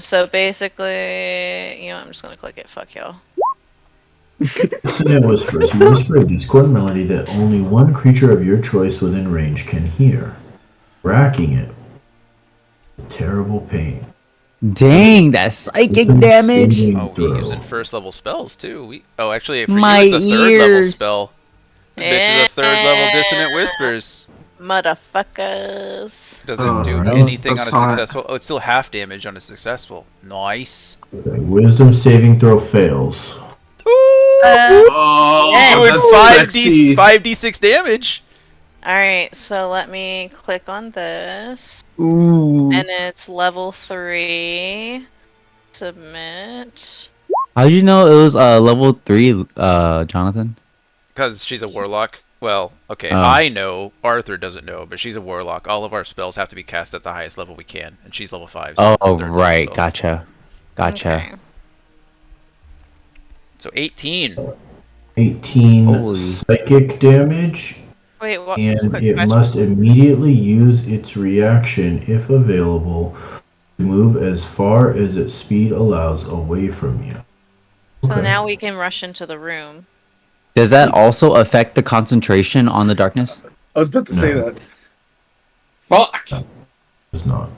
[SPEAKER 4] So basically, you know, I'm just gonna click it. Fuck y'all.
[SPEAKER 3] Dissonant whispers. You whisper a discordant melody that only one creature of your choice within range can hear. Racking it. Terrible pain.
[SPEAKER 1] Dang, that's psychic
[SPEAKER 3] Wisdom
[SPEAKER 1] damage.
[SPEAKER 3] saving
[SPEAKER 2] Oh, we
[SPEAKER 3] throw.
[SPEAKER 2] using first level spells too. Oh, actually, for
[SPEAKER 1] My
[SPEAKER 2] you it's a third level
[SPEAKER 1] ears.
[SPEAKER 2] spell. The bitch is a third level Dissonant
[SPEAKER 4] Yeah.
[SPEAKER 2] Whispers.
[SPEAKER 4] Motherfuckers.
[SPEAKER 2] Doesn't do
[SPEAKER 3] Alright.
[SPEAKER 2] anything on
[SPEAKER 6] That's
[SPEAKER 2] a
[SPEAKER 6] hot.
[SPEAKER 2] successful. Oh, it's still half damage on a successful. Nice.
[SPEAKER 3] Okay, wisdom saving throw fails.
[SPEAKER 2] Ooh,
[SPEAKER 6] Oh,
[SPEAKER 2] doing
[SPEAKER 6] that's sexy.
[SPEAKER 2] 5d6 damage.
[SPEAKER 4] Alright, so let me click on this.
[SPEAKER 5] Ooh.
[SPEAKER 4] And it's level 3. Submit.
[SPEAKER 1] How'd you know it was level 3, Jonathan?
[SPEAKER 2] Because she's a warlock. Well, okay,
[SPEAKER 1] Oh.
[SPEAKER 2] I know. Arthur doesn't know, but she's a warlock. All of our spells have to be cast at the highest level we can, and she's level 5. So
[SPEAKER 1] Oh,
[SPEAKER 2] third level
[SPEAKER 1] right.
[SPEAKER 2] spells.
[SPEAKER 1] Gotcha.
[SPEAKER 4] Okay.
[SPEAKER 2] So 18.
[SPEAKER 3] 18
[SPEAKER 1] Holy.
[SPEAKER 3] psychic damage,
[SPEAKER 4] Wait, what?
[SPEAKER 3] and
[SPEAKER 4] quick
[SPEAKER 3] it
[SPEAKER 4] question.
[SPEAKER 3] must immediately use its reaction, if available, to move as far as its speed allows away from you.
[SPEAKER 4] So
[SPEAKER 3] Okay.
[SPEAKER 4] now we can rush into the room.
[SPEAKER 1] Does that also affect the concentration on the darkness?
[SPEAKER 6] I was about to say
[SPEAKER 3] No.
[SPEAKER 6] that. Fuck.
[SPEAKER 3] It's not.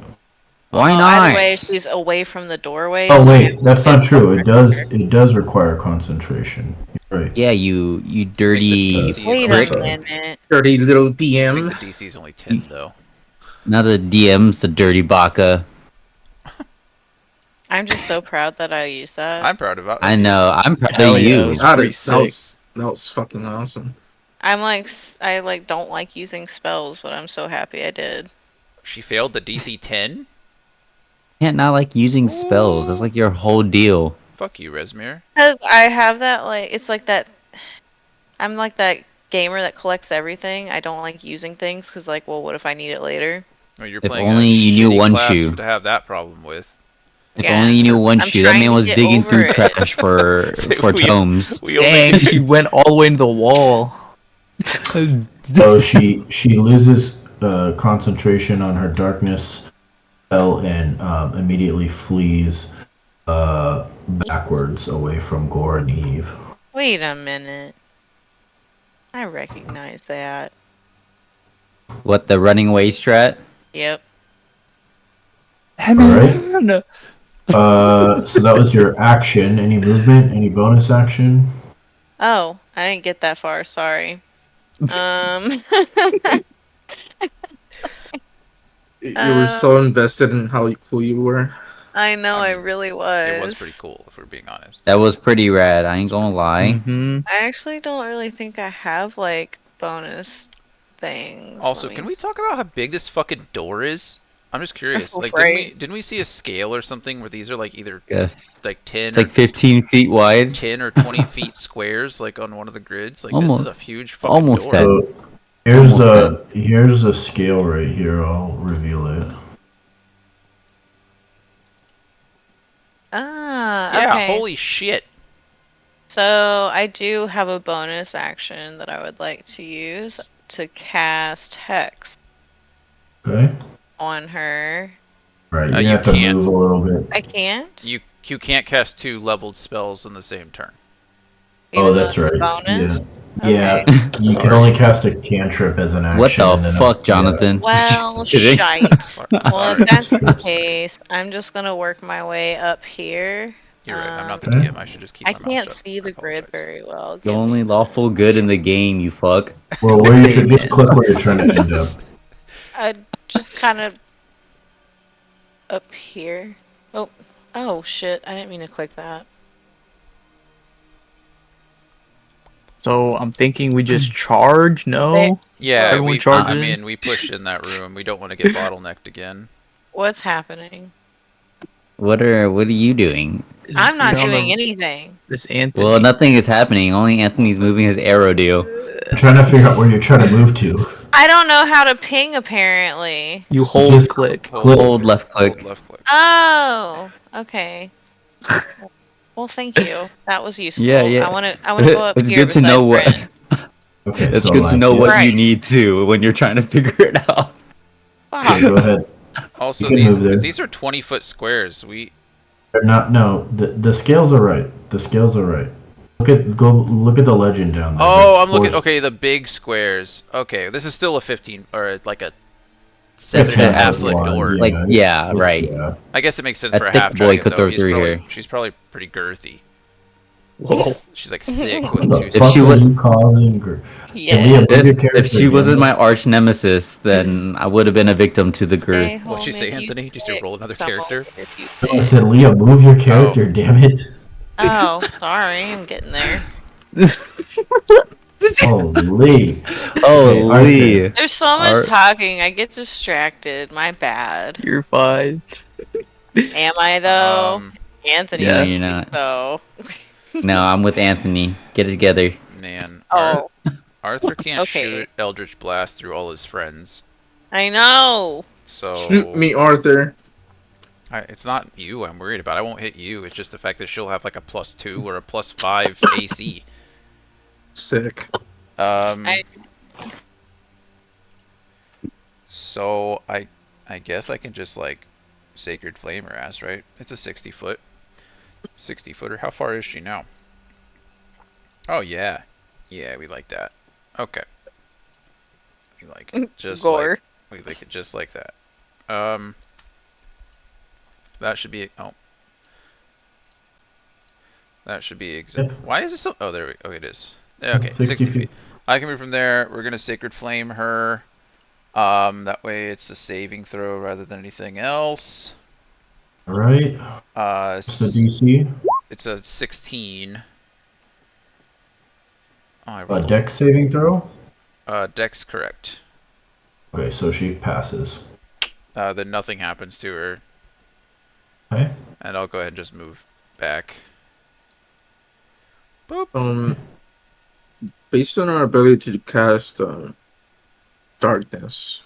[SPEAKER 1] Why
[SPEAKER 4] Well,
[SPEAKER 1] not?
[SPEAKER 4] Either way, she's away from the doorway.
[SPEAKER 3] Oh
[SPEAKER 4] so
[SPEAKER 3] wait,
[SPEAKER 4] we
[SPEAKER 3] that's
[SPEAKER 4] can
[SPEAKER 3] not true. It does.
[SPEAKER 4] her.
[SPEAKER 3] It does require concentration. You're right.
[SPEAKER 1] Yeah, you dirty
[SPEAKER 2] DC is
[SPEAKER 4] Wait
[SPEAKER 2] only-
[SPEAKER 4] a
[SPEAKER 1] prick.
[SPEAKER 4] minute.
[SPEAKER 6] Dirty little
[SPEAKER 2] I think
[SPEAKER 6] DM.
[SPEAKER 2] the DC is only 10 though.
[SPEAKER 1] Now the DM's the dirty baka.
[SPEAKER 4] I'm just so proud that I used that.
[SPEAKER 2] I'm proud of it.
[SPEAKER 1] I know. I'm proud
[SPEAKER 5] Hell
[SPEAKER 1] of
[SPEAKER 5] yeah,
[SPEAKER 1] you.
[SPEAKER 5] it was
[SPEAKER 6] That
[SPEAKER 5] pretty
[SPEAKER 6] is-
[SPEAKER 5] sick.
[SPEAKER 6] that was fucking awesome.
[SPEAKER 4] I'm like, I like don't like using spells, but I'm so happy I did.
[SPEAKER 2] She failed the DC 10?
[SPEAKER 1] Can't not like using spells. That's like your whole deal.
[SPEAKER 2] Fuck you, Resmir.
[SPEAKER 4] Because I have that, like, it's like that. I'm like that gamer that collects everything. I don't like using things because, like, well, what if I need it later?
[SPEAKER 2] Oh, you're
[SPEAKER 1] If
[SPEAKER 2] playing
[SPEAKER 1] only
[SPEAKER 2] a
[SPEAKER 1] you knew
[SPEAKER 2] shitty
[SPEAKER 1] one
[SPEAKER 2] class
[SPEAKER 1] shoe.
[SPEAKER 2] to have that problem with.
[SPEAKER 1] If
[SPEAKER 4] Yeah.
[SPEAKER 1] only you knew one
[SPEAKER 4] I'm
[SPEAKER 1] shoe. That
[SPEAKER 4] trying
[SPEAKER 1] man
[SPEAKER 4] to
[SPEAKER 1] was
[SPEAKER 4] get
[SPEAKER 1] digging
[SPEAKER 4] over
[SPEAKER 1] through
[SPEAKER 4] it.
[SPEAKER 1] trash for
[SPEAKER 2] We-
[SPEAKER 1] tomes.
[SPEAKER 2] We only
[SPEAKER 5] Dang, she went all the way to the wall.
[SPEAKER 3] So she loses concentration on her darkness spell and immediately flees backwards away from Gore and Eve.
[SPEAKER 4] Wait a minute. I recognize that.
[SPEAKER 1] What, the running away strat?
[SPEAKER 4] Yep.
[SPEAKER 3] Alright. So that was your action. Any movement? Any bonus action?
[SPEAKER 4] Oh, I didn't get that far. Sorry.
[SPEAKER 6] You were so invested in how cool you were.
[SPEAKER 4] I know,
[SPEAKER 2] I
[SPEAKER 4] I
[SPEAKER 2] mean,
[SPEAKER 4] really was.
[SPEAKER 2] It was pretty cool, if we're being honest.
[SPEAKER 1] That was pretty rad. I ain't gonna lie.
[SPEAKER 5] Mm-hmm.
[SPEAKER 4] I actually don't really think I have, like, bonus things.
[SPEAKER 2] Also,
[SPEAKER 4] Let
[SPEAKER 2] can
[SPEAKER 4] me-
[SPEAKER 2] we talk about how big this fucking door is? I'm just curious. Like,
[SPEAKER 4] Right.
[SPEAKER 2] didn't we see a scale or something where these are like either
[SPEAKER 1] Yeah.
[SPEAKER 2] like 10
[SPEAKER 1] It's
[SPEAKER 2] or
[SPEAKER 1] like 15 feet wide.
[SPEAKER 2] 10 or 20 feet squares, like on one of the grids? Like, this
[SPEAKER 1] Almost-
[SPEAKER 2] is a huge fucking
[SPEAKER 1] almost
[SPEAKER 2] door.
[SPEAKER 1] 10.
[SPEAKER 3] So here's
[SPEAKER 1] Almost
[SPEAKER 3] here's the scale right here. I'll reveal it.
[SPEAKER 4] Ah,
[SPEAKER 2] Yeah,
[SPEAKER 4] okay.
[SPEAKER 2] holy shit.
[SPEAKER 4] So I do have a bonus action that I would like to use to cast Hex
[SPEAKER 3] Okay.
[SPEAKER 4] on her.
[SPEAKER 3] Right.
[SPEAKER 2] You
[SPEAKER 3] You have to
[SPEAKER 2] can't.
[SPEAKER 3] move a little bit.
[SPEAKER 4] I can't.
[SPEAKER 2] You can't cast 2 leveled spells in the same turn.
[SPEAKER 3] Oh,
[SPEAKER 4] even though
[SPEAKER 3] that's
[SPEAKER 4] it's a
[SPEAKER 3] right.
[SPEAKER 4] Bonus.
[SPEAKER 3] Yeah.
[SPEAKER 4] Okay.
[SPEAKER 3] You can
[SPEAKER 2] Sorry.
[SPEAKER 3] only cast a cantrip as an action.
[SPEAKER 1] What the
[SPEAKER 3] and then
[SPEAKER 1] fuck, Jonathan?
[SPEAKER 4] Well,
[SPEAKER 1] Kidding.
[SPEAKER 4] shite. Well,
[SPEAKER 2] Sorry.
[SPEAKER 4] if that's the case, I'm just gonna work my way up here.
[SPEAKER 2] You're right. I'm not the
[SPEAKER 3] Okay.
[SPEAKER 2] DM. I should just keep
[SPEAKER 4] I
[SPEAKER 2] my mouth
[SPEAKER 4] can't
[SPEAKER 2] shut.
[SPEAKER 4] see the
[SPEAKER 2] I
[SPEAKER 4] grid
[SPEAKER 2] apologize.
[SPEAKER 4] very well.
[SPEAKER 1] The
[SPEAKER 4] Give me-
[SPEAKER 1] only lawful good in the game, you fuck.
[SPEAKER 3] Well, where you should just click where you're trying to end up.
[SPEAKER 4] I just kind of up here. Oh shit! I didn't mean to click that.
[SPEAKER 5] So I'm thinking we just charge. No.
[SPEAKER 2] Yeah,
[SPEAKER 5] Everyone
[SPEAKER 2] we,
[SPEAKER 5] charge
[SPEAKER 2] I
[SPEAKER 5] in?
[SPEAKER 2] mean, we pushed in that room. We don't want to get bottlenecked again.
[SPEAKER 4] What's happening?
[SPEAKER 1] What are you doing?
[SPEAKER 4] I'm not
[SPEAKER 5] Down
[SPEAKER 4] doing
[SPEAKER 5] the-
[SPEAKER 4] anything.
[SPEAKER 5] This Anthony.
[SPEAKER 1] Well, nothing is happening. Only Anthony's moving his arrow deal.
[SPEAKER 3] I'm trying to figure out where you're trying to move to.
[SPEAKER 4] I don't know how to ping apparently.
[SPEAKER 5] You hold
[SPEAKER 3] Just-
[SPEAKER 5] click.
[SPEAKER 1] Hold left click.
[SPEAKER 2] Hold left click.
[SPEAKER 4] Oh, okay. Well, thank you. That was useful.
[SPEAKER 1] Yeah, yeah.
[SPEAKER 4] I want to go up
[SPEAKER 1] It's
[SPEAKER 4] here.
[SPEAKER 1] good to know what.
[SPEAKER 4] beside Bryn.
[SPEAKER 3] Okay.
[SPEAKER 1] It's
[SPEAKER 3] so
[SPEAKER 1] good to
[SPEAKER 3] like,
[SPEAKER 1] know
[SPEAKER 3] yeah.
[SPEAKER 1] what you
[SPEAKER 4] Christ.
[SPEAKER 1] need to when you're trying to figure it out.
[SPEAKER 3] Okay,
[SPEAKER 4] Fuck.
[SPEAKER 3] go ahead.
[SPEAKER 2] Also,
[SPEAKER 3] You can move there.
[SPEAKER 2] these are 20-foot squares.
[SPEAKER 3] They're not. No, the scales are right. The scales are right. Look at the legend down there.
[SPEAKER 2] Oh,
[SPEAKER 3] There's
[SPEAKER 2] I'm looking.
[SPEAKER 3] four-
[SPEAKER 2] Okay, the big squares. Okay, this is still a 15 or like a seven and a half
[SPEAKER 1] It's
[SPEAKER 2] foot
[SPEAKER 3] wide,
[SPEAKER 2] door.
[SPEAKER 1] Like, yeah,
[SPEAKER 3] it's-
[SPEAKER 1] right.
[SPEAKER 3] Yeah.
[SPEAKER 2] I guess it makes sense
[SPEAKER 1] A
[SPEAKER 2] for a
[SPEAKER 1] thick
[SPEAKER 2] half
[SPEAKER 1] boy
[SPEAKER 2] dragon
[SPEAKER 1] could
[SPEAKER 2] though.
[SPEAKER 1] throw through here.
[SPEAKER 2] She's probably pretty girthy.
[SPEAKER 5] Whoa.
[SPEAKER 2] She's like thick with
[SPEAKER 3] What
[SPEAKER 2] two.
[SPEAKER 3] the
[SPEAKER 1] If she
[SPEAKER 3] fuck are
[SPEAKER 1] was-
[SPEAKER 3] you causing?
[SPEAKER 4] Yeah.
[SPEAKER 3] Leah, move your
[SPEAKER 1] If
[SPEAKER 3] character,
[SPEAKER 1] she wasn't
[SPEAKER 3] damn
[SPEAKER 1] my
[SPEAKER 3] it.
[SPEAKER 1] arch nemesis, then I would have been a victim to the girth.
[SPEAKER 4] Stay
[SPEAKER 2] What'd she
[SPEAKER 4] home
[SPEAKER 2] say,
[SPEAKER 4] if you
[SPEAKER 2] Anthony? Just to
[SPEAKER 4] sick,
[SPEAKER 2] roll another
[SPEAKER 4] come
[SPEAKER 2] character?
[SPEAKER 4] over if you
[SPEAKER 3] No, I
[SPEAKER 4] sick.
[SPEAKER 3] said, Leah, move your character, damn it.
[SPEAKER 4] Oh, sorry, I'm getting there.
[SPEAKER 3] Holy.
[SPEAKER 1] Oh,
[SPEAKER 3] Okay, Arthur.
[SPEAKER 1] Lee.
[SPEAKER 4] There's so much
[SPEAKER 1] Ar-
[SPEAKER 4] talking, I get distracted. My bad.
[SPEAKER 5] You're fine.
[SPEAKER 4] Am I though? Anthony
[SPEAKER 5] Yeah.
[SPEAKER 1] No,
[SPEAKER 4] doesn't
[SPEAKER 1] you're
[SPEAKER 4] think
[SPEAKER 1] not.
[SPEAKER 4] so.
[SPEAKER 1] No, I'm with Anthony. Get it together.
[SPEAKER 2] Man,
[SPEAKER 4] Oh,
[SPEAKER 2] Arthur can't
[SPEAKER 4] Okay.
[SPEAKER 2] shoot Eldritch Blast through all his friends.
[SPEAKER 4] I know.
[SPEAKER 2] So
[SPEAKER 6] Shoot me, Arthur.
[SPEAKER 2] it's not you I'm worried about. I won't hit you. It's just the fact that she'll have like a +2 or a +5 AC.
[SPEAKER 6] Sick.
[SPEAKER 2] So I guess I can just like Sacred Flame her ass, right? It's a 60 foot. 60 footer. How far is she now? Oh yeah. Yeah, we like that. Okay. We like it just
[SPEAKER 4] Gore.
[SPEAKER 2] like we like it just like that. That should be that should be exact. Why is it so? Oh, there we. Oh, it is. Okay, 60 feet. I can move from there. We're gonna Sacred Flame her. That way it's a saving throw rather than anything else.
[SPEAKER 3] Alright. What's the DC?
[SPEAKER 2] It's a 16. Oh, I
[SPEAKER 3] A
[SPEAKER 2] rolled
[SPEAKER 3] dex saving throw?
[SPEAKER 2] Dex correct.
[SPEAKER 3] Okay, so she passes.
[SPEAKER 2] Then nothing happens to her,
[SPEAKER 3] Okay.
[SPEAKER 2] and I'll go ahead and just move back.
[SPEAKER 6] Based on our ability to cast darkness,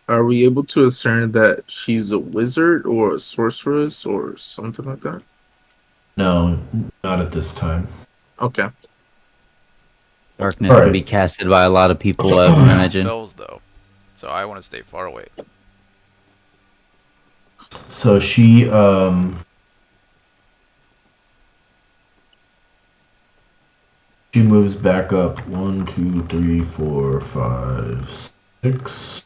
[SPEAKER 6] are we able to discern that she's a wizard or a sorceress or something like that?
[SPEAKER 3] No, not at this time.
[SPEAKER 6] Okay.
[SPEAKER 1] Darkness
[SPEAKER 3] Alright.
[SPEAKER 1] can be casted by a lot of people, I would imagine.
[SPEAKER 2] Spells though, so I want to stay far away.
[SPEAKER 3] So she moves back up 1, 2, 3, 4, 5, 6.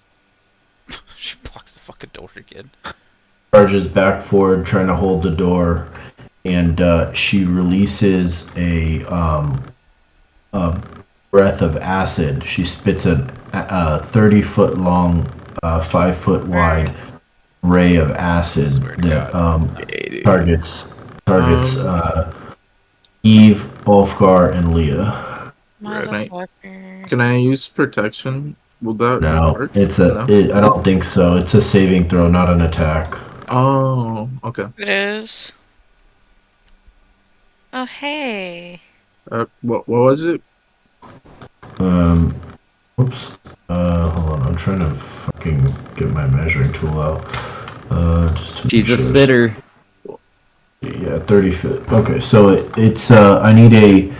[SPEAKER 2] She blocks the fucking door again.
[SPEAKER 3] Charges back forward, trying to hold the door, and she releases a breath of acid. She spits a 30-foot long, 5-foot wide ray of acid
[SPEAKER 2] Swear to
[SPEAKER 3] that
[SPEAKER 2] God.
[SPEAKER 3] targets Eve, Ulfgar, and Leah.
[SPEAKER 4] Motherfucker.
[SPEAKER 6] Can I use protection? Will that
[SPEAKER 3] No,
[SPEAKER 6] work?
[SPEAKER 3] it's
[SPEAKER 6] No?
[SPEAKER 3] I don't think so. It's a saving throw, not an attack.
[SPEAKER 6] Oh, okay.
[SPEAKER 4] It is. Oh, hey.
[SPEAKER 6] What was it?
[SPEAKER 3] Whoops. Hold on. I'm trying to fucking get my measuring tool out. Just to
[SPEAKER 1] She's a
[SPEAKER 3] make sure.
[SPEAKER 1] spitter.
[SPEAKER 3] Yeah, 30 feet. Okay, so it's I need a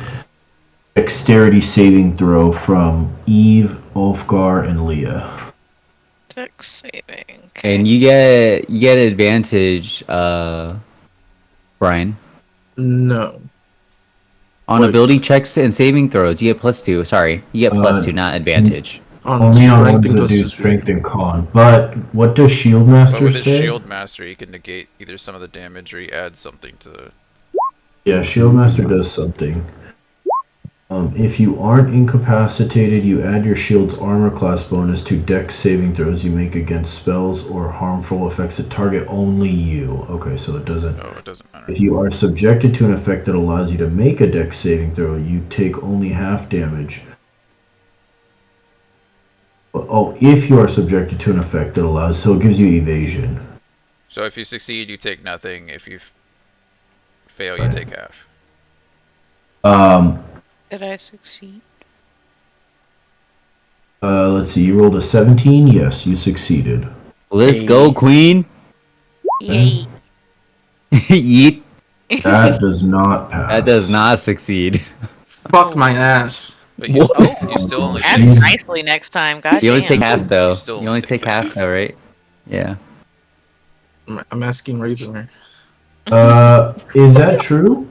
[SPEAKER 3] dexterity saving throw from Eve, Ulfgar, and Leah.
[SPEAKER 4] Dex saving. Okay.
[SPEAKER 1] And you get advantage, Brian.
[SPEAKER 6] No.
[SPEAKER 1] On
[SPEAKER 6] Wait.
[SPEAKER 1] ability checks and saving throws, you get +2. Sorry, you get +2, not advantage.
[SPEAKER 6] On
[SPEAKER 3] Only on
[SPEAKER 6] strength
[SPEAKER 3] ones
[SPEAKER 6] and
[SPEAKER 3] that do
[SPEAKER 6] constitution.
[SPEAKER 3] strength and con. But what does
[SPEAKER 2] But
[SPEAKER 3] Shieldmaster
[SPEAKER 2] with his
[SPEAKER 3] say?
[SPEAKER 2] Shield Master, he can negate either some of the damage or he adds something to the.
[SPEAKER 3] Yeah, Shieldmaster does something. If you aren't incapacitated, you add your shield's armor class bonus to dex saving throws you make against spells or harmful effects that target only you. Okay, so it doesn't.
[SPEAKER 2] Oh, it doesn't matter.
[SPEAKER 3] If you are subjected to an effect that allows you to make a dex saving throw, you take only half damage. Oh, if you are subjected to an effect that allows, so it gives you evasion.
[SPEAKER 2] So if you succeed, you take nothing. If you fail, you take half.
[SPEAKER 4] Did I succeed?
[SPEAKER 3] Let's see, you rolled a 17? Yes, you succeeded.
[SPEAKER 1] Let's go, Queen.
[SPEAKER 4] Yay.
[SPEAKER 1] Yeet.
[SPEAKER 3] That does not pass.
[SPEAKER 1] That does not succeed.
[SPEAKER 6] Fuck my ass.
[SPEAKER 2] But you
[SPEAKER 1] What?
[SPEAKER 2] still only
[SPEAKER 4] Ask
[SPEAKER 3] Jeez.
[SPEAKER 4] nicely next time. God
[SPEAKER 1] You only
[SPEAKER 4] damn.
[SPEAKER 1] take half though.
[SPEAKER 2] You still
[SPEAKER 1] You only take half though, right? Yeah.
[SPEAKER 6] I'm asking Razor.
[SPEAKER 3] Is that true?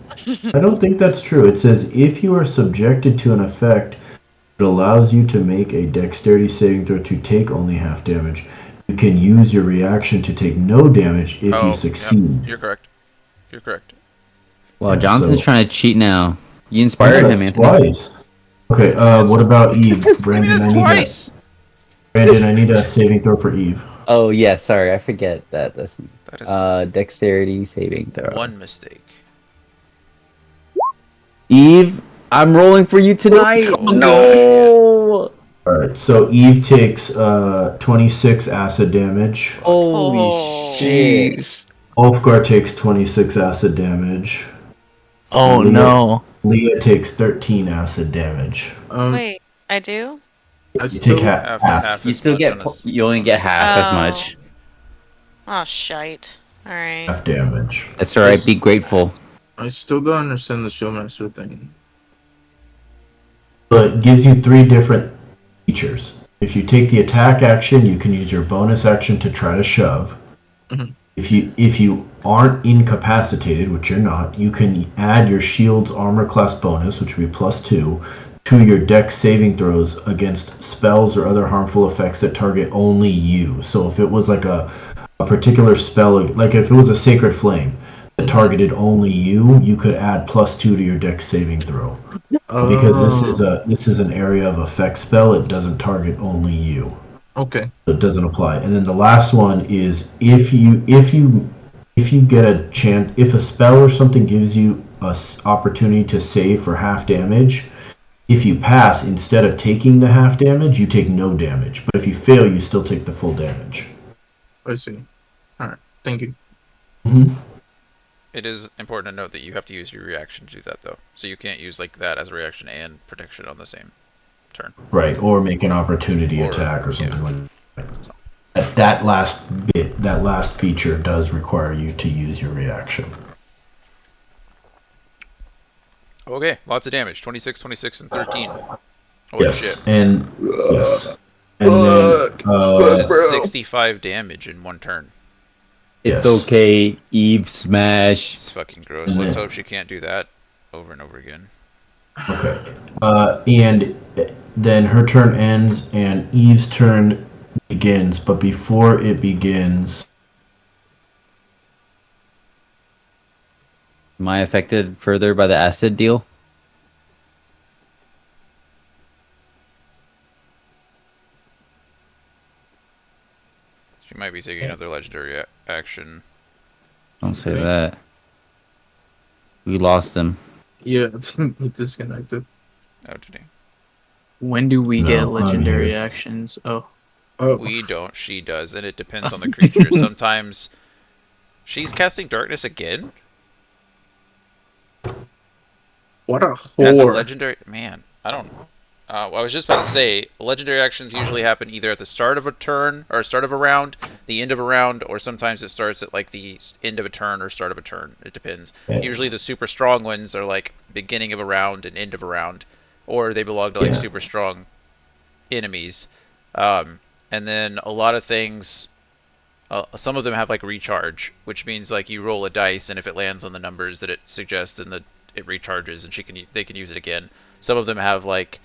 [SPEAKER 3] I don't think that's true. It says if you are subjected to an effect It allows you to make a dexterity saving throw to take only half damage. You can use your reaction to take no damage if you
[SPEAKER 2] Yep,
[SPEAKER 3] succeed.
[SPEAKER 2] you're correct. You're correct.
[SPEAKER 1] Well,
[SPEAKER 3] Yeah,
[SPEAKER 1] Jonathan's
[SPEAKER 3] so-
[SPEAKER 1] trying to cheat now. You
[SPEAKER 3] Oh,
[SPEAKER 1] inspired
[SPEAKER 3] yeah,
[SPEAKER 1] him,
[SPEAKER 3] that's
[SPEAKER 1] Anthony.
[SPEAKER 3] twice. Okay, what about Eve?
[SPEAKER 2] What do you mean
[SPEAKER 3] Brandon,
[SPEAKER 2] it's twice?
[SPEAKER 3] Brandon, I need a saving throw for Eve.
[SPEAKER 1] Oh yeah, sorry, I forget that. That's
[SPEAKER 2] That is
[SPEAKER 1] dexterity saving throw.
[SPEAKER 2] one mistake.
[SPEAKER 1] Eve, I'm rolling for you tonight.
[SPEAKER 2] Oh,
[SPEAKER 1] No.
[SPEAKER 3] Alright, so Eve takes 26 acid damage.
[SPEAKER 1] Holy
[SPEAKER 4] Oh.
[SPEAKER 1] shit.
[SPEAKER 5] Jeez.
[SPEAKER 3] Ulfgar takes 26 acid damage.
[SPEAKER 5] Oh
[SPEAKER 3] Leah-
[SPEAKER 5] no.
[SPEAKER 3] Leah takes 13 acid damage.
[SPEAKER 4] Wait, I do?
[SPEAKER 6] I
[SPEAKER 3] You
[SPEAKER 6] still
[SPEAKER 3] take half.
[SPEAKER 2] Half
[SPEAKER 1] You
[SPEAKER 2] as
[SPEAKER 1] still
[SPEAKER 2] much
[SPEAKER 1] get
[SPEAKER 2] on his
[SPEAKER 1] you only get
[SPEAKER 2] bonus.
[SPEAKER 1] half as
[SPEAKER 4] Oh.
[SPEAKER 1] much.
[SPEAKER 4] Oh, shite. Alright.
[SPEAKER 3] Half damage.
[SPEAKER 1] That's alright, be grateful.
[SPEAKER 6] I still don't understand the Showmaster thing.
[SPEAKER 3] But it gives you 3 different features. If you take the attack action, you can use your bonus action to try to shove.
[SPEAKER 6] Mhm.
[SPEAKER 3] If you aren't incapacitated, which you're not, you can add your shield's armor class bonus, which would be +2, to your dex saving throws against spells or other harmful effects that target only you. So if it was like a particular spell, like if it was a sacred flame that targeted only you, you could add +2 to your dex saving throw. Because this is an area of effect spell, it doesn't target only you.
[SPEAKER 6] Okay.
[SPEAKER 3] So it doesn't apply. And then the last one is if you get a chance, if a spell or something gives you a opportunity to save for half damage, if you pass, instead of taking the half damage, you take no damage. But if you fail, you still take the full damage.
[SPEAKER 6] I see. Alright. Thank you.
[SPEAKER 2] It is important to note that you have to use your reaction to do that, though. So you can't use like that as a reaction and protection on the same turn.
[SPEAKER 3] Right, or make an opportunity
[SPEAKER 2] Or-
[SPEAKER 3] attack or something
[SPEAKER 2] yeah.
[SPEAKER 3] like that. That last bit, that last feature does require you to use your reaction.
[SPEAKER 2] Okay, lots of damage. 26, 26, and 13. Holy
[SPEAKER 3] Yes,
[SPEAKER 2] shit.
[SPEAKER 3] and yes, and then
[SPEAKER 2] That's 65 damage in one turn.
[SPEAKER 1] It's
[SPEAKER 3] Yes.
[SPEAKER 1] okay, Eve smash.
[SPEAKER 2] It's fucking gross. Let's hope she can't do that over and over again.
[SPEAKER 3] okay, and then her turn ends and Eve's turn begins. But before it begins,
[SPEAKER 1] Am I affected further by the acid deal?
[SPEAKER 2] She might be taking another legendary action.
[SPEAKER 1] Don't say
[SPEAKER 6] Okay.
[SPEAKER 1] that. We lost him.
[SPEAKER 6] Yeah, he disconnected.
[SPEAKER 2] Oh, did he?
[SPEAKER 5] When do we
[SPEAKER 3] No,
[SPEAKER 5] get
[SPEAKER 3] I'm
[SPEAKER 5] legendary
[SPEAKER 3] here.
[SPEAKER 5] actions? Oh.
[SPEAKER 6] Oh,
[SPEAKER 2] We don't, she does, and it depends on the creature. Sometimes she's casting darkness again?
[SPEAKER 6] what a
[SPEAKER 2] As a
[SPEAKER 6] whore.
[SPEAKER 2] legendary man, I don't. I was just about to say, legendary actions usually happen either at the start of a turn or start of a round, the end of a round, or sometimes it starts at like the end of a turn or start of a turn. It depends.
[SPEAKER 3] Yeah.
[SPEAKER 2] Usually the super strong ones are like beginning of a round and end of a round, or they belong to like
[SPEAKER 3] Yeah.
[SPEAKER 2] super strong enemies. And then a lot of things, some of them have like recharge, which means like you roll a dice and if it lands on the numbers that it suggests, then it recharges and they can use it again. Some of them have like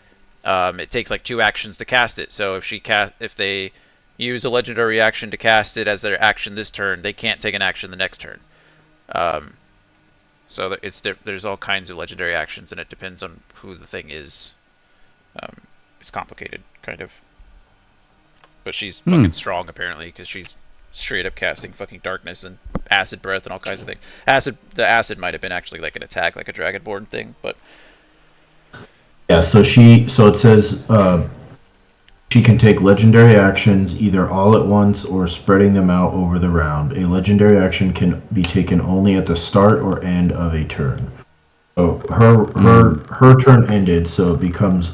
[SPEAKER 2] it takes like 2 actions to cast it. So if they use a legendary action to cast it as their action this turn, they can't take an action the next turn. So there's all kinds of legendary actions, and it depends on who the thing is. It's complicated, kind of. But she's fucking strong apparently, because she's straight up casting fucking darkness and acid breath and all kinds of things. The acid might have been actually like an attack, like a dragonborn thing, but
[SPEAKER 3] yeah. So it says she can take legendary actions either all at once or spreading them out over the round. A legendary action can be taken only at the start or end of a turn. So her turn ended, so it becomes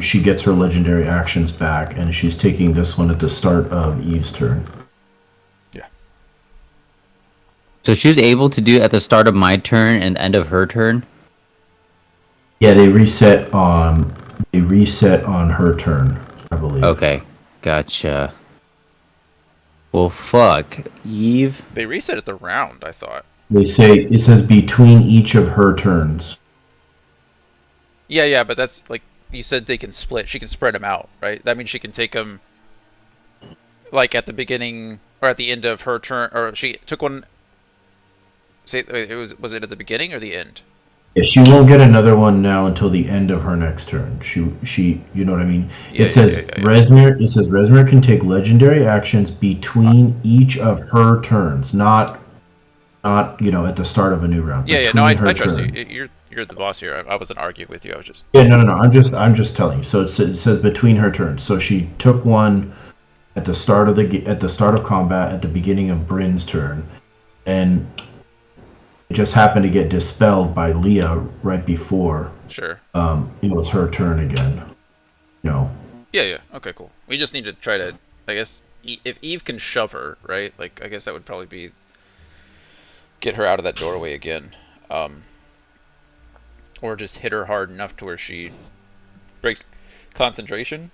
[SPEAKER 3] she gets her legendary actions back, and she's taking this one at the start of Eve's turn.
[SPEAKER 2] yeah.
[SPEAKER 1] So she was able to do it at the start of my turn and end of her turn?
[SPEAKER 3] Yeah, they reset on her turn, I believe.
[SPEAKER 1] Okay, gotcha. Well, fuck. Eve?
[SPEAKER 2] They reset at the round, I thought.
[SPEAKER 3] It says between each of her turns.
[SPEAKER 2] Yeah, but that's like you said they can split. She can spread them out, right? That means she can take them like at the beginning or at the end of her turn, or she took one. Say it was it at the beginning or the end?
[SPEAKER 3] Yeah, she won't get another one now until the end of her next turn. She, you know what I mean?
[SPEAKER 2] Yeah,
[SPEAKER 3] It says
[SPEAKER 2] yeah.
[SPEAKER 3] Rezmir. It says Rezmir can take legendary actions between each of her turns, not at the start of a new round.
[SPEAKER 2] Yeah. No,
[SPEAKER 3] Between her
[SPEAKER 2] I trust you.
[SPEAKER 3] turn.
[SPEAKER 2] You're the boss here. I wasn't arguing with you. I was just.
[SPEAKER 3] Yeah, no. I'm just telling you. So it says between her turns. So she took one at the start of combat at the beginning of Bryn's turn, and it just happened to get dispelled by Leah right before.
[SPEAKER 2] Sure.
[SPEAKER 3] It was her turn again.
[SPEAKER 2] Yeah. Okay, cool. We just need to try to, I guess, if Eve can shove her, right? Like, I guess that would probably be get her out of that doorway again, or just hit her hard enough to where she breaks concentration.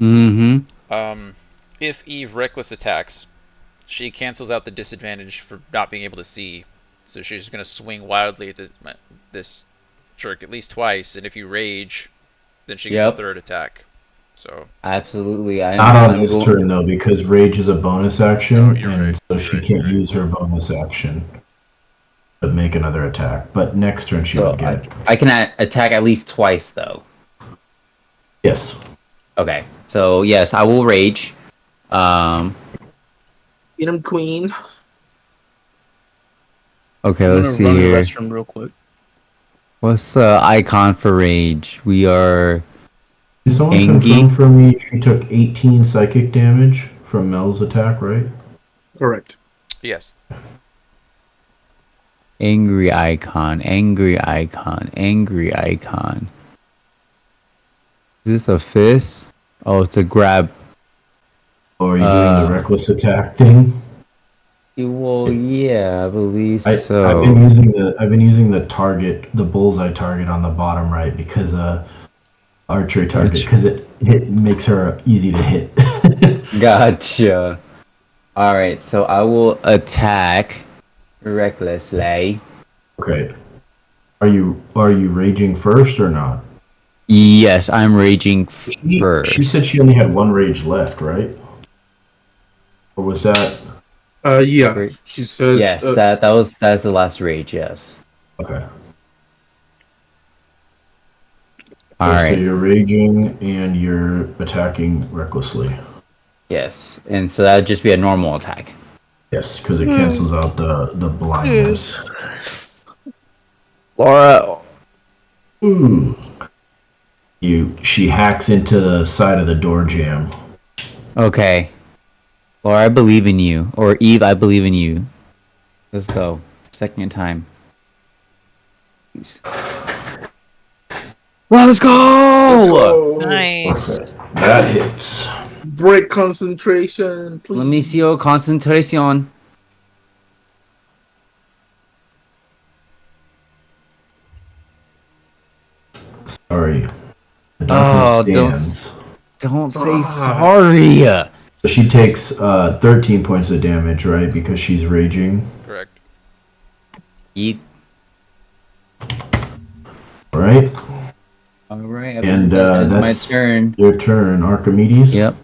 [SPEAKER 1] Mm-hmm.
[SPEAKER 2] If Eve reckless attacks, she cancels out the disadvantage for not being able to see, so she's gonna swing wildly at this jerk at least twice, and if you rage, then she gets a third attack. So
[SPEAKER 1] absolutely,
[SPEAKER 3] not on this turn though, because rage is a bonus action, so she can't use her bonus action to make another attack. But next turn she would get.
[SPEAKER 1] I can attack at least twice though.
[SPEAKER 3] Yes.
[SPEAKER 1] Okay, so yes, I will rage.
[SPEAKER 6] Get him, queen.
[SPEAKER 1] Okay,
[SPEAKER 6] I'm
[SPEAKER 1] let's see
[SPEAKER 6] gonna run
[SPEAKER 1] here.
[SPEAKER 6] the restroom real quick.
[SPEAKER 1] What's the icon for rage? We are.
[SPEAKER 3] Can someone confirm for me she took 18 psychic damage from Mel's attack, right?
[SPEAKER 6] Correct.
[SPEAKER 2] yes.
[SPEAKER 1] Angry icon. Is this a fist? Oh, it's a grab.
[SPEAKER 3] Or are you doing the reckless attack thing?
[SPEAKER 1] Well, yeah, I believe
[SPEAKER 3] I've
[SPEAKER 1] so.
[SPEAKER 3] been using the bullseye target on the bottom right because archery target because it makes her easy to hit.
[SPEAKER 1] Gotcha. All right, so I will attack recklessly.
[SPEAKER 3] Okay. Are you raging first or not?
[SPEAKER 1] Yes, I'm raging first.
[SPEAKER 3] She said she only had one rage left, right? Or was that?
[SPEAKER 6] Yeah. She said.
[SPEAKER 1] Yes, that's the last rage. Yes.
[SPEAKER 3] Okay.
[SPEAKER 1] All right.
[SPEAKER 3] So you're raging and you're attacking recklessly.
[SPEAKER 1] Yes, and so that'd just be a normal attack.
[SPEAKER 3] Yes, because it cancels out the blindness.
[SPEAKER 1] Lara.
[SPEAKER 3] Ooh. She hacks into the side of the door jamb.
[SPEAKER 1] Okay. Lara, I believe in you. Or Eve, I believe in you. Let's go. Second time. Please. Let's go!
[SPEAKER 4] Nice.
[SPEAKER 3] Okay. That hits.
[SPEAKER 6] Break concentration, please.
[SPEAKER 1] Let me see your concentration.
[SPEAKER 3] Sorry. The
[SPEAKER 1] Oh,
[SPEAKER 3] darkness stands.
[SPEAKER 1] don't say sorry.
[SPEAKER 3] So she takes 13 points of damage, right? Because she's raging.
[SPEAKER 2] Correct.
[SPEAKER 1] Eat.
[SPEAKER 3] Right?
[SPEAKER 1] Alright,
[SPEAKER 3] And
[SPEAKER 1] that's my
[SPEAKER 3] that's
[SPEAKER 1] turn.
[SPEAKER 3] your turn, Archimedes.
[SPEAKER 1] Yep.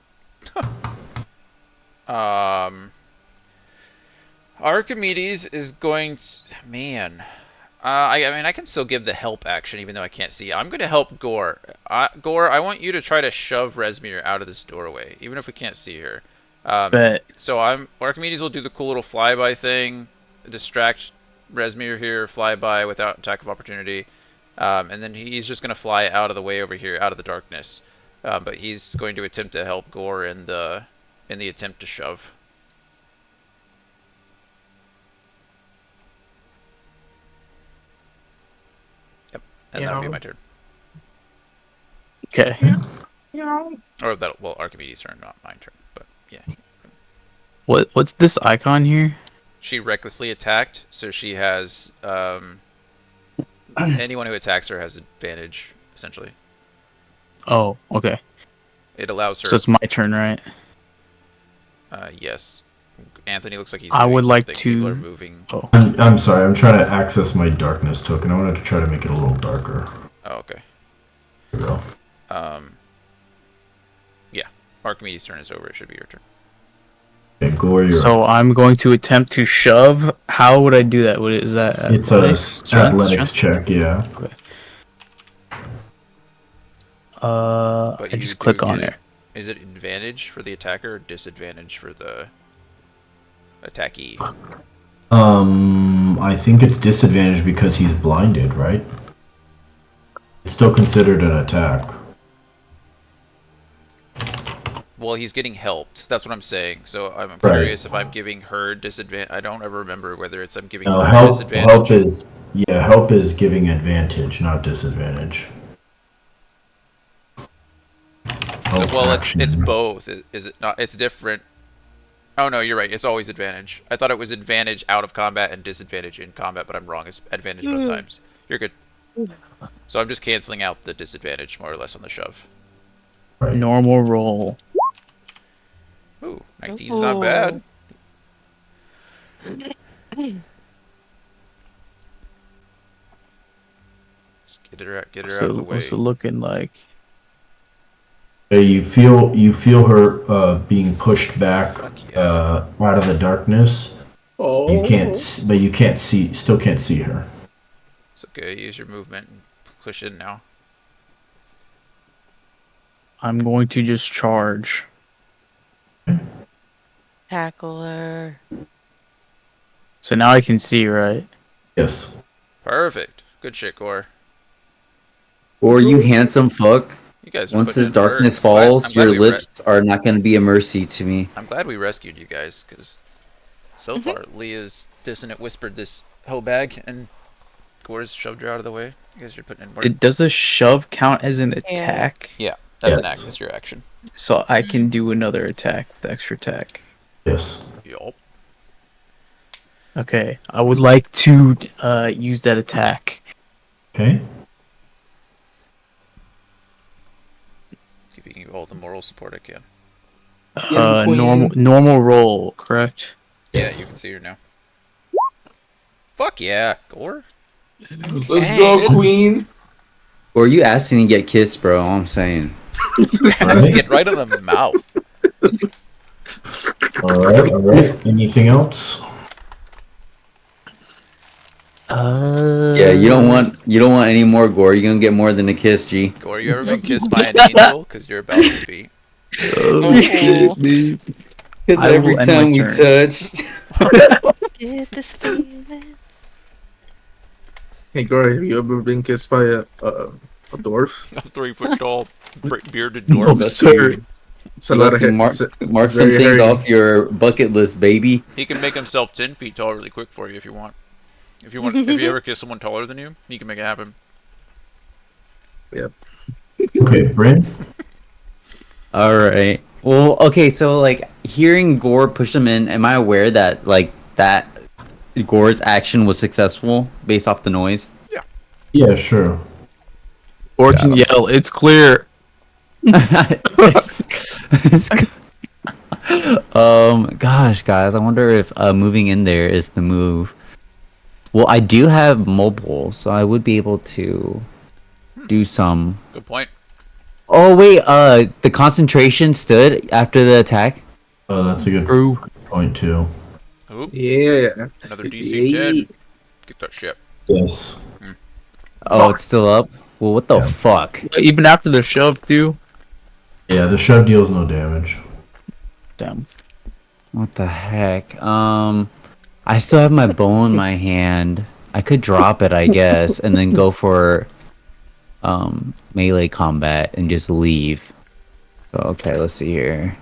[SPEAKER 2] Archimedes is going to... Man. I mean, I can still give the help action even though I can't see. I'm going to help Gore. Gore, I want you to try to shove Rezmir out of this doorway, even if we can't see her.
[SPEAKER 5] Bet.
[SPEAKER 2] So Archimedes will do the cool little flyby thing, distract Rezmir here, flyby without attack of opportunity, and then he's just going to fly out of the way over here, out of the darkness. But he's going to attempt to help Gore in the attempt to shove. Yep, and that'll be my turn.
[SPEAKER 5] Okay.
[SPEAKER 2] Or that, well, Archimedes' turn, not my turn, but yeah.
[SPEAKER 5] What's this icon here?
[SPEAKER 2] She recklessly attacked, so she has anyone who attacks her has advantage, essentially.
[SPEAKER 5] Oh, okay.
[SPEAKER 2] It allows her.
[SPEAKER 5] So it's my turn, right?
[SPEAKER 2] Yes. Anthony looks like he's.
[SPEAKER 5] I
[SPEAKER 2] doing
[SPEAKER 5] would like
[SPEAKER 2] something.
[SPEAKER 5] to-
[SPEAKER 2] People are moving.
[SPEAKER 5] Oh.
[SPEAKER 3] I'm sorry. I'm trying to access my darkness token. I wanted to try to make it a little darker.
[SPEAKER 2] Oh, okay.
[SPEAKER 3] Go.
[SPEAKER 2] Yeah. Archimedes' turn is over. It should be your turn.
[SPEAKER 3] Okay, Gore, you're
[SPEAKER 5] So I'm going to attempt to shove. How would I do that? Is that
[SPEAKER 3] It's
[SPEAKER 5] athletics?
[SPEAKER 3] a
[SPEAKER 5] Strength?
[SPEAKER 3] athletics
[SPEAKER 5] Strength?
[SPEAKER 3] check, yeah.
[SPEAKER 5] Okay.
[SPEAKER 2] But
[SPEAKER 5] I
[SPEAKER 2] you
[SPEAKER 5] just
[SPEAKER 2] do
[SPEAKER 5] click on
[SPEAKER 2] get
[SPEAKER 5] it.
[SPEAKER 2] Is it advantage for the attacker or disadvantage for the attackee?
[SPEAKER 3] I think it's disadvantage because he's blinded, right? It's still considered an attack.
[SPEAKER 2] Well, he's getting helped. That's what I'm saying. So I'm
[SPEAKER 3] Right.
[SPEAKER 2] curious if I'm giving her disadvantage. I don't ever remember whether it's I'm giving
[SPEAKER 3] No,
[SPEAKER 2] her
[SPEAKER 3] help
[SPEAKER 2] disadvantage.
[SPEAKER 3] help is giving advantage, not disadvantage.
[SPEAKER 2] So, well,
[SPEAKER 3] Action.
[SPEAKER 2] it's both. Is it not? It's different. Oh no, you're right. It's always advantage. I thought it was advantage out of combat and disadvantage in combat, but I'm wrong. It's advantage both times. You're good. So I'm just canceling out the disadvantage more or less on the shove.
[SPEAKER 3] Right.
[SPEAKER 5] Normal roll.
[SPEAKER 2] Ooh, 19's not bad. Just get her out of the way.
[SPEAKER 5] What's it looking like?
[SPEAKER 3] You feel her being pushed back
[SPEAKER 2] Fuck yeah.
[SPEAKER 3] out of the darkness.
[SPEAKER 6] Oh.
[SPEAKER 3] You still can't see her.
[SPEAKER 2] It's okay. Use your movement and push in now.
[SPEAKER 5] I'm going to just charge.
[SPEAKER 4] Tackle her.
[SPEAKER 5] So now I can see, right?
[SPEAKER 3] Yes.
[SPEAKER 2] Perfect. Good shit, Gore.
[SPEAKER 1] Or you handsome fuck.
[SPEAKER 2] You guys are
[SPEAKER 1] Once
[SPEAKER 2] putting
[SPEAKER 1] this
[SPEAKER 2] in
[SPEAKER 1] darkness
[SPEAKER 2] work.
[SPEAKER 1] falls,
[SPEAKER 2] I'm glad
[SPEAKER 1] your
[SPEAKER 2] we
[SPEAKER 1] lips are not going to be a mercy to me.
[SPEAKER 2] I'm glad we rescued you guys, because so far Leah's dissonant whispered this hoe bag, and Gore's shoved her out of the way. You guys are putting in work.
[SPEAKER 5] Does a shove count as an attack?
[SPEAKER 2] Yeah, that's an
[SPEAKER 3] Yes.
[SPEAKER 2] act. That's your action.
[SPEAKER 5] So I can do another attack, the extra attack.
[SPEAKER 3] Yes.
[SPEAKER 2] Yup.
[SPEAKER 5] Okay, I would like to use that attack.
[SPEAKER 3] Okay.
[SPEAKER 2] Giving you all the moral support I can.
[SPEAKER 5] Normal roll, correct?
[SPEAKER 3] Yes.
[SPEAKER 2] Yeah, you can see her now. Fuck yeah, Gore.
[SPEAKER 6] Let's go, Queen.
[SPEAKER 1] Or you asking to get kissed, bro. All I'm saying.
[SPEAKER 3] Right.
[SPEAKER 2] Get right on the mouth.
[SPEAKER 3] All right. Anything else?
[SPEAKER 1] Yeah, you don't want any more gore. You're gonna get more than a kiss, G.
[SPEAKER 2] Gore, you ever been kissed by an angel? Because you're about to be.
[SPEAKER 5] Oh shit, dude.
[SPEAKER 1] Because
[SPEAKER 5] I will
[SPEAKER 1] every
[SPEAKER 5] end my
[SPEAKER 1] time we
[SPEAKER 5] turn.
[SPEAKER 1] touch,
[SPEAKER 4] Get this feeling.
[SPEAKER 6] Hey, Gory, have you ever been kissed by a dwarf?
[SPEAKER 2] A 3-foot tall, bearded
[SPEAKER 5] No,
[SPEAKER 2] dwarf.
[SPEAKER 5] sir.
[SPEAKER 6] It's a
[SPEAKER 1] you
[SPEAKER 6] lot
[SPEAKER 1] want
[SPEAKER 6] of
[SPEAKER 1] to
[SPEAKER 6] hit.
[SPEAKER 1] mark
[SPEAKER 6] It's
[SPEAKER 1] some
[SPEAKER 6] very
[SPEAKER 1] things
[SPEAKER 6] hairy.
[SPEAKER 1] off your bucket list, baby.
[SPEAKER 2] He can make himself 10 feet tall really quick for you if you want. If you ever kiss someone taller than you, he can make it happen.
[SPEAKER 3] Okay, Bryn.
[SPEAKER 1] All right. Well, okay. So, like, hearing Gore push him in, am I aware that like that Gore's action was successful based off the noise?
[SPEAKER 3] Yeah, sure.
[SPEAKER 5] Or can
[SPEAKER 1] Yeah,
[SPEAKER 5] yell, it's clear.
[SPEAKER 1] Gosh, guys, I wonder if moving in there is the move. Well, I do have mobile, so I would be able to do some.
[SPEAKER 2] Good point.
[SPEAKER 1] Oh wait, the concentration stood after the attack.
[SPEAKER 3] Oh, that's a good
[SPEAKER 5] True.
[SPEAKER 3] point too.
[SPEAKER 2] Oop,
[SPEAKER 6] Yeah.
[SPEAKER 2] another DC 10. Get that shit.
[SPEAKER 3] Yes.
[SPEAKER 1] Oh, it's still up. Well, what the
[SPEAKER 3] Yeah.
[SPEAKER 1] fuck?
[SPEAKER 5] Even after the shove, too.
[SPEAKER 3] Yeah, the shove deals no damage.
[SPEAKER 5] Damn.
[SPEAKER 1] What the heck? I still have my bow in my hand. I could drop it, I guess, and then go for melee combat and just leave. So okay, let's see here.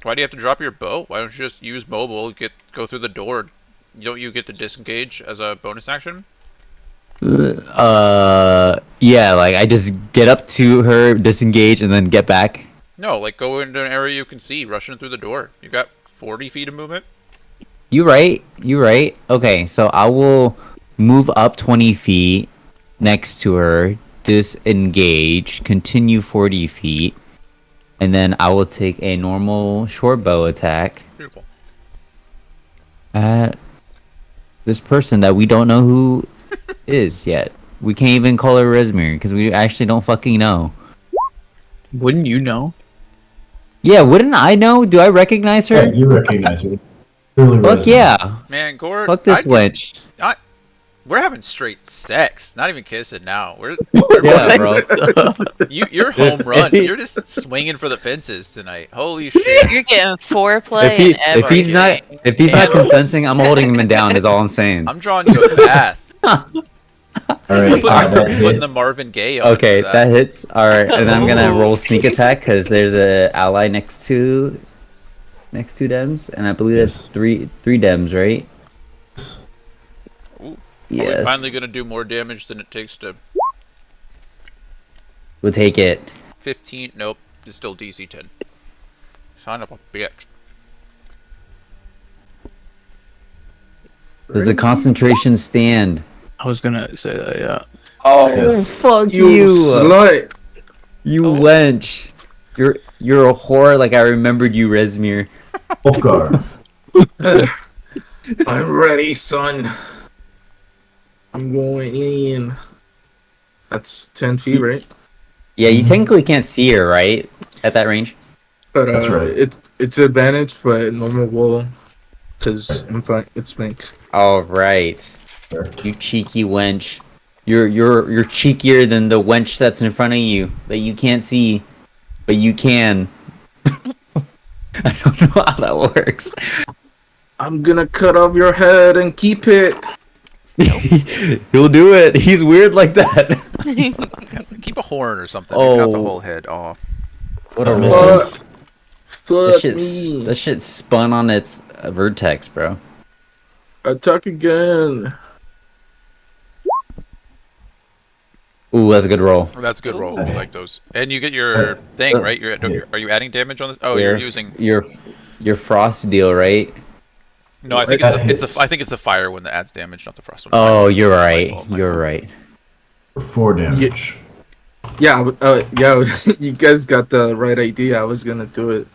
[SPEAKER 2] Why do you have to drop your bow? Why don't you just use mobile, go through the door? Don't you get to disengage as a bonus action?
[SPEAKER 1] Yeah, like I just get up to her, disengage, and then get back.
[SPEAKER 2] No, like go into an area you can see, rushing through the door. You got 40 feet of movement?
[SPEAKER 1] You right. Okay, so I will move up 20 feet next to her, disengage, continue 40 feet, and then I will take a normal short bow attack
[SPEAKER 2] Beautiful.
[SPEAKER 1] at this person that we don't know who is yet. We can't even call her Resmir because we actually don't fucking know.
[SPEAKER 5] Wouldn't you know?
[SPEAKER 1] Yeah, wouldn't I know? Do I recognize
[SPEAKER 3] Yeah,
[SPEAKER 1] her?
[SPEAKER 3] you recognize her. Clearly
[SPEAKER 1] Fuck
[SPEAKER 3] Resmir.
[SPEAKER 1] yeah.
[SPEAKER 2] Man, Gord,
[SPEAKER 1] Fuck this wench.
[SPEAKER 2] we're having straight sex. Not even kissing now. We're
[SPEAKER 1] Yeah, bro.
[SPEAKER 2] you're home
[SPEAKER 1] If
[SPEAKER 2] run.
[SPEAKER 1] he-
[SPEAKER 2] You're just swinging for the fences tonight. Holy shit.
[SPEAKER 4] You're getting foreplay and
[SPEAKER 1] If he's not
[SPEAKER 4] everything.
[SPEAKER 1] if he's not consenting, I'm holding him down. Is all I'm saying.
[SPEAKER 2] I'm drawing you a bath.
[SPEAKER 3] All right, that
[SPEAKER 2] Putting
[SPEAKER 3] hit.
[SPEAKER 2] the Marvin Gaye on.
[SPEAKER 1] Okay,
[SPEAKER 2] for
[SPEAKER 1] that hits. All right, and then I'm gonna
[SPEAKER 4] Ooh.
[SPEAKER 1] roll sneak attack because there's a ally next to dems, and I believe that's
[SPEAKER 3] Yes.
[SPEAKER 1] three dems, right?
[SPEAKER 2] Ooh. Are we
[SPEAKER 1] Yes.
[SPEAKER 2] finally gonna do more damage than it takes to
[SPEAKER 1] We'll take it.
[SPEAKER 2] 15? Nope. It's still DC 10. Son of a bitch.
[SPEAKER 1] Does the concentration stand?
[SPEAKER 5] I was gonna say that, yeah.
[SPEAKER 1] Oh, fuck
[SPEAKER 6] You slut!
[SPEAKER 1] You
[SPEAKER 2] Oh.
[SPEAKER 1] wench. You're a whore like I remembered you, Resmir.
[SPEAKER 3] Ulfgar.
[SPEAKER 6] I'm ready, son. I'm going in. That's 10 feet, right?
[SPEAKER 1] Yeah, you technically can't see her, right? At that range?
[SPEAKER 6] But
[SPEAKER 3] That's right.
[SPEAKER 6] it's advantage, but normal wall, because it's pink.
[SPEAKER 1] Alright. You cheeky wench. You're cheekier than the wench that's in front of you that you can't see, but you can. I don't know how that works.
[SPEAKER 6] I'm gonna cut off your head and keep it.
[SPEAKER 1] He'll do it. He's weird like that.
[SPEAKER 2] Keep a horn or something. Maybe not the
[SPEAKER 1] Oh.
[SPEAKER 2] whole head. Oh.
[SPEAKER 1] What a
[SPEAKER 3] That
[SPEAKER 1] roll.
[SPEAKER 3] misses.
[SPEAKER 6] Fuck
[SPEAKER 1] That
[SPEAKER 6] me.
[SPEAKER 1] shit spun on its vertex, bro.
[SPEAKER 6] Attack again.
[SPEAKER 1] Ooh, that's a good roll.
[SPEAKER 2] That's a good roll.
[SPEAKER 4] Ooh.
[SPEAKER 2] We like those. And you get your thing, right? Are you adding damage on this? Oh, you're using.
[SPEAKER 1] your frost deal, right?
[SPEAKER 2] No, I think I think it's the fire one that adds damage, not the frost one.
[SPEAKER 1] Oh, you're right.
[SPEAKER 2] fault, my
[SPEAKER 1] You're
[SPEAKER 2] fault.
[SPEAKER 1] right.
[SPEAKER 3] 4 damage.
[SPEAKER 6] Yeah, yeah. You guys got the right idea. I was gonna do it.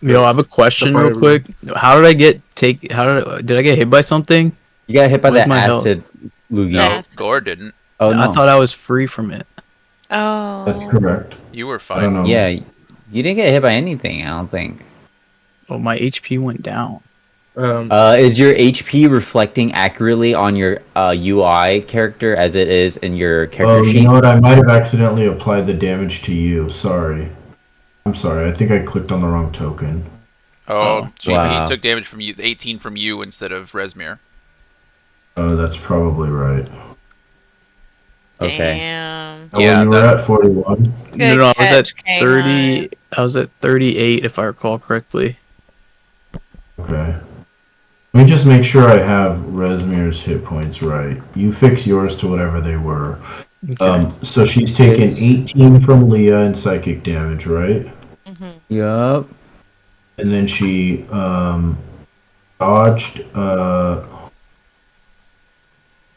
[SPEAKER 5] Yo, I have a question
[SPEAKER 6] fire
[SPEAKER 5] real quick. How did I get did I get hit by something?
[SPEAKER 1] You got hit by
[SPEAKER 5] Where's
[SPEAKER 1] that
[SPEAKER 5] my health?
[SPEAKER 1] acid, Lugia.
[SPEAKER 2] No,
[SPEAKER 4] Yeah.
[SPEAKER 2] Gore didn't.
[SPEAKER 1] Oh no.
[SPEAKER 5] I thought I was free from it.
[SPEAKER 4] Oh.
[SPEAKER 3] That's correct.
[SPEAKER 2] You were
[SPEAKER 3] I don't
[SPEAKER 2] fine.
[SPEAKER 3] know.
[SPEAKER 1] Yeah, you didn't get hit by anything. I don't think.
[SPEAKER 5] Oh, my HP went down.
[SPEAKER 1] Is your HP reflecting accurately on your UI character as it is in your character
[SPEAKER 3] Oh,
[SPEAKER 1] sheet?
[SPEAKER 3] you know what? I might have accidentally applied the damage to you. Sorry. I'm sorry. I think I clicked on the wrong token.
[SPEAKER 2] Oh,
[SPEAKER 5] Oh,
[SPEAKER 2] gee,
[SPEAKER 1] wow.
[SPEAKER 2] he took damage from you, 18 from you instead of Resmir.
[SPEAKER 3] Oh, that's probably right.
[SPEAKER 1] Okay.
[SPEAKER 4] Damn.
[SPEAKER 3] Oh,
[SPEAKER 2] Yeah,
[SPEAKER 3] you were
[SPEAKER 2] that-
[SPEAKER 3] at 41.
[SPEAKER 5] No, I was at
[SPEAKER 4] catch,
[SPEAKER 5] 30.
[SPEAKER 4] Kayhan.
[SPEAKER 5] I was at 38, if I recall correctly.
[SPEAKER 3] Okay. Let me just make sure I have Resmir's hit points right. You fix yours to whatever they were.
[SPEAKER 5] Okay.
[SPEAKER 3] So she's taken
[SPEAKER 1] It's-
[SPEAKER 3] 18 from Leah in psychic damage, right?
[SPEAKER 4] Mhm.
[SPEAKER 1] Yup.
[SPEAKER 3] And then she dodged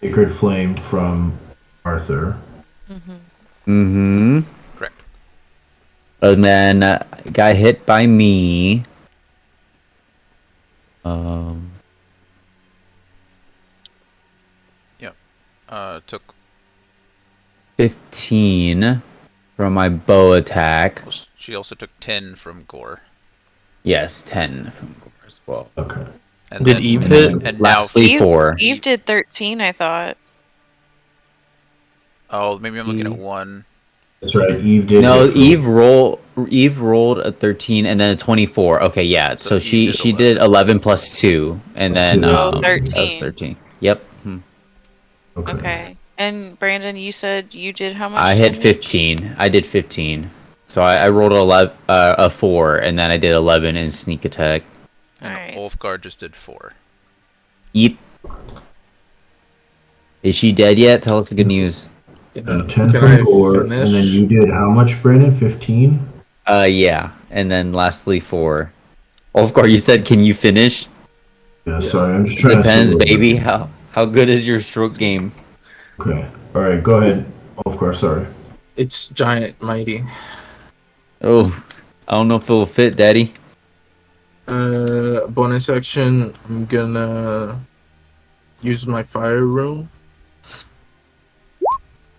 [SPEAKER 3] Sacred Flame from Arthur.
[SPEAKER 4] Mhm.
[SPEAKER 1] Mm-hmm.
[SPEAKER 2] Correct.
[SPEAKER 1] And then got hit by me.
[SPEAKER 2] Took
[SPEAKER 1] 15 from my bow attack.
[SPEAKER 2] she also took 10 from Gore.
[SPEAKER 1] Yes, 10 from Gore as well.
[SPEAKER 3] Okay.
[SPEAKER 2] And
[SPEAKER 5] Did
[SPEAKER 2] then,
[SPEAKER 5] Eve
[SPEAKER 3] and
[SPEAKER 5] hit?
[SPEAKER 3] then-
[SPEAKER 2] And now,
[SPEAKER 1] Lastly,
[SPEAKER 4] Eve-
[SPEAKER 1] 4.
[SPEAKER 4] Eve did 13, I thought.
[SPEAKER 2] oh, maybe I'm looking at
[SPEAKER 1] Eve.
[SPEAKER 2] 1.
[SPEAKER 3] That's right. Eve did.
[SPEAKER 1] No,
[SPEAKER 3] hit for-
[SPEAKER 1] Eve rolled a 13 and then a 24. Okay, yeah.
[SPEAKER 2] So
[SPEAKER 1] So
[SPEAKER 2] Eve
[SPEAKER 1] she
[SPEAKER 2] did
[SPEAKER 1] did 11 plus 2 and then
[SPEAKER 3] Plus 2.
[SPEAKER 4] Oh,
[SPEAKER 1] that was
[SPEAKER 4] 13.
[SPEAKER 1] 13. Yep.
[SPEAKER 3] Okay.
[SPEAKER 4] Okay. And Brandon, you said you did how much?
[SPEAKER 1] I hit
[SPEAKER 4] damage?
[SPEAKER 1] 15. I did 15. So I rolled a 4 and then I did 11 in sneak attack.
[SPEAKER 2] And
[SPEAKER 4] Alright.
[SPEAKER 2] Ulfgar just did 4.
[SPEAKER 1] Yep. Is she dead yet? Tell us the good news.
[SPEAKER 3] 10
[SPEAKER 6] Can
[SPEAKER 3] from
[SPEAKER 6] I
[SPEAKER 3] Gore, and then
[SPEAKER 6] finish?
[SPEAKER 3] you did how much, Brandon? 15?
[SPEAKER 1] Yeah. And then lastly 4. Ulfgar, you said, can you finish?
[SPEAKER 3] Yeah, sorry. I'm just trying
[SPEAKER 1] Depends,
[SPEAKER 3] to see.
[SPEAKER 1] baby. How good is your stroke game?
[SPEAKER 3] Okay. All right. Go ahead. Of course. Sorry.
[SPEAKER 6] It's giant mighty.
[SPEAKER 1] Oh, I don't know if it will fit, Daddy.
[SPEAKER 6] Bonus action. I'm gonna use my fire room.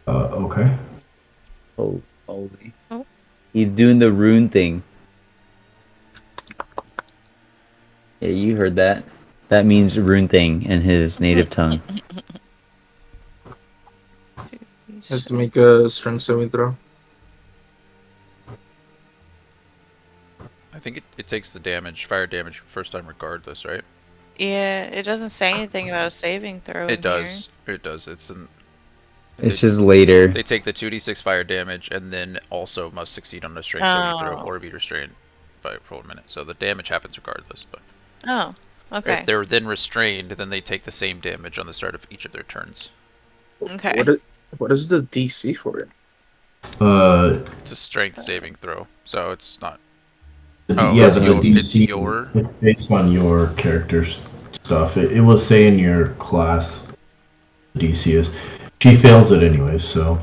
[SPEAKER 3] Okay.
[SPEAKER 1] Oh, holy.
[SPEAKER 4] Oh.
[SPEAKER 1] He's doing the rune thing. Yeah, you heard that. That means rune thing in his native tongue.
[SPEAKER 6] Has to make a strength saving throw.
[SPEAKER 2] I think it takes the damage, fire damage, first time regardless, right?
[SPEAKER 4] Yeah, it doesn't say anything about a saving throw
[SPEAKER 2] It
[SPEAKER 4] in here.
[SPEAKER 2] does. It does. It's an.
[SPEAKER 1] It's just later.
[SPEAKER 2] They take the 2d6 fire damage and then also must succeed on a strength saving throw
[SPEAKER 4] Oh.
[SPEAKER 2] or be restrained by for 1 minute. So the damage happens regardless. But
[SPEAKER 4] Oh, okay.
[SPEAKER 2] if they're then restrained, then they take the same damage on the start of each of their turns.
[SPEAKER 4] Okay.
[SPEAKER 6] What is the DC for it?
[SPEAKER 2] It's a strength saving throw, so it's not.
[SPEAKER 3] The,
[SPEAKER 2] Oh,
[SPEAKER 3] yeah,
[SPEAKER 2] it's
[SPEAKER 3] the
[SPEAKER 2] your-
[SPEAKER 3] DC.
[SPEAKER 2] it's your-
[SPEAKER 3] It's based on your character's stuff. It will say in your class the DC is. She fails it anyways, so.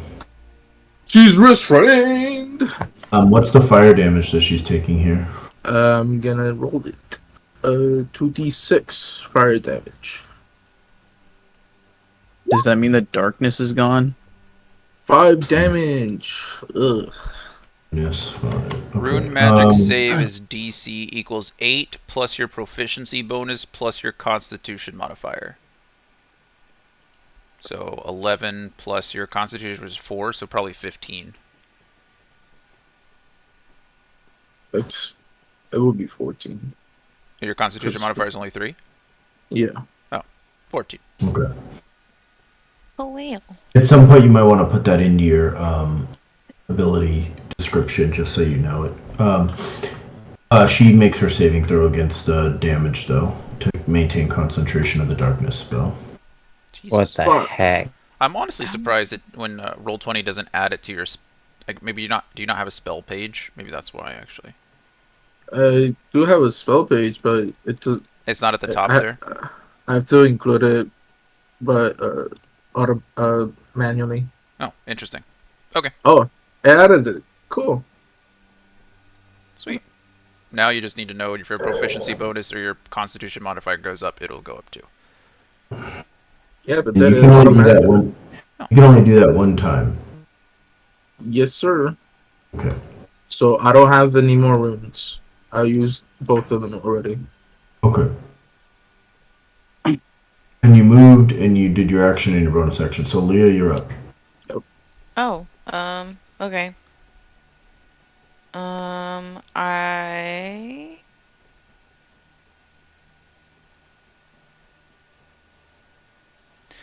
[SPEAKER 6] She's restrained.
[SPEAKER 3] What's the fire damage that she's taking here?
[SPEAKER 6] I'm gonna roll it. 2d6 fire damage.
[SPEAKER 5] Does that mean the darkness is gone?
[SPEAKER 6] 5 damage. Ugh.
[SPEAKER 3] Yes, fine. Okay.
[SPEAKER 2] Rune magic save is DC equals 8 plus your proficiency bonus plus your constitution modifier. So 11 plus your constitution was 4, so probably 15.
[SPEAKER 6] It will be 14.
[SPEAKER 2] Your constitution
[SPEAKER 6] Just-
[SPEAKER 2] modifier is only 3?
[SPEAKER 6] Yeah.
[SPEAKER 2] 14.
[SPEAKER 3] Okay.
[SPEAKER 4] Oh, well.
[SPEAKER 3] At some point, you might want to put that into your ability description, just so you know it. She makes her saving throw against damage, though, to maintain concentration of the darkness spell.
[SPEAKER 2] Jesus.
[SPEAKER 1] What the
[SPEAKER 6] Fuck.
[SPEAKER 1] heck?
[SPEAKER 2] I'm honestly surprised that when Roll20 doesn't add it to your... Like, maybe do you not have a spell page? Maybe that's why, actually.
[SPEAKER 6] I do have a spell page, but
[SPEAKER 2] It's not at the top
[SPEAKER 6] I,
[SPEAKER 2] there?
[SPEAKER 6] I have to include it, but manually.
[SPEAKER 2] Oh, interesting.
[SPEAKER 6] Oh, I added it. Cool.
[SPEAKER 2] Sweet. Now you just need to know if your proficiency bonus or your constitution modifier goes up, it'll go up too.
[SPEAKER 6] Yeah, but
[SPEAKER 3] You
[SPEAKER 6] that is
[SPEAKER 3] can only do that
[SPEAKER 6] automatic.
[SPEAKER 3] one. You can only do that one time.
[SPEAKER 6] Yes, sir.
[SPEAKER 3] Okay.
[SPEAKER 6] So I don't have any more runes. I used both of them already.
[SPEAKER 3] Okay. And you moved and you did your action in your bonus action. So Leah, you're up.
[SPEAKER 4] Oh, okay. I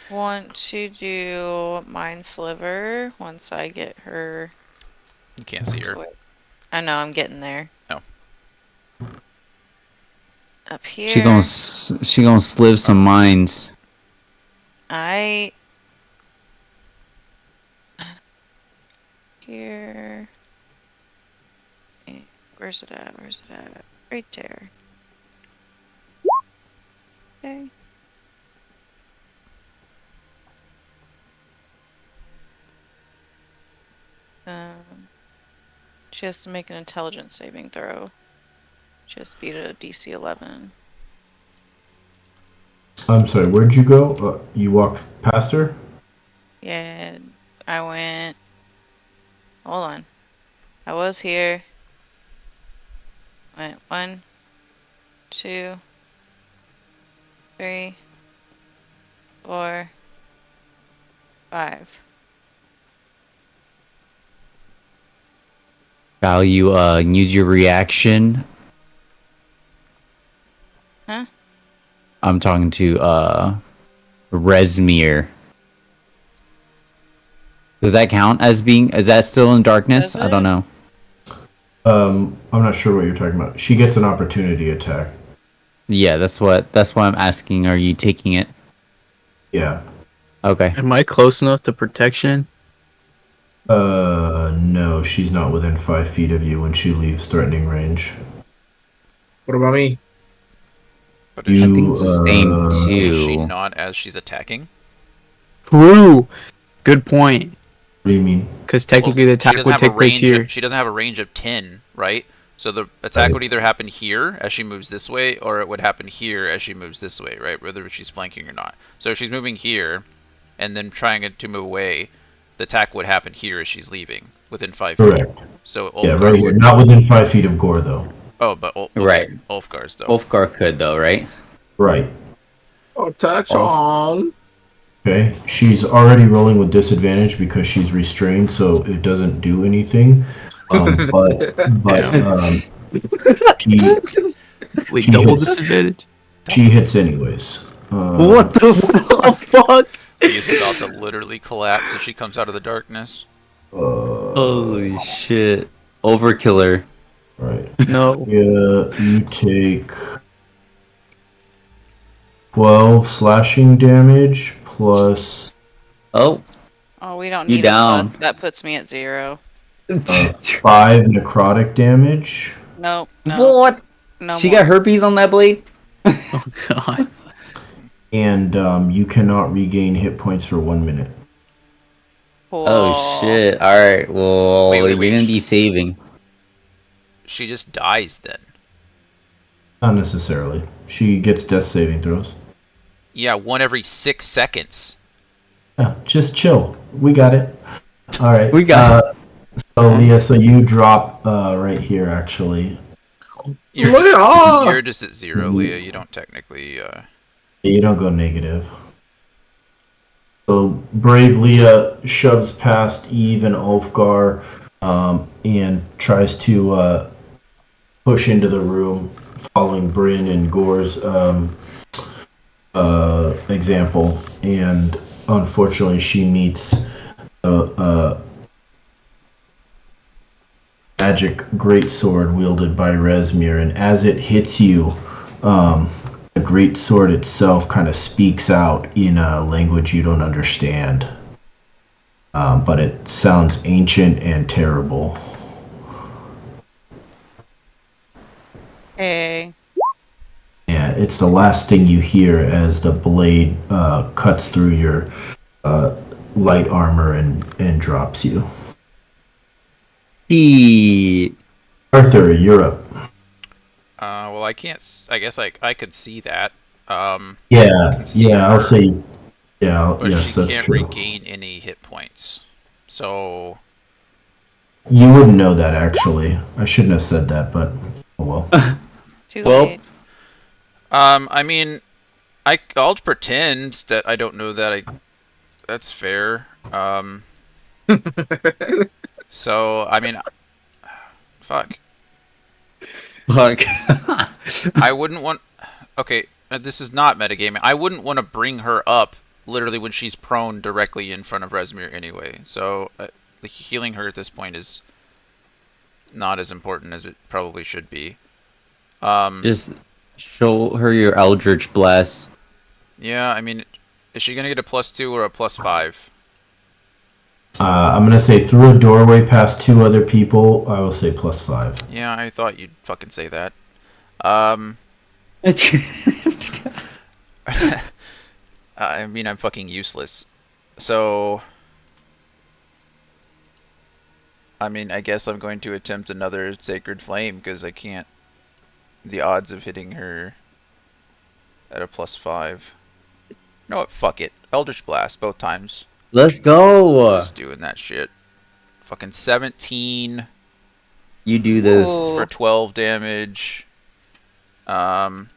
[SPEAKER 4] want to do Mind Sliver once I get her.
[SPEAKER 2] You can't see her.
[SPEAKER 4] I know, I'm getting there.
[SPEAKER 2] Oh.
[SPEAKER 4] Up here.
[SPEAKER 1] She gonna slive some minds.
[SPEAKER 4] Here. Where's it at? Where's it at? Right there. Okay. She has to make an intelligence saving throw. She has to beat a DC 11.
[SPEAKER 3] I'm sorry, where'd you go? You walked past her?
[SPEAKER 4] Yeah, I went. Hold on. I was here. Went 1, 2, 3, 4, 5.
[SPEAKER 1] Shall you use your reaction?
[SPEAKER 4] Huh?
[SPEAKER 1] I'm talking to Resmir. Does that count as being? Is that still in darkness?
[SPEAKER 4] Does
[SPEAKER 1] I don't
[SPEAKER 4] it?
[SPEAKER 1] know.
[SPEAKER 3] I'm not sure what you're talking about. She gets an opportunity attack.
[SPEAKER 1] Yeah, that's why I'm asking. Are you taking it?
[SPEAKER 3] Yeah.
[SPEAKER 1] Okay.
[SPEAKER 5] Am I close enough to protection?
[SPEAKER 3] No, she's not within 5 feet of you when she leaves threatening range.
[SPEAKER 6] What about me?
[SPEAKER 2] But
[SPEAKER 3] You,
[SPEAKER 1] I think it's the same
[SPEAKER 2] is she
[SPEAKER 1] too.
[SPEAKER 2] not as she's attacking?
[SPEAKER 5] True. Good point.
[SPEAKER 3] What do you mean?
[SPEAKER 5] Because technically
[SPEAKER 2] Well,
[SPEAKER 5] the
[SPEAKER 2] she
[SPEAKER 5] attack
[SPEAKER 2] doesn't
[SPEAKER 5] would
[SPEAKER 2] have a
[SPEAKER 5] take place
[SPEAKER 2] range
[SPEAKER 5] here.
[SPEAKER 2] she doesn't have a range of 10, right? So the attack
[SPEAKER 3] Right.
[SPEAKER 2] would either happen here as she moves this way, or it would happen here as she moves this way, right? Whether she's flanking or not. So if she's moving here, and then trying to move away, the attack would happen here as she's leaving, within 5 feet.
[SPEAKER 3] Correct.
[SPEAKER 2] So
[SPEAKER 3] Yeah,
[SPEAKER 2] Ulfgar
[SPEAKER 3] right here.
[SPEAKER 2] would.
[SPEAKER 3] Not within 5 feet of Gore, though.
[SPEAKER 2] Oh, but okay,
[SPEAKER 1] Right.
[SPEAKER 2] Ulfgar's though.
[SPEAKER 1] Ulfgar could though, right?
[SPEAKER 3] Right.
[SPEAKER 6] Attack on.
[SPEAKER 3] Okay. She's already rolling with disadvantage because she's restrained, so it doesn't do anything. She
[SPEAKER 5] Wait,
[SPEAKER 3] She
[SPEAKER 5] double
[SPEAKER 3] hits.
[SPEAKER 5] disadvantage?
[SPEAKER 3] she hits anyways.
[SPEAKER 1] What the fuck?
[SPEAKER 2] He is about to literally collapse as she comes out of the darkness.
[SPEAKER 1] Holy shit. Overkiller.
[SPEAKER 3] Right.
[SPEAKER 5] No.
[SPEAKER 3] Yeah, you take 12 slashing damage plus
[SPEAKER 1] Oh.
[SPEAKER 4] Oh, we don't
[SPEAKER 1] You
[SPEAKER 4] need
[SPEAKER 1] down.
[SPEAKER 4] a plus. That puts me at 0.
[SPEAKER 3] 5 necrotic damage.
[SPEAKER 4] Nope. No.
[SPEAKER 1] What?
[SPEAKER 4] No
[SPEAKER 1] She
[SPEAKER 4] more.
[SPEAKER 1] got herpes on that blade?
[SPEAKER 5] Oh god.
[SPEAKER 3] And you cannot regain hit points for 1 minute.
[SPEAKER 4] Cool.
[SPEAKER 1] Oh shit. Alright, well,
[SPEAKER 2] Wait,
[SPEAKER 1] you're gonna be saving.
[SPEAKER 2] She just dies then.
[SPEAKER 3] Not necessarily. She gets death saving throws.
[SPEAKER 2] Yeah, 1 every 6 seconds.
[SPEAKER 3] Yeah, just chill. We got it. All right.
[SPEAKER 1] We got
[SPEAKER 3] So Leah, so you drop right here actually.
[SPEAKER 2] You're just at 0, Leah. You don't technically.
[SPEAKER 3] You don't go negative. So brave Leah shoves past Eve and Ulfgar and tries to push into the room, following Bryn and Gore's example. And unfortunately, she meets a magic greatsword wielded by Rezmir, and as it hits you, the greatsword itself kind of speaks out in a language you don't understand, but it sounds ancient and terrible.
[SPEAKER 4] Hey.
[SPEAKER 3] Yeah, it's the last thing you hear as the blade cuts through your light armor and drops you. Arthur, you're up.
[SPEAKER 2] Well, I can't. I guess I could see that.
[SPEAKER 3] Yeah,
[SPEAKER 2] see
[SPEAKER 3] I'll
[SPEAKER 2] her.
[SPEAKER 3] say. Yeah,
[SPEAKER 2] But
[SPEAKER 3] yes,
[SPEAKER 2] she
[SPEAKER 3] that's
[SPEAKER 2] can't
[SPEAKER 3] true.
[SPEAKER 2] regain any hit points. So
[SPEAKER 3] You wouldn't know that actually. I shouldn't have said that, but oh well.
[SPEAKER 4] Too
[SPEAKER 1] Well-
[SPEAKER 4] late.
[SPEAKER 2] I mean, I'll pretend that I don't know that. That's fair. So I mean, fuck.
[SPEAKER 1] Fuck.
[SPEAKER 2] I wouldn't want. Okay, this is not metagaming. I wouldn't want to bring her up literally when she's prone directly in front of Rezmir anyway. So healing her at this point is not as important as it probably should be.
[SPEAKER 1] Just show her your Eldritch Blast.
[SPEAKER 2] Yeah, I mean, is she gonna get a +2 or a +5?
[SPEAKER 3] I'm gonna say through a doorway past 2 other people. I will say +5.
[SPEAKER 2] Yeah, I thought you'd fucking say that. I mean, I'm fucking useless. So, I mean, I guess I'm going to attempt another Sacred Flame because I can't. The odds of hitting her at a +5. You know what? Fuck it. Eldritch Blast both times.
[SPEAKER 1] Let's go.
[SPEAKER 2] Just doing that shit. Fucking 17
[SPEAKER 1] You do this.
[SPEAKER 4] Ooh.
[SPEAKER 2] for 12 damage. Fucking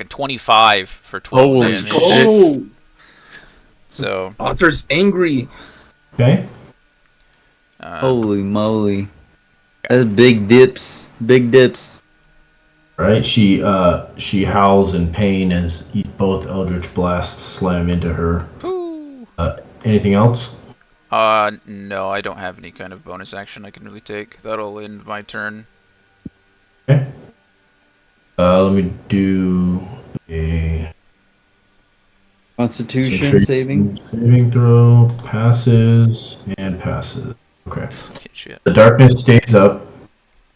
[SPEAKER 2] 25 for 12
[SPEAKER 5] Oh,
[SPEAKER 2] damage.
[SPEAKER 5] let's go.
[SPEAKER 2] So,
[SPEAKER 6] Arthur's angry.
[SPEAKER 3] Okay.
[SPEAKER 1] Holy moly. That's big dips. Big dips.
[SPEAKER 3] Right. She howls in pain as both Eldritch Blasts slam into her.
[SPEAKER 2] whew.
[SPEAKER 3] Anything else?
[SPEAKER 2] No, I don't have any kind of bonus action I can really take. That'll end my turn.
[SPEAKER 3] Okay. Let me do a
[SPEAKER 1] Constitution saving.
[SPEAKER 3] saving throw. Passes and passes. Okay.
[SPEAKER 2] Shit.
[SPEAKER 3] The darkness stays up,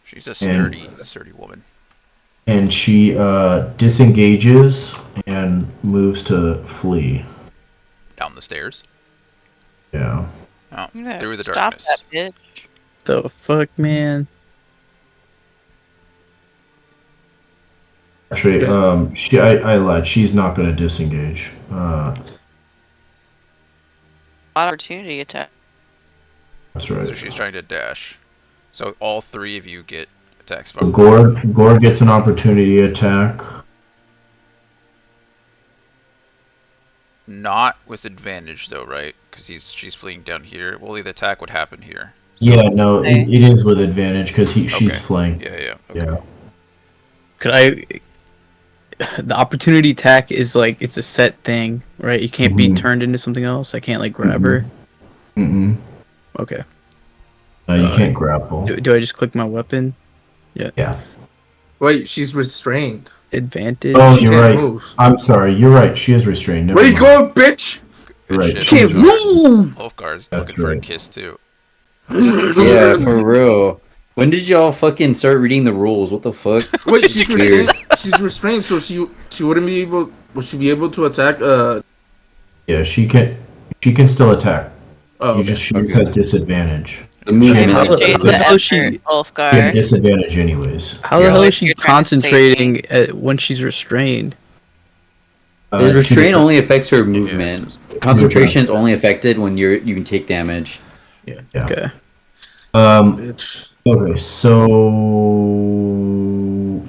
[SPEAKER 2] She's a sturdy woman.
[SPEAKER 3] and she disengages and moves to flee.
[SPEAKER 2] Down the stairs.
[SPEAKER 3] Yeah.
[SPEAKER 2] Oh,
[SPEAKER 4] Yeah,
[SPEAKER 2] through the
[SPEAKER 4] stop
[SPEAKER 2] darkness.
[SPEAKER 4] that bitch.
[SPEAKER 5] The fuck, man?
[SPEAKER 3] Actually, I lied. She's not going to disengage.
[SPEAKER 4] Opportunity attack.
[SPEAKER 3] That's right.
[SPEAKER 2] So she's trying to dash. So all 3 of you get attacks.
[SPEAKER 3] So Gore gets an opportunity attack.
[SPEAKER 2] Not with advantage though, right? Because she's fleeing down here. Well, the attack would happen here.
[SPEAKER 3] Yeah, no, it is with advantage because she's
[SPEAKER 2] Okay.
[SPEAKER 3] flanked.
[SPEAKER 2] Yeah. Okay.
[SPEAKER 3] Yeah.
[SPEAKER 5] Could I? The opportunity attack is like it's a set thing, right? You can't be
[SPEAKER 3] Mhm.
[SPEAKER 5] turned into something else. I can't like grab her.
[SPEAKER 3] Mm-mm.
[SPEAKER 5] Okay.
[SPEAKER 3] No, you can't grapple.
[SPEAKER 5] Do I just click my weapon?
[SPEAKER 3] Yeah.
[SPEAKER 6] Wait, she's restrained.
[SPEAKER 5] Advantage.
[SPEAKER 3] Oh,
[SPEAKER 6] She
[SPEAKER 3] you're
[SPEAKER 6] can't
[SPEAKER 3] right.
[SPEAKER 6] move.
[SPEAKER 3] I'm sorry. You're right. She is restrained. Never
[SPEAKER 6] Where you
[SPEAKER 3] mind.
[SPEAKER 6] going, bitch?
[SPEAKER 2] Good
[SPEAKER 3] Right.
[SPEAKER 2] shit.
[SPEAKER 3] She
[SPEAKER 5] Can't move.
[SPEAKER 2] Ulfgar's
[SPEAKER 3] That's
[SPEAKER 2] looking for a
[SPEAKER 3] right.
[SPEAKER 2] kiss too.
[SPEAKER 1] Yeah, for real. When did y'all fucking start reading the rules? What the fuck?
[SPEAKER 6] Wait, she's
[SPEAKER 1] Weird.
[SPEAKER 6] restrained. She's restrained, so she wouldn't be able. Would she be able to attack?
[SPEAKER 3] Yeah, she can still attack.
[SPEAKER 6] Oh, okay.
[SPEAKER 3] She
[SPEAKER 1] Okay.
[SPEAKER 3] has disadvantage.
[SPEAKER 1] The movement
[SPEAKER 3] How
[SPEAKER 1] is
[SPEAKER 3] the-
[SPEAKER 4] Appreciate
[SPEAKER 5] how the
[SPEAKER 4] the
[SPEAKER 5] hell
[SPEAKER 4] effort,
[SPEAKER 5] is she-
[SPEAKER 3] She had
[SPEAKER 4] Ulfgar.
[SPEAKER 3] disadvantage anyways.
[SPEAKER 5] How the
[SPEAKER 1] Yeah.
[SPEAKER 5] hell
[SPEAKER 4] If
[SPEAKER 5] is she
[SPEAKER 4] you're trying to stay
[SPEAKER 5] concentrating when she's restrained?
[SPEAKER 1] The restraint
[SPEAKER 3] two
[SPEAKER 1] only affects her
[SPEAKER 2] Yeah,
[SPEAKER 1] movement. Concentration is only affected when you can take damage.
[SPEAKER 3] Yeah.
[SPEAKER 5] Okay.
[SPEAKER 6] Bitch.
[SPEAKER 3] Okay, so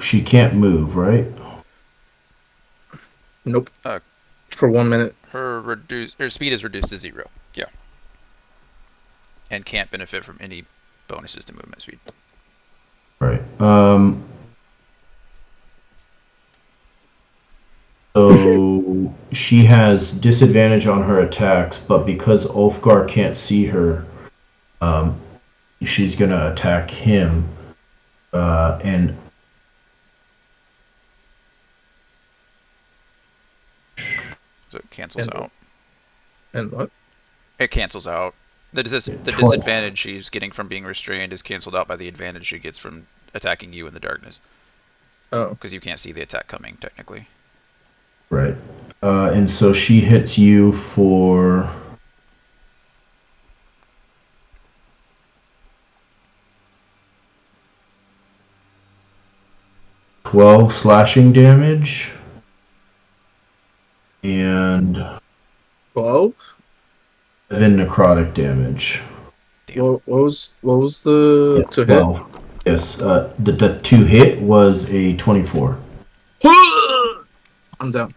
[SPEAKER 3] she can't move, right?
[SPEAKER 6] Nope.
[SPEAKER 2] Uh,
[SPEAKER 6] For 1 minute.
[SPEAKER 2] Her speed is reduced to 0. Yeah. And can't benefit from any bonuses to movement speed.
[SPEAKER 3] Right. So she has disadvantage on her attacks, but because Ulfgar can't see her, she's gonna attack him, and
[SPEAKER 2] So it cancels
[SPEAKER 6] And-
[SPEAKER 2] out.
[SPEAKER 6] And what?
[SPEAKER 2] It cancels out. The disadvantage she's getting from being restrained is canceled out by the advantage she gets from attacking you in the darkness.
[SPEAKER 6] Oh.
[SPEAKER 2] Because you can't see the attack coming, technically.
[SPEAKER 3] right. And so she hits you for 12 slashing damage and
[SPEAKER 6] 12?
[SPEAKER 3] 7 necrotic damage.
[SPEAKER 6] What was the
[SPEAKER 3] Yeah,
[SPEAKER 6] to hit?
[SPEAKER 3] 12. Yes, the to hit was a 24.
[SPEAKER 6] I'm down.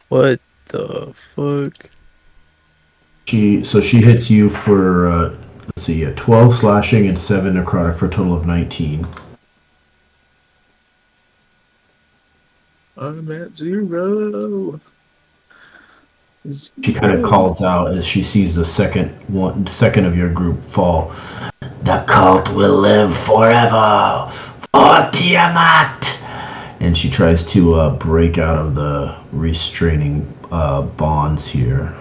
[SPEAKER 5] What the fuck?
[SPEAKER 3] She hits you for let's see, 12 slashing and 7 necrotic for a total of 19.
[SPEAKER 6] I'm at 0.
[SPEAKER 3] She kind of calls out as she sees the second of your group fall. The cult will live forever for Tiamat. And she tries to break out of the restraining bonds here.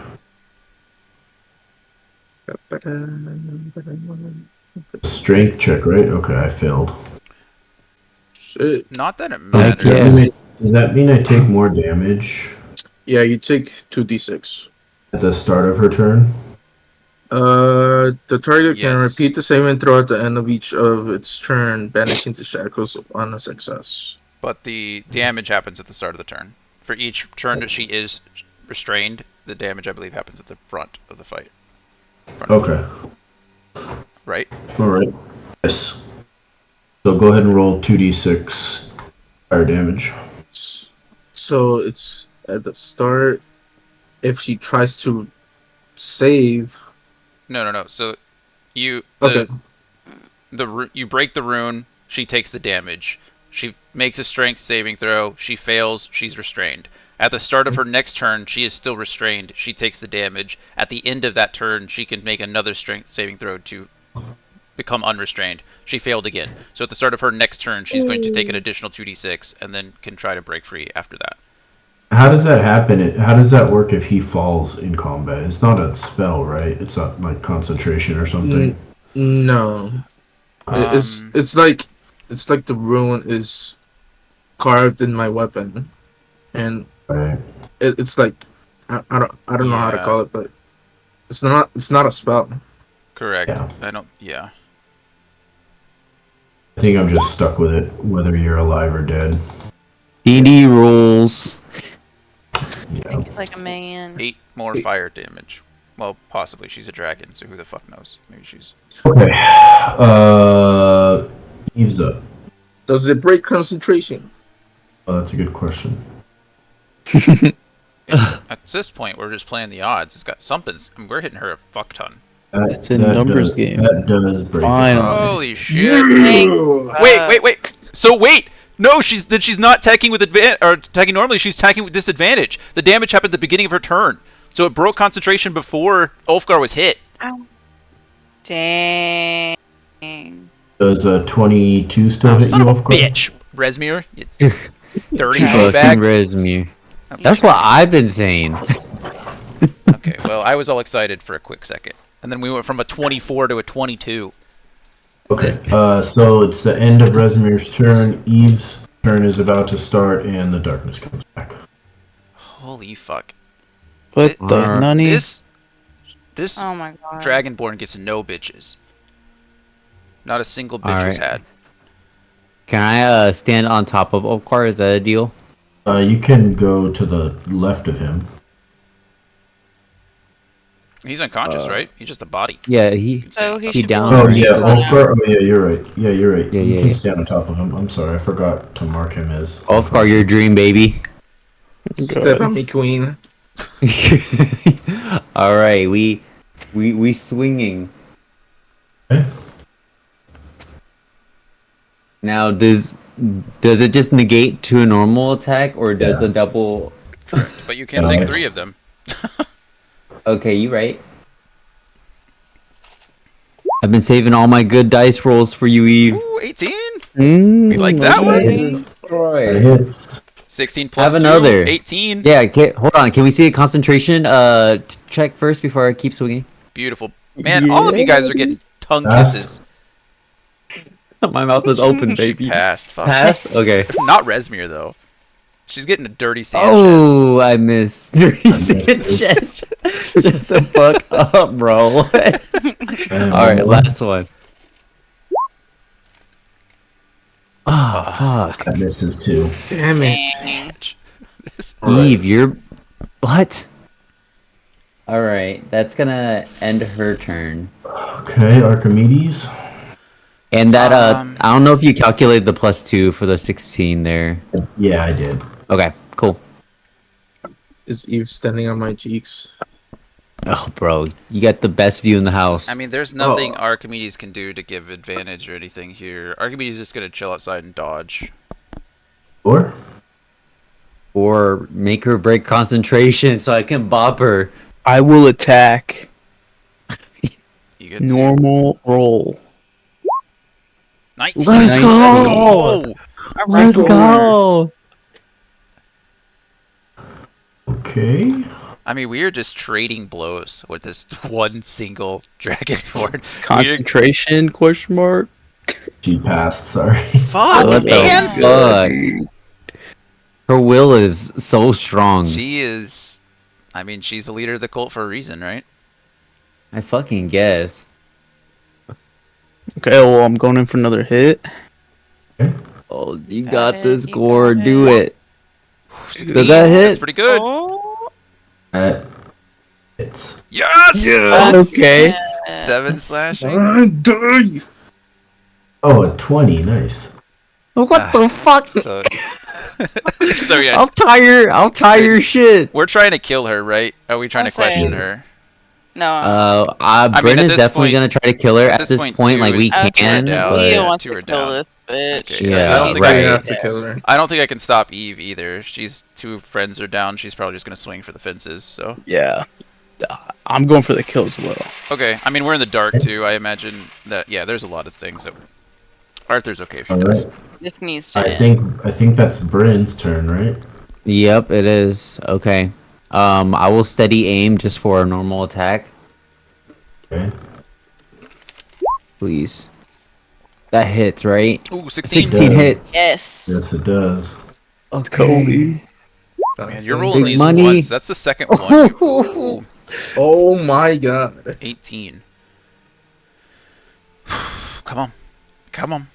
[SPEAKER 3] Strength check, right? Okay, I failed.
[SPEAKER 6] Shit.
[SPEAKER 2] Not that it
[SPEAKER 3] Does
[SPEAKER 2] matters.
[SPEAKER 3] that mean does that mean I take more damage
[SPEAKER 6] Yeah, you take 2d6.
[SPEAKER 3] at the start of her turn?
[SPEAKER 6] The target can
[SPEAKER 2] Yes.
[SPEAKER 6] repeat the saving throw at the end of each of its turn, banishing the shackles on a success.
[SPEAKER 2] But the damage happens at the start of the turn. For each turn that she is restrained, the damage, I believe, happens at the front of the fight.
[SPEAKER 3] Okay.
[SPEAKER 2] Right?
[SPEAKER 3] Alright. Yes. So go ahead and roll 2d6 fire damage.
[SPEAKER 6] So it's at the start. If she tries to save,
[SPEAKER 2] No. So you
[SPEAKER 6] okay.
[SPEAKER 2] you break the rune, she takes the damage. She makes a strength saving throw, she fails, she's restrained. At the start of her next turn, she is still restrained, she takes the damage. At the end of that turn, she can make another strength saving throw to become unrestrained. She failed again. So at the start of her next turn, she's going to take an additional 2d6 and then can try to break free after that.
[SPEAKER 3] How does that happen? How does that work if he falls in combat? It's not a spell, right? It's not like concentration or something.
[SPEAKER 6] No, it's like the rune is carved in my weapon, and
[SPEAKER 3] Right.
[SPEAKER 6] it's like I don't know how to
[SPEAKER 2] Yeah.
[SPEAKER 6] call it, but it's not a spell.
[SPEAKER 2] Correct.
[SPEAKER 3] Yeah. I think I'm just stuck with it, whether you're alive or dead.
[SPEAKER 1] DD rules.
[SPEAKER 3] Yeah.
[SPEAKER 4] Like a man.
[SPEAKER 2] 8 more fire damage. Well, possibly. She's a dragon, so who the fuck knows? Maybe she's...
[SPEAKER 3] Okay. Eve's up.
[SPEAKER 6] Does it break concentration?
[SPEAKER 3] Oh, that's a good question.
[SPEAKER 2] At this point, we're just playing the odds. It's got something's... I mean, we're hitting her a fuck ton.
[SPEAKER 5] It's a numbers
[SPEAKER 3] does,
[SPEAKER 5] game.
[SPEAKER 3] That does break.
[SPEAKER 5] Finally.
[SPEAKER 2] Holy shit.
[SPEAKER 6] Yeah!
[SPEAKER 2] Wait. So wait! No, she's not attacking with advantage, or attacking normally, she's attacking with disadvantage. The damage happened at the beginning of her turn. So it broke concentration before Ulfgar was hit.
[SPEAKER 7] Ow. Dang.
[SPEAKER 3] Does 22 still hit
[SPEAKER 2] Son
[SPEAKER 3] you
[SPEAKER 2] of a
[SPEAKER 3] off guard?
[SPEAKER 2] bitch! Resmir, you dirty
[SPEAKER 1] Fucking
[SPEAKER 2] bag.
[SPEAKER 1] Resmir. That's what I've been saying.
[SPEAKER 2] Okay, well, I was all excited for a quick second. And then we went from a 24 to a 22.
[SPEAKER 3] Okay, so it's the end of Resmir's turn. Eve's turn is about to start, and the darkness comes back.
[SPEAKER 2] Holy fuck.
[SPEAKER 5] What the nunny?
[SPEAKER 2] This
[SPEAKER 7] Oh my god.
[SPEAKER 2] Dragonborn gets no bitches. Not a single bitch was
[SPEAKER 1] Alright.
[SPEAKER 2] had.
[SPEAKER 1] Can I stand on top of Ulfgar? Is that a deal?
[SPEAKER 3] You can go to the left of him.
[SPEAKER 2] He's unconscious, right? He's just a body.
[SPEAKER 1] Yeah,
[SPEAKER 2] You can stay
[SPEAKER 4] So
[SPEAKER 2] on
[SPEAKER 4] he
[SPEAKER 2] top.
[SPEAKER 1] He
[SPEAKER 4] should
[SPEAKER 1] down,
[SPEAKER 4] be
[SPEAKER 3] Oh
[SPEAKER 1] right?
[SPEAKER 3] yeah,
[SPEAKER 4] able to-
[SPEAKER 3] Ulfgar. Oh yeah, you're right. Yeah, you're right.
[SPEAKER 1] Yeah,
[SPEAKER 3] you
[SPEAKER 1] yeah,
[SPEAKER 3] can
[SPEAKER 1] yeah.
[SPEAKER 3] stand on top of him. I'm sorry, I forgot to mark him as.
[SPEAKER 1] Ulfgar, your dream, baby.
[SPEAKER 6] Step on me, queen.
[SPEAKER 1] All right, we swinging.
[SPEAKER 3] Okay.
[SPEAKER 1] Now, does it just negate to a normal attack, or does
[SPEAKER 3] Yeah.
[SPEAKER 1] the double?
[SPEAKER 2] But you can't
[SPEAKER 3] No,
[SPEAKER 2] take
[SPEAKER 3] it's-
[SPEAKER 2] 3 of them.
[SPEAKER 1] Okay, you right. I've been saving all my good dice rolls for you, Eve.
[SPEAKER 2] Ooh, 18?
[SPEAKER 5] We
[SPEAKER 2] like that one?
[SPEAKER 1] Jesus
[SPEAKER 3] That
[SPEAKER 1] Christ.
[SPEAKER 3] hits.
[SPEAKER 2] 16 plus
[SPEAKER 1] Have
[SPEAKER 2] 2,
[SPEAKER 1] another.
[SPEAKER 2] 18.
[SPEAKER 1] Yeah, hold on. Can we see a concentration check first before I keep swinging?
[SPEAKER 2] Beautiful. Man, all of you guys are getting tongue kisses.
[SPEAKER 1] My mouth is open,
[SPEAKER 2] She
[SPEAKER 1] baby.
[SPEAKER 2] passed. Fuck.
[SPEAKER 1] Pass? Okay.
[SPEAKER 2] Not Resmir, though. She's getting a dirty Sanchez.
[SPEAKER 1] Oh, I missed.
[SPEAKER 3] missed
[SPEAKER 1] Sanchez. Shut the fuck up, bro. Alright, last one. Oh, fuck.
[SPEAKER 3] That misses too.
[SPEAKER 6] Damn it.
[SPEAKER 7] Dang.
[SPEAKER 2] This-
[SPEAKER 1] Eve, you're... What? Alright, that's gonna end her turn.
[SPEAKER 3] Okay, Archimedes.
[SPEAKER 1] And that,
[SPEAKER 2] Um,
[SPEAKER 1] I don't know if you calculated the +2 for the 16 there.
[SPEAKER 3] Yeah, I did.
[SPEAKER 1] Okay, cool.
[SPEAKER 6] Is Eve standing on my cheeks?
[SPEAKER 1] Oh, bro, you got the best view in the house.
[SPEAKER 2] I mean, there's nothing
[SPEAKER 6] Oh.
[SPEAKER 2] Archimedes can do to give advantage or anything here. Archimedes is just gonna chill outside and dodge.
[SPEAKER 3] Or
[SPEAKER 1] Or make her break concentration so I can bop her.
[SPEAKER 5] I will attack.
[SPEAKER 2] You get
[SPEAKER 5] Normal roll.
[SPEAKER 2] 19.
[SPEAKER 1] Let's
[SPEAKER 2] Let's
[SPEAKER 1] go!
[SPEAKER 2] go!
[SPEAKER 1] Let's go!
[SPEAKER 3] okay.
[SPEAKER 2] I mean, we are just trading blows with this one single Dragonborn.
[SPEAKER 5] Concentration? Question mark.
[SPEAKER 3] She passed. Sorry.
[SPEAKER 2] Fuck,
[SPEAKER 1] What
[SPEAKER 2] man!
[SPEAKER 1] the fuck? Her will is so strong.
[SPEAKER 2] She is... I mean, she's the leader of the cult for a reason, right?
[SPEAKER 1] I fucking guess.
[SPEAKER 5] Okay, well, I'm going in for another hit.
[SPEAKER 1] Oh, you
[SPEAKER 4] Got
[SPEAKER 1] got
[SPEAKER 4] it,
[SPEAKER 1] this,
[SPEAKER 4] you
[SPEAKER 1] Gore.
[SPEAKER 4] got
[SPEAKER 1] Do
[SPEAKER 4] it.
[SPEAKER 1] it.
[SPEAKER 2] 16.
[SPEAKER 1] Does that hit?
[SPEAKER 2] That's pretty good.
[SPEAKER 4] Oh,
[SPEAKER 3] That hits.
[SPEAKER 2] Yes!
[SPEAKER 1] Yes!
[SPEAKER 5] Okay.
[SPEAKER 2] 7 slashing.
[SPEAKER 6] Die!
[SPEAKER 3] Oh, a 20. Nice.
[SPEAKER 1] What the fuck?
[SPEAKER 2] So, so yeah,
[SPEAKER 1] I'll tire your shit.
[SPEAKER 2] we're trying to kill her, right? Are we trying
[SPEAKER 7] I'll
[SPEAKER 2] to question
[SPEAKER 7] say-
[SPEAKER 2] her?
[SPEAKER 7] No.
[SPEAKER 1] Bryn
[SPEAKER 2] at
[SPEAKER 1] is
[SPEAKER 2] this
[SPEAKER 1] definitely
[SPEAKER 2] point-
[SPEAKER 1] gonna try to kill her
[SPEAKER 2] at
[SPEAKER 1] at
[SPEAKER 2] this
[SPEAKER 1] this point.
[SPEAKER 2] point,
[SPEAKER 1] Like
[SPEAKER 2] two
[SPEAKER 1] we
[SPEAKER 2] is-
[SPEAKER 7] I was
[SPEAKER 1] can,
[SPEAKER 2] down.
[SPEAKER 7] gonna-
[SPEAKER 2] Yeah,
[SPEAKER 7] Leo
[SPEAKER 1] but
[SPEAKER 7] wants
[SPEAKER 2] two
[SPEAKER 7] to
[SPEAKER 2] are
[SPEAKER 7] kill
[SPEAKER 2] down.
[SPEAKER 7] this bitch.
[SPEAKER 2] Okay,
[SPEAKER 1] Yeah,
[SPEAKER 6] I don't think
[SPEAKER 1] right.
[SPEAKER 6] I have to kill her.
[SPEAKER 2] I don't think I can stop Eve either. She's 2 friends are down. She's probably just gonna swing for the fences. So
[SPEAKER 5] Yeah. I'm going for the kill as well.
[SPEAKER 2] okay. I mean, we're in the dark too. I imagine that. Yeah, there's a lot of things that. Arthur's okay if she
[SPEAKER 3] All
[SPEAKER 2] does.
[SPEAKER 3] right.
[SPEAKER 7] This needs to
[SPEAKER 3] I
[SPEAKER 7] end.
[SPEAKER 3] think that's Bryn's turn, right?
[SPEAKER 1] yep, it is. Okay. I will steady aim just for a normal attack,
[SPEAKER 3] Okay.
[SPEAKER 1] please. That hits, right?
[SPEAKER 2] Ooh, 16.
[SPEAKER 1] 16
[SPEAKER 3] does.
[SPEAKER 1] hits.
[SPEAKER 4] yes.
[SPEAKER 3] Yes, it does.
[SPEAKER 1] Okay.
[SPEAKER 2] Man, you're rolling
[SPEAKER 1] Big
[SPEAKER 2] these
[SPEAKER 1] money.
[SPEAKER 2] ones. That's the second one. Ooh,
[SPEAKER 6] Oh my god.
[SPEAKER 2] 18. Come on. Come on.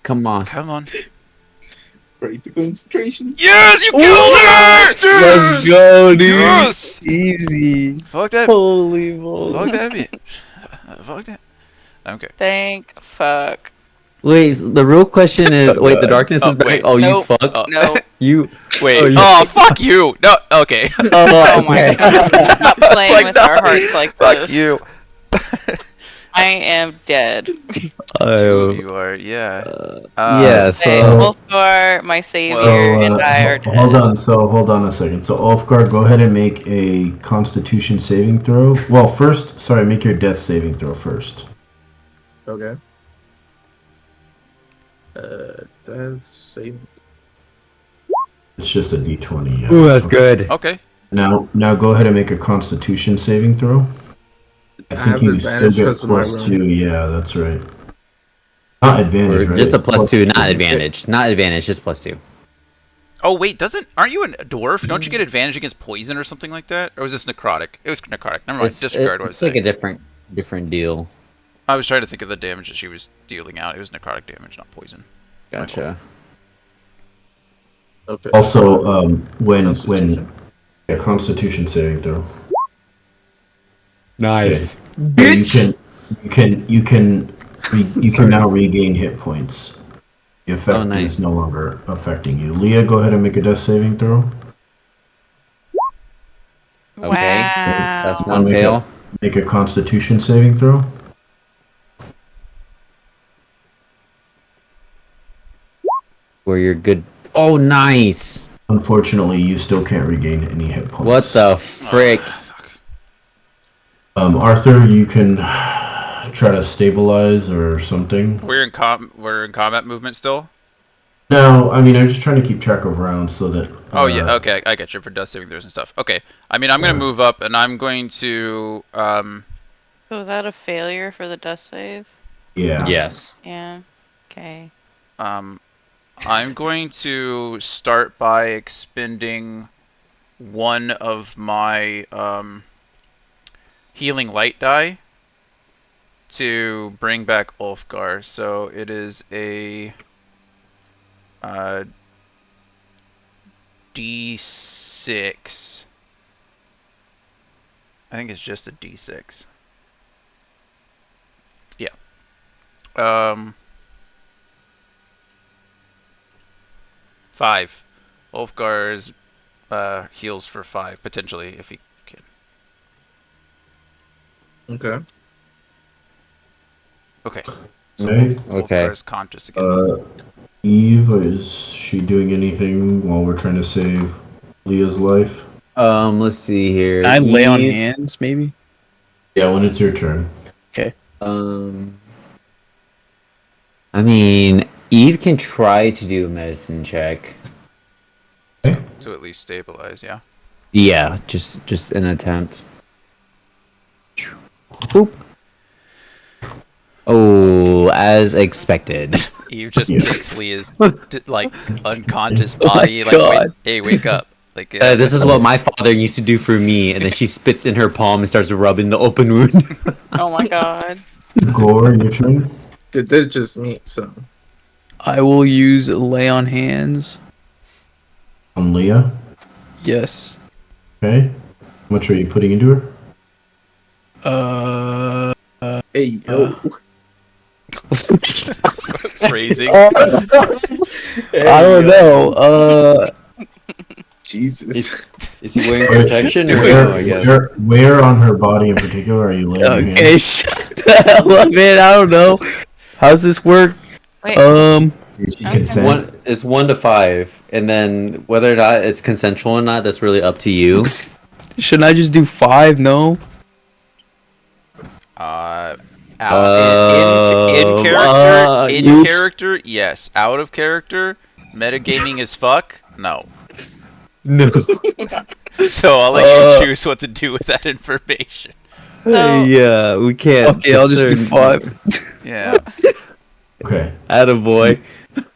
[SPEAKER 1] Come on.
[SPEAKER 2] Come on.
[SPEAKER 6] Break the concentration.
[SPEAKER 2] Yes, you killed her!
[SPEAKER 5] Let's go, dude.
[SPEAKER 2] Yes!
[SPEAKER 5] Easy.
[SPEAKER 2] Fuck that.
[SPEAKER 5] Holy moly.
[SPEAKER 2] Fuck that bitch. Fuck that. Okay.
[SPEAKER 7] Thank fuck.
[SPEAKER 1] Wait, so the real question is, wait, the darkness
[SPEAKER 2] Oh,
[SPEAKER 1] is back.
[SPEAKER 2] wait.
[SPEAKER 1] Oh, you
[SPEAKER 7] Nope.
[SPEAKER 1] fuck.
[SPEAKER 2] Oh.
[SPEAKER 7] No.
[SPEAKER 1] You.
[SPEAKER 2] Wait.
[SPEAKER 1] Oh, you-
[SPEAKER 2] Oh, fuck you. No. Okay.
[SPEAKER 1] Oh,
[SPEAKER 7] Oh my
[SPEAKER 1] okay.
[SPEAKER 7] god. Stop playing
[SPEAKER 2] Like,
[SPEAKER 7] with
[SPEAKER 2] no.
[SPEAKER 7] our hearts like
[SPEAKER 2] Fuck
[SPEAKER 7] this.
[SPEAKER 2] you.
[SPEAKER 7] I am dead.
[SPEAKER 1] Oh,
[SPEAKER 2] You are. Yeah.
[SPEAKER 1] yeah.
[SPEAKER 7] Hey,
[SPEAKER 1] So
[SPEAKER 7] Ulfgar, my savior,
[SPEAKER 2] Well,
[SPEAKER 7] and I are dead.
[SPEAKER 3] Hold on a second. So Ulfgar, go ahead and make a Constitution saving throw. Well, first, sorry, make your Death saving throw first.
[SPEAKER 6] Okay. That's same.
[SPEAKER 3] It's just a D20. Yeah.
[SPEAKER 1] ooh, that's good.
[SPEAKER 2] Okay.
[SPEAKER 3] Now go ahead and make a Constitution saving throw.
[SPEAKER 6] I have
[SPEAKER 3] you
[SPEAKER 6] advantage
[SPEAKER 3] still get
[SPEAKER 6] because of my
[SPEAKER 3] plus
[SPEAKER 6] rune.
[SPEAKER 3] 2. Yeah, that's right. Not advantage,
[SPEAKER 1] Or
[SPEAKER 3] right?
[SPEAKER 1] just a
[SPEAKER 3] It's
[SPEAKER 1] plus 2, not
[SPEAKER 3] 2.
[SPEAKER 1] advantage. Not advantage, just plus 2.
[SPEAKER 2] Oh wait, aren't you a dwarf? Don't you get advantage against poison or something like that? Or was this necrotic? It was necrotic. Never mind. Disregard what I was
[SPEAKER 1] It's like
[SPEAKER 2] saying.
[SPEAKER 1] a different deal.
[SPEAKER 2] I was trying to think of the damage that she was dealing out. It was necrotic damage, not poison.
[SPEAKER 1] Gotcha.
[SPEAKER 6] Okay.
[SPEAKER 3] Also, when
[SPEAKER 6] Constitution.
[SPEAKER 3] Constitution saving throw.
[SPEAKER 1] Nice.
[SPEAKER 3] So you can now regain hit points. The effect
[SPEAKER 1] nice.
[SPEAKER 3] is no longer affecting you. Leah, go ahead and make a Death saving throw.
[SPEAKER 1] Okay.
[SPEAKER 7] Wow.
[SPEAKER 1] That's one
[SPEAKER 3] Make
[SPEAKER 1] fail.
[SPEAKER 3] Make a Constitution saving throw.
[SPEAKER 1] Where you're good. Oh, nice.
[SPEAKER 3] Unfortunately, you still can't regain any hit points.
[SPEAKER 1] What the frick?
[SPEAKER 2] Fuck.
[SPEAKER 3] Arthur, you can try to stabilize or something.
[SPEAKER 2] We're in combat movement still.
[SPEAKER 3] No, I mean I'm just trying to keep track of rounds so that.
[SPEAKER 2] Oh yeah, okay, I get you for death saving throws and stuff. Okay, I mean I'm gonna move up and I'm going to
[SPEAKER 4] So was that a failure for the death save?
[SPEAKER 3] Yeah.
[SPEAKER 1] Yes.
[SPEAKER 7] Yeah. Okay.
[SPEAKER 2] I'm going to start by expending one of my healing light die to bring back Ulfgar. So it is a D6. I think it's just a D6. Yeah. 5. Ulfgar's heals for 5 potentially if he can.
[SPEAKER 6] Okay.
[SPEAKER 2] Okay.
[SPEAKER 3] Okay.
[SPEAKER 1] Okay.
[SPEAKER 2] Ulfgar's conscious again.
[SPEAKER 3] Eve, is she doing anything while we're trying to save Leah's life?
[SPEAKER 1] Let's see here.
[SPEAKER 5] Can I lay on
[SPEAKER 1] Eve,
[SPEAKER 5] hands, maybe?
[SPEAKER 3] Yeah, when it's your turn.
[SPEAKER 1] I mean, Eve can try to do a medicine check.
[SPEAKER 2] To at least stabilize, yeah.
[SPEAKER 1] Yeah, just an attempt. Boop. Oh, as expected.
[SPEAKER 2] Eve just
[SPEAKER 3] Yeah.
[SPEAKER 2] kicks Leah's like unconscious
[SPEAKER 5] Oh my
[SPEAKER 2] body, like,
[SPEAKER 5] God.
[SPEAKER 2] hey, wake up. Like,
[SPEAKER 1] This is what my father used to do for me, and then she spits in her palm and starts rubbing the open wound.
[SPEAKER 4] Oh my god.
[SPEAKER 3] Gore, your turn.
[SPEAKER 6] Did this just meet so?
[SPEAKER 5] I will use lay on hands.
[SPEAKER 3] On Leah.
[SPEAKER 5] Yes.
[SPEAKER 3] Okay. How much are you putting into her?
[SPEAKER 6] Hey yo.
[SPEAKER 2] phrasing.
[SPEAKER 5] I don't know.
[SPEAKER 6] Jesus.
[SPEAKER 1] Is he wearing protection or no, I guess?
[SPEAKER 3] Where on her body in particular are you laying your
[SPEAKER 5] Okay,
[SPEAKER 3] hands?
[SPEAKER 5] shut the hell up, man. I don't know. How's this work?
[SPEAKER 4] Wait,
[SPEAKER 3] She consent.
[SPEAKER 1] It's 1 to 5, and then whether or not it's consensual or not, that's really up to you.
[SPEAKER 5] Shouldn't I just do 5? No.
[SPEAKER 2] In character,
[SPEAKER 1] oops.
[SPEAKER 2] character, yes. Out of character, metagaming as fuck, no.
[SPEAKER 1] No.
[SPEAKER 2] So I'll let you choose what to do with that information.
[SPEAKER 4] So-
[SPEAKER 1] Yeah, we can't.
[SPEAKER 5] Okay, I'll just do
[SPEAKER 1] discern-
[SPEAKER 5] 5.
[SPEAKER 2] Yeah.
[SPEAKER 3] Okay.
[SPEAKER 1] Attaboy.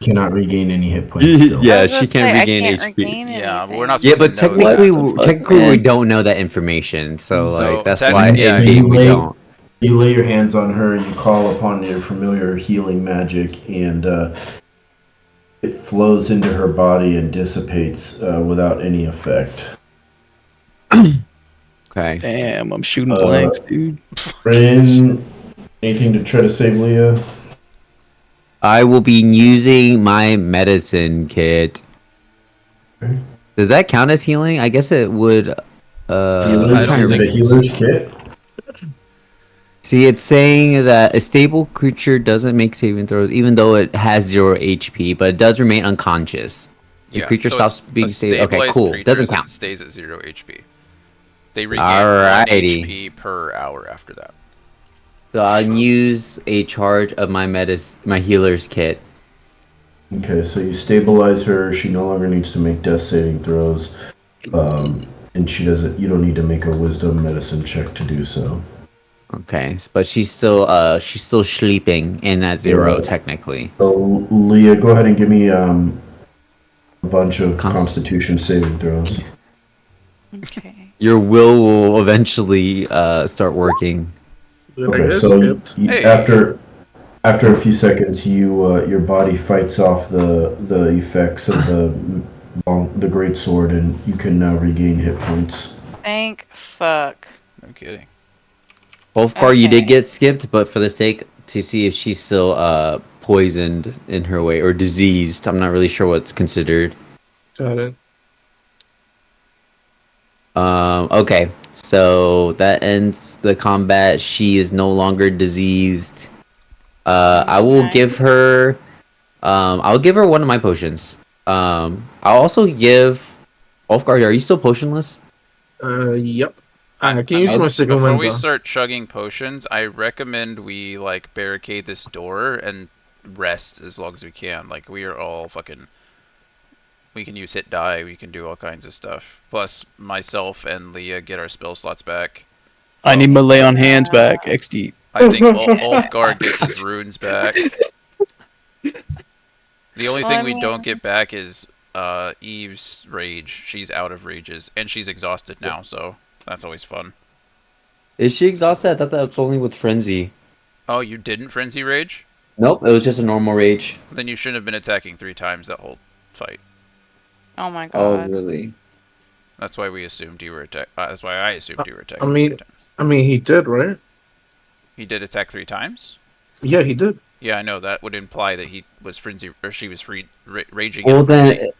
[SPEAKER 3] Cannot regain any hit points. Still.
[SPEAKER 1] Yeah,
[SPEAKER 4] I was
[SPEAKER 1] she
[SPEAKER 4] gonna
[SPEAKER 1] can't
[SPEAKER 4] say,
[SPEAKER 1] regain
[SPEAKER 4] I can't
[SPEAKER 1] HP.
[SPEAKER 4] regain
[SPEAKER 2] Yeah, but we're
[SPEAKER 4] anything.
[SPEAKER 2] not
[SPEAKER 1] Yeah, but
[SPEAKER 2] supposed to know that.
[SPEAKER 1] technically,
[SPEAKER 5] What the fuck,
[SPEAKER 1] technically we
[SPEAKER 5] man?
[SPEAKER 1] don't know that information, so
[SPEAKER 2] So,
[SPEAKER 1] like that's
[SPEAKER 2] technically,
[SPEAKER 1] why in
[SPEAKER 2] yeah,
[SPEAKER 1] game we
[SPEAKER 3] you
[SPEAKER 1] don't.
[SPEAKER 3] You lay your hands on her and you call upon your familiar healing magic, and it flows into her body and dissipates without any effect.
[SPEAKER 1] Okay.
[SPEAKER 5] Damn, I'm shooting blanks, dude.
[SPEAKER 3] Bryn, anything to try to save Leah?
[SPEAKER 1] I will be using my medicine kit.
[SPEAKER 3] Okay.
[SPEAKER 1] Does that count as healing? I guess it would.
[SPEAKER 3] Healer,
[SPEAKER 2] I don't
[SPEAKER 3] is it a
[SPEAKER 2] think
[SPEAKER 3] healer's kit?
[SPEAKER 1] See, it's saying that a stable creature doesn't make saving throws, even though it has 0 HP, but it does remain unconscious. Your creature
[SPEAKER 2] so
[SPEAKER 1] stops being stable. Okay,
[SPEAKER 2] stabilized
[SPEAKER 1] cool.
[SPEAKER 2] creature
[SPEAKER 1] Doesn't count.
[SPEAKER 2] stays at 0 HP. They regain 1
[SPEAKER 1] Alrighty.
[SPEAKER 2] HP per hour after that.
[SPEAKER 1] So I'll use a charge of my healer's kit.
[SPEAKER 3] Okay, so you stabilize her. She no longer needs to make death saving throws, and she doesn't. You don't need to make a wisdom medicine check to do so.
[SPEAKER 1] Okay, but she's still sleeping in at 0
[SPEAKER 3] Yeah.
[SPEAKER 1] technically.
[SPEAKER 3] So Leah, go ahead and give me a bunch of
[SPEAKER 1] Const-
[SPEAKER 3] Constitution saving throws.
[SPEAKER 7] Okay.
[SPEAKER 1] Your will eventually start working.
[SPEAKER 6] Did I
[SPEAKER 3] Okay,
[SPEAKER 6] get
[SPEAKER 3] so
[SPEAKER 6] skipped?
[SPEAKER 2] Hey.
[SPEAKER 3] after a few seconds, your body fights off the effects of the great sword, and you can now regain hit points.
[SPEAKER 7] Thank fuck.
[SPEAKER 2] No kidding.
[SPEAKER 1] Ulfgar, you did
[SPEAKER 7] Okay.
[SPEAKER 1] get skipped, but for the sake to see if she's still poisoned in her way or diseased, I'm not really sure what's considered.
[SPEAKER 6] Got it.
[SPEAKER 1] Okay, so that ends the combat. She is no longer diseased. I will give her. I'll give her one of my potions. I'll also give. Ulfgar, are you still potionless?
[SPEAKER 6] Yep. I can use my
[SPEAKER 2] Before
[SPEAKER 6] second
[SPEAKER 2] we
[SPEAKER 6] window.
[SPEAKER 2] start chugging potions, I recommend we like barricade this door and rest as long as we can. Like we are all fucking. We can use hit die. We can do all kinds of stuff. Plus, myself and Leah get our spell slots back.
[SPEAKER 5] I need my lay on hands back. XD.
[SPEAKER 2] I think Ulfgar gets his runes back. The only thing we don't get back is Eve's rage. She's out of rages, and she's exhausted now, so that's always fun.
[SPEAKER 1] Is she exhausted? I thought that was only with frenzy.
[SPEAKER 2] Oh, you didn't frenzy rage?
[SPEAKER 1] Nope, it was just a normal rage.
[SPEAKER 2] Then you shouldn't have been attacking 3 times that whole fight.
[SPEAKER 7] Oh my
[SPEAKER 1] Oh,
[SPEAKER 7] god.
[SPEAKER 1] really?
[SPEAKER 2] That's why we assumed you were attack. That's why I assumed you were attacking.
[SPEAKER 6] I mean-
[SPEAKER 2] 3 times.
[SPEAKER 6] I mean, he did, right?
[SPEAKER 2] He did attack 3 times.
[SPEAKER 6] Yeah, he did.
[SPEAKER 2] Yeah, I know that would imply that he was frenzy or she was raging.
[SPEAKER 1] Well
[SPEAKER 2] in frenzy.
[SPEAKER 1] then,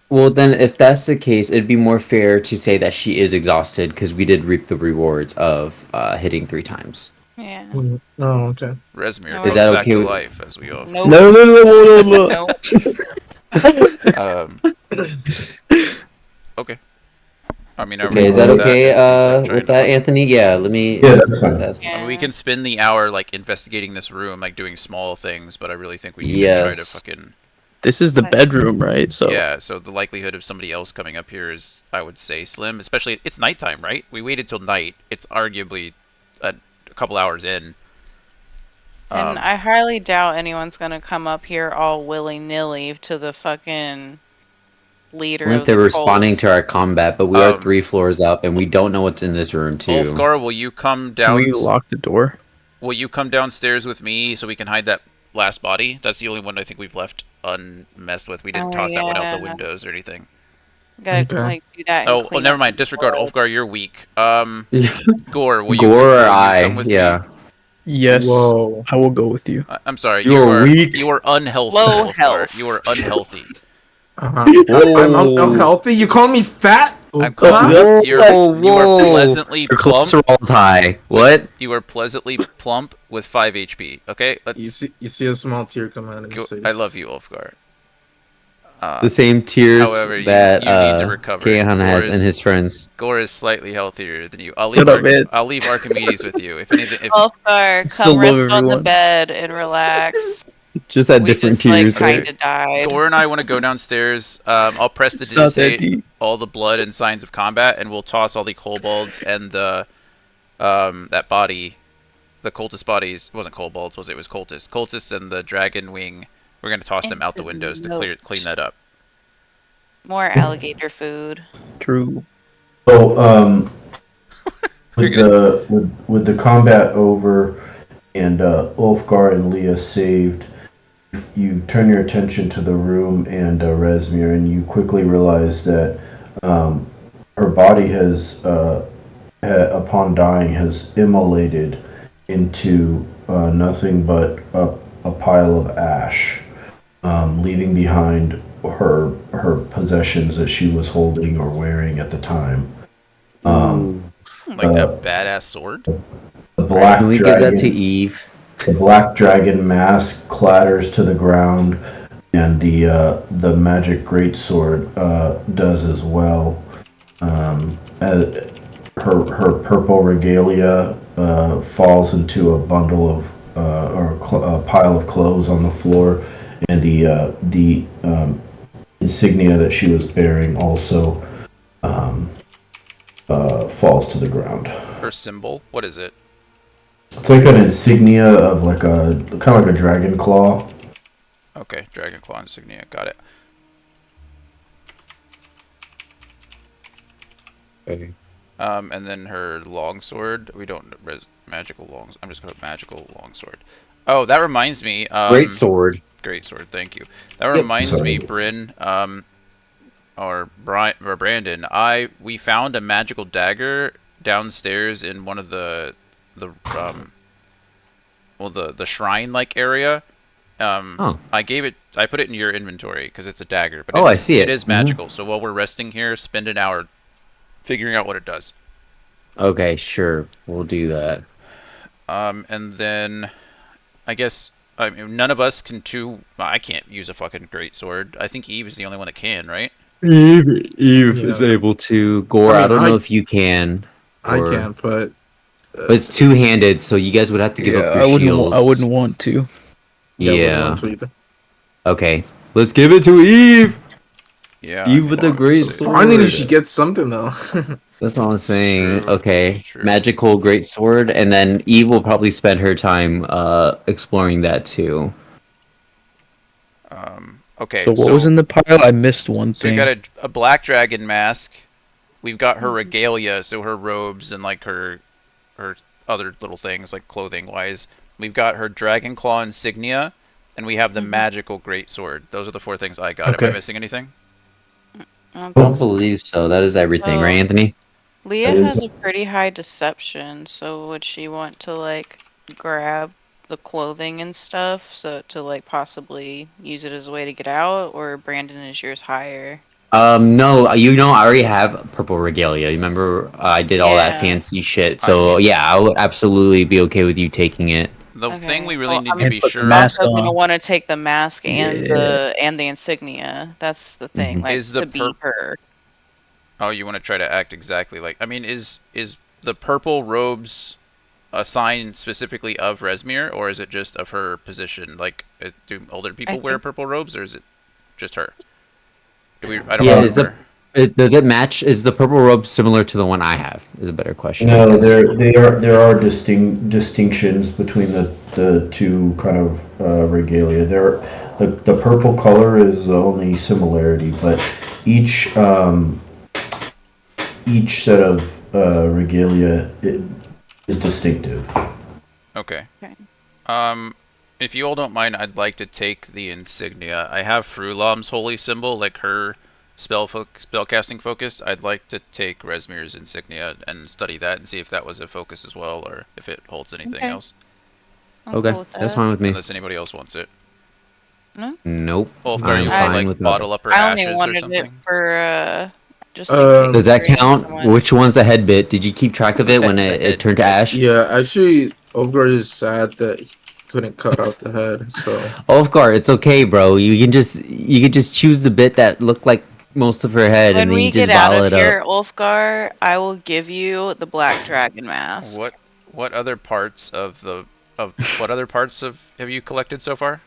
[SPEAKER 1] well then, if that's the case, it'd be more fair to say that she is exhausted because we did reap the rewards of hitting 3 times.
[SPEAKER 7] Yeah.
[SPEAKER 6] Oh, okay.
[SPEAKER 2] Resmir
[SPEAKER 7] Is
[SPEAKER 2] comes
[SPEAKER 1] that
[SPEAKER 2] back
[SPEAKER 1] okay
[SPEAKER 2] to
[SPEAKER 1] with-
[SPEAKER 2] life as we all.
[SPEAKER 7] Nope.
[SPEAKER 1] No.
[SPEAKER 7] Nope.
[SPEAKER 2] Okay. I mean, are
[SPEAKER 1] Okay,
[SPEAKER 2] we
[SPEAKER 1] is that
[SPEAKER 2] cool
[SPEAKER 1] okay
[SPEAKER 2] Is he trying
[SPEAKER 1] with
[SPEAKER 2] to
[SPEAKER 1] that,
[SPEAKER 2] fucking-
[SPEAKER 1] Anthony? Yeah, let me.
[SPEAKER 3] Yeah, that's fine.
[SPEAKER 2] I mean, we can spend the hour like investigating this room, like doing small things, but I really think we need to try to
[SPEAKER 1] Yes.
[SPEAKER 2] fucking.
[SPEAKER 5] This is the bedroom, right? So
[SPEAKER 2] Yeah, so the likelihood of somebody else coming up here is, I would say, slim. Especially, it's nighttime, right? We waited till night. It's arguably a couple hours in.
[SPEAKER 7] And I highly doubt anyone's gonna come up here all willy-nilly to the fucking leader
[SPEAKER 1] Only
[SPEAKER 7] of
[SPEAKER 1] if they're
[SPEAKER 7] the
[SPEAKER 1] responding
[SPEAKER 7] cult.
[SPEAKER 1] to our combat, but we are
[SPEAKER 2] Um,
[SPEAKER 1] 3 floors up, and we don't know what's in this room too.
[SPEAKER 2] Ulfgar, will you come
[SPEAKER 5] can
[SPEAKER 2] down?
[SPEAKER 5] we lock the door?
[SPEAKER 2] Will you come downstairs with me so we can hide that last body? That's the only one I think we've left unmessed with. We didn't
[SPEAKER 7] Oh,
[SPEAKER 2] toss that one out the
[SPEAKER 7] yeah.
[SPEAKER 2] windows or anything.
[SPEAKER 7] Gotta
[SPEAKER 6] Okay.
[SPEAKER 7] like do that. And
[SPEAKER 2] Oh,
[SPEAKER 7] clean
[SPEAKER 2] never
[SPEAKER 7] up
[SPEAKER 2] mind.
[SPEAKER 7] the
[SPEAKER 2] Disregard.
[SPEAKER 7] blood.
[SPEAKER 2] Ulfgar, you're weak. Gore, will you?
[SPEAKER 1] Gore
[SPEAKER 2] will
[SPEAKER 1] or
[SPEAKER 2] you
[SPEAKER 1] I?
[SPEAKER 2] come with me?
[SPEAKER 1] Yeah.
[SPEAKER 5] Yes,
[SPEAKER 6] Whoa.
[SPEAKER 5] I will go with you.
[SPEAKER 2] I'm sorry.
[SPEAKER 1] You are weak.
[SPEAKER 2] You are unhealthy.
[SPEAKER 7] Low
[SPEAKER 2] Ulfgar.
[SPEAKER 7] health.
[SPEAKER 2] You are unhealthy.
[SPEAKER 6] I'm healthy. You call me fat?
[SPEAKER 2] I'm calling
[SPEAKER 1] Whoa,
[SPEAKER 2] you.
[SPEAKER 1] whoa,
[SPEAKER 2] You are
[SPEAKER 1] whoa.
[SPEAKER 2] pleasantly
[SPEAKER 1] Your
[SPEAKER 2] plump.
[SPEAKER 1] cholesterol's high. What?
[SPEAKER 2] You are pleasantly plump with 5 HP. Okay.
[SPEAKER 6] You see a small tear come out of his face.
[SPEAKER 2] I love you, Ulfgar.
[SPEAKER 1] The same tears
[SPEAKER 2] However, you
[SPEAKER 1] that
[SPEAKER 2] need to recover.
[SPEAKER 1] Kayhan has
[SPEAKER 2] Gore
[SPEAKER 1] and
[SPEAKER 2] is-
[SPEAKER 1] his friends.
[SPEAKER 2] Gore is slightly healthier than you. I'll
[SPEAKER 5] Shut
[SPEAKER 2] leave.
[SPEAKER 5] up, man.
[SPEAKER 2] I'll leave Archimedes with you. If anything, if
[SPEAKER 7] Ulfgar,
[SPEAKER 5] Still
[SPEAKER 7] come
[SPEAKER 5] love
[SPEAKER 7] rest on the
[SPEAKER 5] everyone.
[SPEAKER 7] bed and relax.
[SPEAKER 1] Just had
[SPEAKER 7] We
[SPEAKER 1] different
[SPEAKER 7] just,
[SPEAKER 1] tears,
[SPEAKER 7] like,
[SPEAKER 1] right?
[SPEAKER 7] kinda died.
[SPEAKER 2] Gore and I want to go downstairs, I'll press the
[SPEAKER 5] It's not that
[SPEAKER 2] digitize
[SPEAKER 5] deep.
[SPEAKER 2] all the blood and signs of combat, and we'll toss all the kobolds and that body, the cultist bodies. It wasn't kobolds, was it? It was cultists. Cultists and the dragon wing. We're gonna toss them out the windows to clean that up.
[SPEAKER 7] More alligator food.
[SPEAKER 5] True.
[SPEAKER 3] So, with the combat over and Ulfgar and Leah saved, you turn your attention to the room and Resmir, and you quickly realize that her body has, upon dying, has immolated into nothing but a pile of ash, leaving behind her possessions that she was holding or wearing at the time.
[SPEAKER 2] Like that badass sword?
[SPEAKER 3] The black
[SPEAKER 1] Can we give that to Eve?
[SPEAKER 3] The black dragon mask clatters to the ground, and the magic greatsword does as well. Her purple regalia falls into a bundle of a pile of clothes on the floor, and the insignia that she was bearing also falls to the ground.
[SPEAKER 2] Her symbol? What is it?
[SPEAKER 3] It's like an insignia of like a kind of like a dragon claw.
[SPEAKER 2] Okay, Dragon Claw insignia. Got it.
[SPEAKER 8] Okay.
[SPEAKER 2] And then her longsword. We don't magical longs. I'm just gonna put magical longsword. Oh, that reminds me.
[SPEAKER 8] Great sword.
[SPEAKER 2] Great sword. Thank you. That reminds me, Bryn. Or Bryan or Brandon. We found a magical dagger downstairs in one of the shrine like area. I put it in your inventory because it's a dagger, but
[SPEAKER 1] I see it.
[SPEAKER 2] It is magical. So while we're resting here, spend an hour figuring out what it does.
[SPEAKER 1] Okay, sure, we'll do that.
[SPEAKER 2] And then I guess none of us can I can't use a fucking great sword. I think Eve is the only one that can, right?
[SPEAKER 1] Eve is able to. Gore, I don't know if you can.
[SPEAKER 6] I can't, but
[SPEAKER 1] it's two-handed, so you guys would have to give up your shields.
[SPEAKER 5] I wouldn't want to.
[SPEAKER 6] I wouldn't want to either.
[SPEAKER 1] Okay, let's give it to Eve.
[SPEAKER 2] Yeah.
[SPEAKER 1] Eve with the great sword.
[SPEAKER 6] Finally, she gets something though.
[SPEAKER 1] That's all I'm saying.
[SPEAKER 2] True.
[SPEAKER 1] Okay,
[SPEAKER 2] True.
[SPEAKER 1] magical great sword, and then Eve will probably spend her time exploring that too.
[SPEAKER 2] Okay.
[SPEAKER 5] So what was in the pile? I missed one
[SPEAKER 2] So we
[SPEAKER 5] thing.
[SPEAKER 2] got a black dragon mask. We've got her regalia, so her robes and like her other little things like clothing wise. We've got her dragon claw insignia, and we have the magical great sword. Those are the 4 things I got.
[SPEAKER 5] Okay.
[SPEAKER 2] Am I missing anything?
[SPEAKER 1] I don't believe so. That is everything, right, Anthony?
[SPEAKER 4] Leah has a pretty high deception, so would she want to like grab the clothing and stuff so to like possibly use it as a way to get out, or Brandon, is yours higher?
[SPEAKER 1] No, I already have purple regalia. Remember, I did all that fancy shit. So I would absolutely be okay with you taking it.
[SPEAKER 2] The thing we really need to
[SPEAKER 5] And
[SPEAKER 2] be
[SPEAKER 5] put the
[SPEAKER 2] sure
[SPEAKER 5] mask
[SPEAKER 2] of
[SPEAKER 4] I'm gonna
[SPEAKER 5] on.
[SPEAKER 4] want to take the mask and
[SPEAKER 5] Yeah.
[SPEAKER 4] the insignia. That's the thing, like
[SPEAKER 2] is the
[SPEAKER 4] to be her.
[SPEAKER 2] Oh, you want to try to act exactly like? I mean, is the purple robes a sign specifically of Resmir, or is it just of her position? Like, do older people wear purple robes, or is it just her? I don't remember.
[SPEAKER 1] Does it match? Is the purple robe similar to the one I have? Is a better question.
[SPEAKER 3] No, there are distinctions between the two kind of regalia. The purple color is the only similarity, but each set of regalia is distinctive.
[SPEAKER 2] Okay. If you all don't mind, I'd like to take the insignia. I have Frulam's holy symbol, like her spellcasting focus. I'd like to take Resmir's insignia and study that and see if that was a focus as well, or if it holds anything else.
[SPEAKER 1] Okay, that's fine with me.
[SPEAKER 2] Unless anybody else wants it.
[SPEAKER 4] No?
[SPEAKER 1] Nope.
[SPEAKER 2] Wolfgar, you want to like bottle up her
[SPEAKER 4] I only
[SPEAKER 2] ashes or
[SPEAKER 4] wanted
[SPEAKER 2] something?
[SPEAKER 4] it for just.
[SPEAKER 1] Does that count? Which one's a head bit? Did you keep track of it when it turned to ash?
[SPEAKER 6] Yeah, actually, Ulfgar is sad that he couldn't cut off the head. So
[SPEAKER 1] Ulfgar, it's okay, bro. You can just choose the bit that looked like most of her head,
[SPEAKER 4] When
[SPEAKER 1] and then
[SPEAKER 4] we
[SPEAKER 1] you just
[SPEAKER 4] get out
[SPEAKER 1] bottle
[SPEAKER 4] of
[SPEAKER 1] it
[SPEAKER 4] here,
[SPEAKER 1] up.
[SPEAKER 4] Ulfgar, I will give you the black dragon mask.
[SPEAKER 2] What other parts of have you collected so far?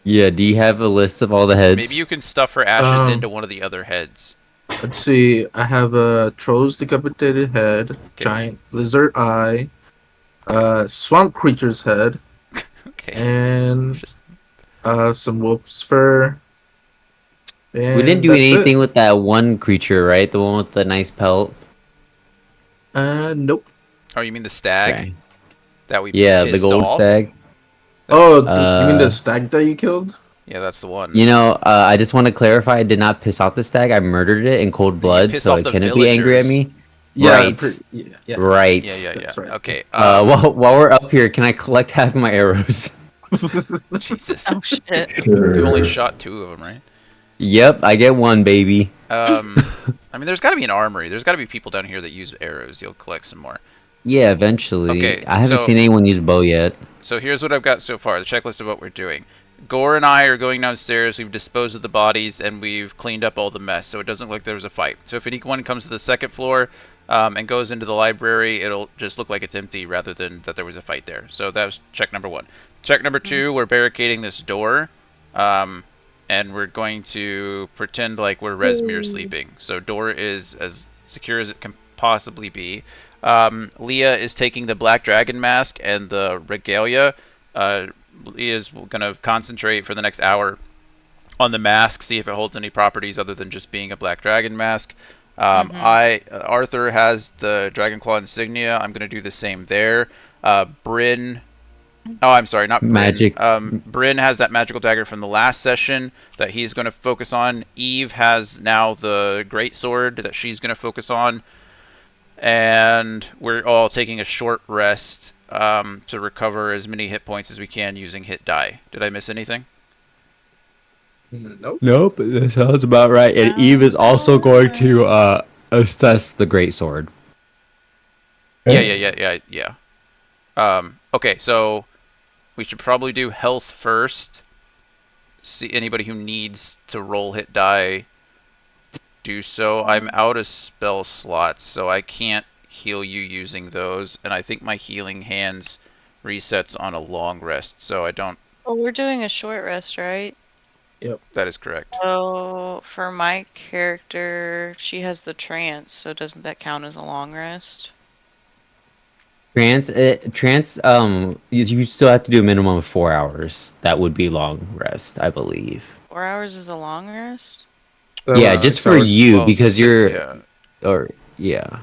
[SPEAKER 1] Yeah, do you have a list of all the heads?
[SPEAKER 2] Maybe you can stuff her ashes into one of the other heads.
[SPEAKER 6] let's see. I have a Troll's decapitated head, giant lizard eye, swamp creature's head, and some wolf's fur. And
[SPEAKER 1] we didn't do anything with that one creature, right? The one with the nice pelt.
[SPEAKER 6] Nope.
[SPEAKER 2] Oh, you mean the stag?
[SPEAKER 1] Okay.
[SPEAKER 2] That we
[SPEAKER 1] the gold
[SPEAKER 2] off?
[SPEAKER 1] stag.
[SPEAKER 6] Oh, you mean the
[SPEAKER 1] Uh,
[SPEAKER 6] stag that you killed?
[SPEAKER 2] Yeah, that's the one.
[SPEAKER 1] I just want to clarify. I did not piss off the stag. I murdered it in cold
[SPEAKER 2] You
[SPEAKER 1] blood,
[SPEAKER 2] pissed
[SPEAKER 1] so
[SPEAKER 2] off
[SPEAKER 1] it
[SPEAKER 2] the
[SPEAKER 1] couldn't be angry at
[SPEAKER 2] villagers.
[SPEAKER 1] me.
[SPEAKER 6] Yeah,
[SPEAKER 1] Right.
[SPEAKER 6] yeah,
[SPEAKER 1] Right.
[SPEAKER 2] Yeah.
[SPEAKER 6] that's right.
[SPEAKER 2] Okay.
[SPEAKER 1] While we're up here, can I collect half my arrows?
[SPEAKER 2] Jesus.
[SPEAKER 4] Oh shit.
[SPEAKER 2] You only
[SPEAKER 3] Sure.
[SPEAKER 2] shot 2 of them, right?
[SPEAKER 1] Yep, I get one, baby.
[SPEAKER 2] I mean, there's got to be an armory. There's got to be people down here that use arrows. You'll collect some more.
[SPEAKER 1] Yeah, eventually.
[SPEAKER 2] Okay,
[SPEAKER 1] I haven't
[SPEAKER 2] so
[SPEAKER 1] seen anyone use bow yet.
[SPEAKER 2] so here's what I've got so far. The checklist of what we're doing. Gore and I are going downstairs. We've disposed of the bodies and we've cleaned up all the mess, so it doesn't look like there was a fight. So if anyone comes to the second floor and goes into the library, it'll just look like it's empty rather than that there was a fight there. So that was check number 1. Check number 2, we're barricading this door. And we're going to pretend like we're Resmir sleeping. So door is as secure as it can possibly be. Leah is taking the Black Dragon mask and the regalia. Leah is going to concentrate for the next hour on the mask, see if it holds any properties other than just being a Black Dragon mask. Arthur has the Dragonclaw insignia. I'm going to do the same there. Bryn. Oh, I'm sorry, not Bryn.
[SPEAKER 1] Magic.
[SPEAKER 2] Bryn has that magical dagger from the last session that he's going to focus on. Eve has now the great sword that she's going to focus on. And we're all taking a short rest to recover as many hit points as we can using hit die. Did I miss anything?
[SPEAKER 6] Nope.
[SPEAKER 1] Nope, that sounds about right. And Eve is also going to assess the great sword.
[SPEAKER 2] Yeah. Okay, so we should probably do health first. See anybody who needs to roll hit die, do so. I'm out of spell slots, so I can't heal you using those. And I think my healing hands resets on a long rest, so I don't.
[SPEAKER 4] Well, we're doing a short rest, right?
[SPEAKER 6] Yep.
[SPEAKER 2] That is correct.
[SPEAKER 4] So for my character, she has the trance, so doesn't that count as a long rest?
[SPEAKER 1] You still have to do a minimum of 4 hours. That would be long rest, I believe.
[SPEAKER 4] 4 hours is a long rest?
[SPEAKER 1] Yeah, just for you, because you're,
[SPEAKER 2] Yeah.
[SPEAKER 1] or yeah.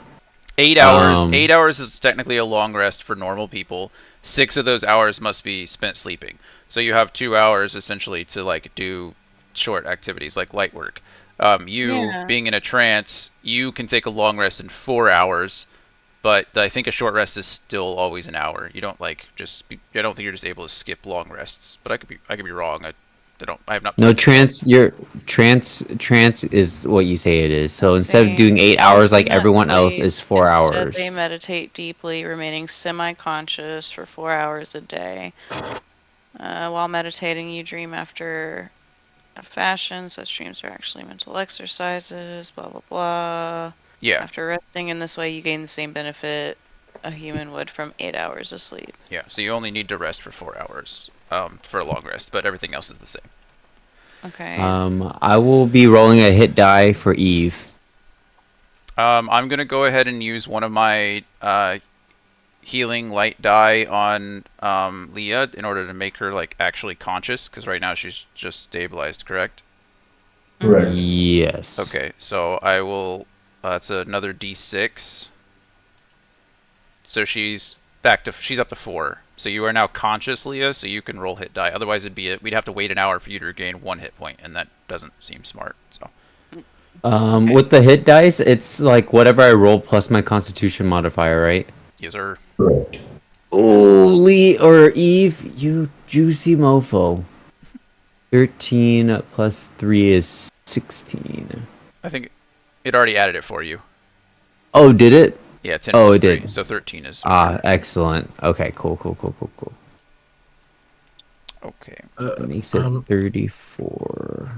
[SPEAKER 2] 8 hours.
[SPEAKER 1] Um,
[SPEAKER 2] 8 hours is technically a long rest for normal people. 6 of those hours must be spent sleeping. So you have 2 hours essentially to like do short activities like light work.
[SPEAKER 4] Yeah.
[SPEAKER 2] Being in a trance, you can take a long rest in 4 hours, but I think a short rest is still always an hour. You don't like just. I don't think you're just able to skip long rests. But I could be wrong. I have not.
[SPEAKER 1] No, trance is what you say it is. So instead of doing 8 hours like
[SPEAKER 4] Alternate
[SPEAKER 1] everyone else
[SPEAKER 4] sleep.
[SPEAKER 1] is 4
[SPEAKER 4] Instead,
[SPEAKER 1] hours.
[SPEAKER 4] they meditate deeply, remaining semi-conscious for 4 hours a day. While meditating, you dream after a fashion. Such dreams are actually mental exercises. Blah blah blah.
[SPEAKER 2] Yeah.
[SPEAKER 4] After resting in this way, you gain the same benefit a human would from 8 hours of sleep.
[SPEAKER 2] Yeah. So you only need to rest for 4 hours for a long rest, but everything else is the same.
[SPEAKER 4] Okay.
[SPEAKER 1] I will be rolling a hit die for Eve.
[SPEAKER 2] I'm gonna go ahead and use one of my healing light die on Leah in order to make her like actually conscious, because right now she's just stabilized, correct?
[SPEAKER 3] Right.
[SPEAKER 1] Yes.
[SPEAKER 2] Okay, so I will. That's another d6. So she's up to 4. So you are now conscious, Leah. So you can roll hit die. Otherwise, we'd have to wait an hour for you to regain 1 hit point, and that doesn't seem smart. So.
[SPEAKER 1] With the hit dice, it's like whatever I roll plus my Constitution modifier, right?
[SPEAKER 2] Yes, sir.
[SPEAKER 3] Correct.
[SPEAKER 1] Oh, Lee or Eve, you juicy mofo. 13 plus 3 is 16.
[SPEAKER 2] I think it already added it for you.
[SPEAKER 1] Oh, did it?
[SPEAKER 2] Yeah, 10
[SPEAKER 1] Oh,
[SPEAKER 2] plus
[SPEAKER 1] it
[SPEAKER 2] 3,
[SPEAKER 1] did.
[SPEAKER 2] so 13 is.
[SPEAKER 1] Excellent. Okay, cool.
[SPEAKER 2] Okay.
[SPEAKER 1] That makes it 34.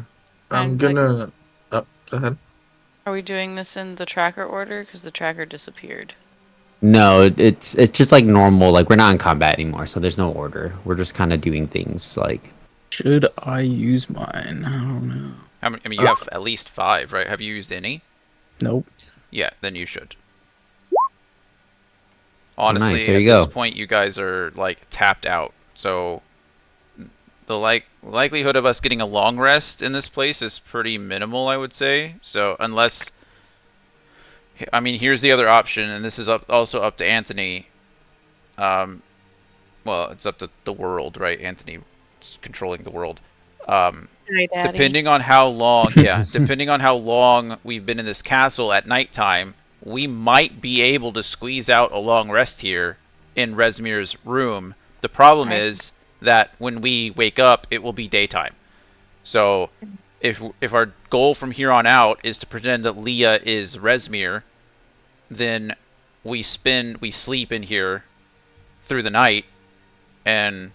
[SPEAKER 6] I'm gonna. Go ahead.
[SPEAKER 4] Are we doing this in the tracker order? Because the tracker disappeared.
[SPEAKER 1] No, it's just like normal. Like we're not in combat anymore, so there's no order. We're just kind of doing things like.
[SPEAKER 5] Should I use mine? I don't know.
[SPEAKER 2] I mean, you have at least 5, right? Have you used any?
[SPEAKER 5] Nope.
[SPEAKER 2] Yeah, then you should. Honestly,
[SPEAKER 1] nice. There
[SPEAKER 2] at
[SPEAKER 1] you
[SPEAKER 2] this
[SPEAKER 1] go.
[SPEAKER 2] point, you guys are like tapped out. So the likelihood of us getting a long rest in this place is pretty minimal, I would say. So unless, I mean, here's the other option, and this is also up to Anthony. well, it's up to the world, right? Anthony's controlling the world.
[SPEAKER 4] Hi, Daddy.
[SPEAKER 2] Depending on how long, depending on how long we've been in this castle at nighttime, we might be able to squeeze out a long rest here in Rezmir's room. The problem is that when we wake up, it will be daytime. So if our goal from here on out is to pretend that Leah is Rezmir, then we sleep in here through the night and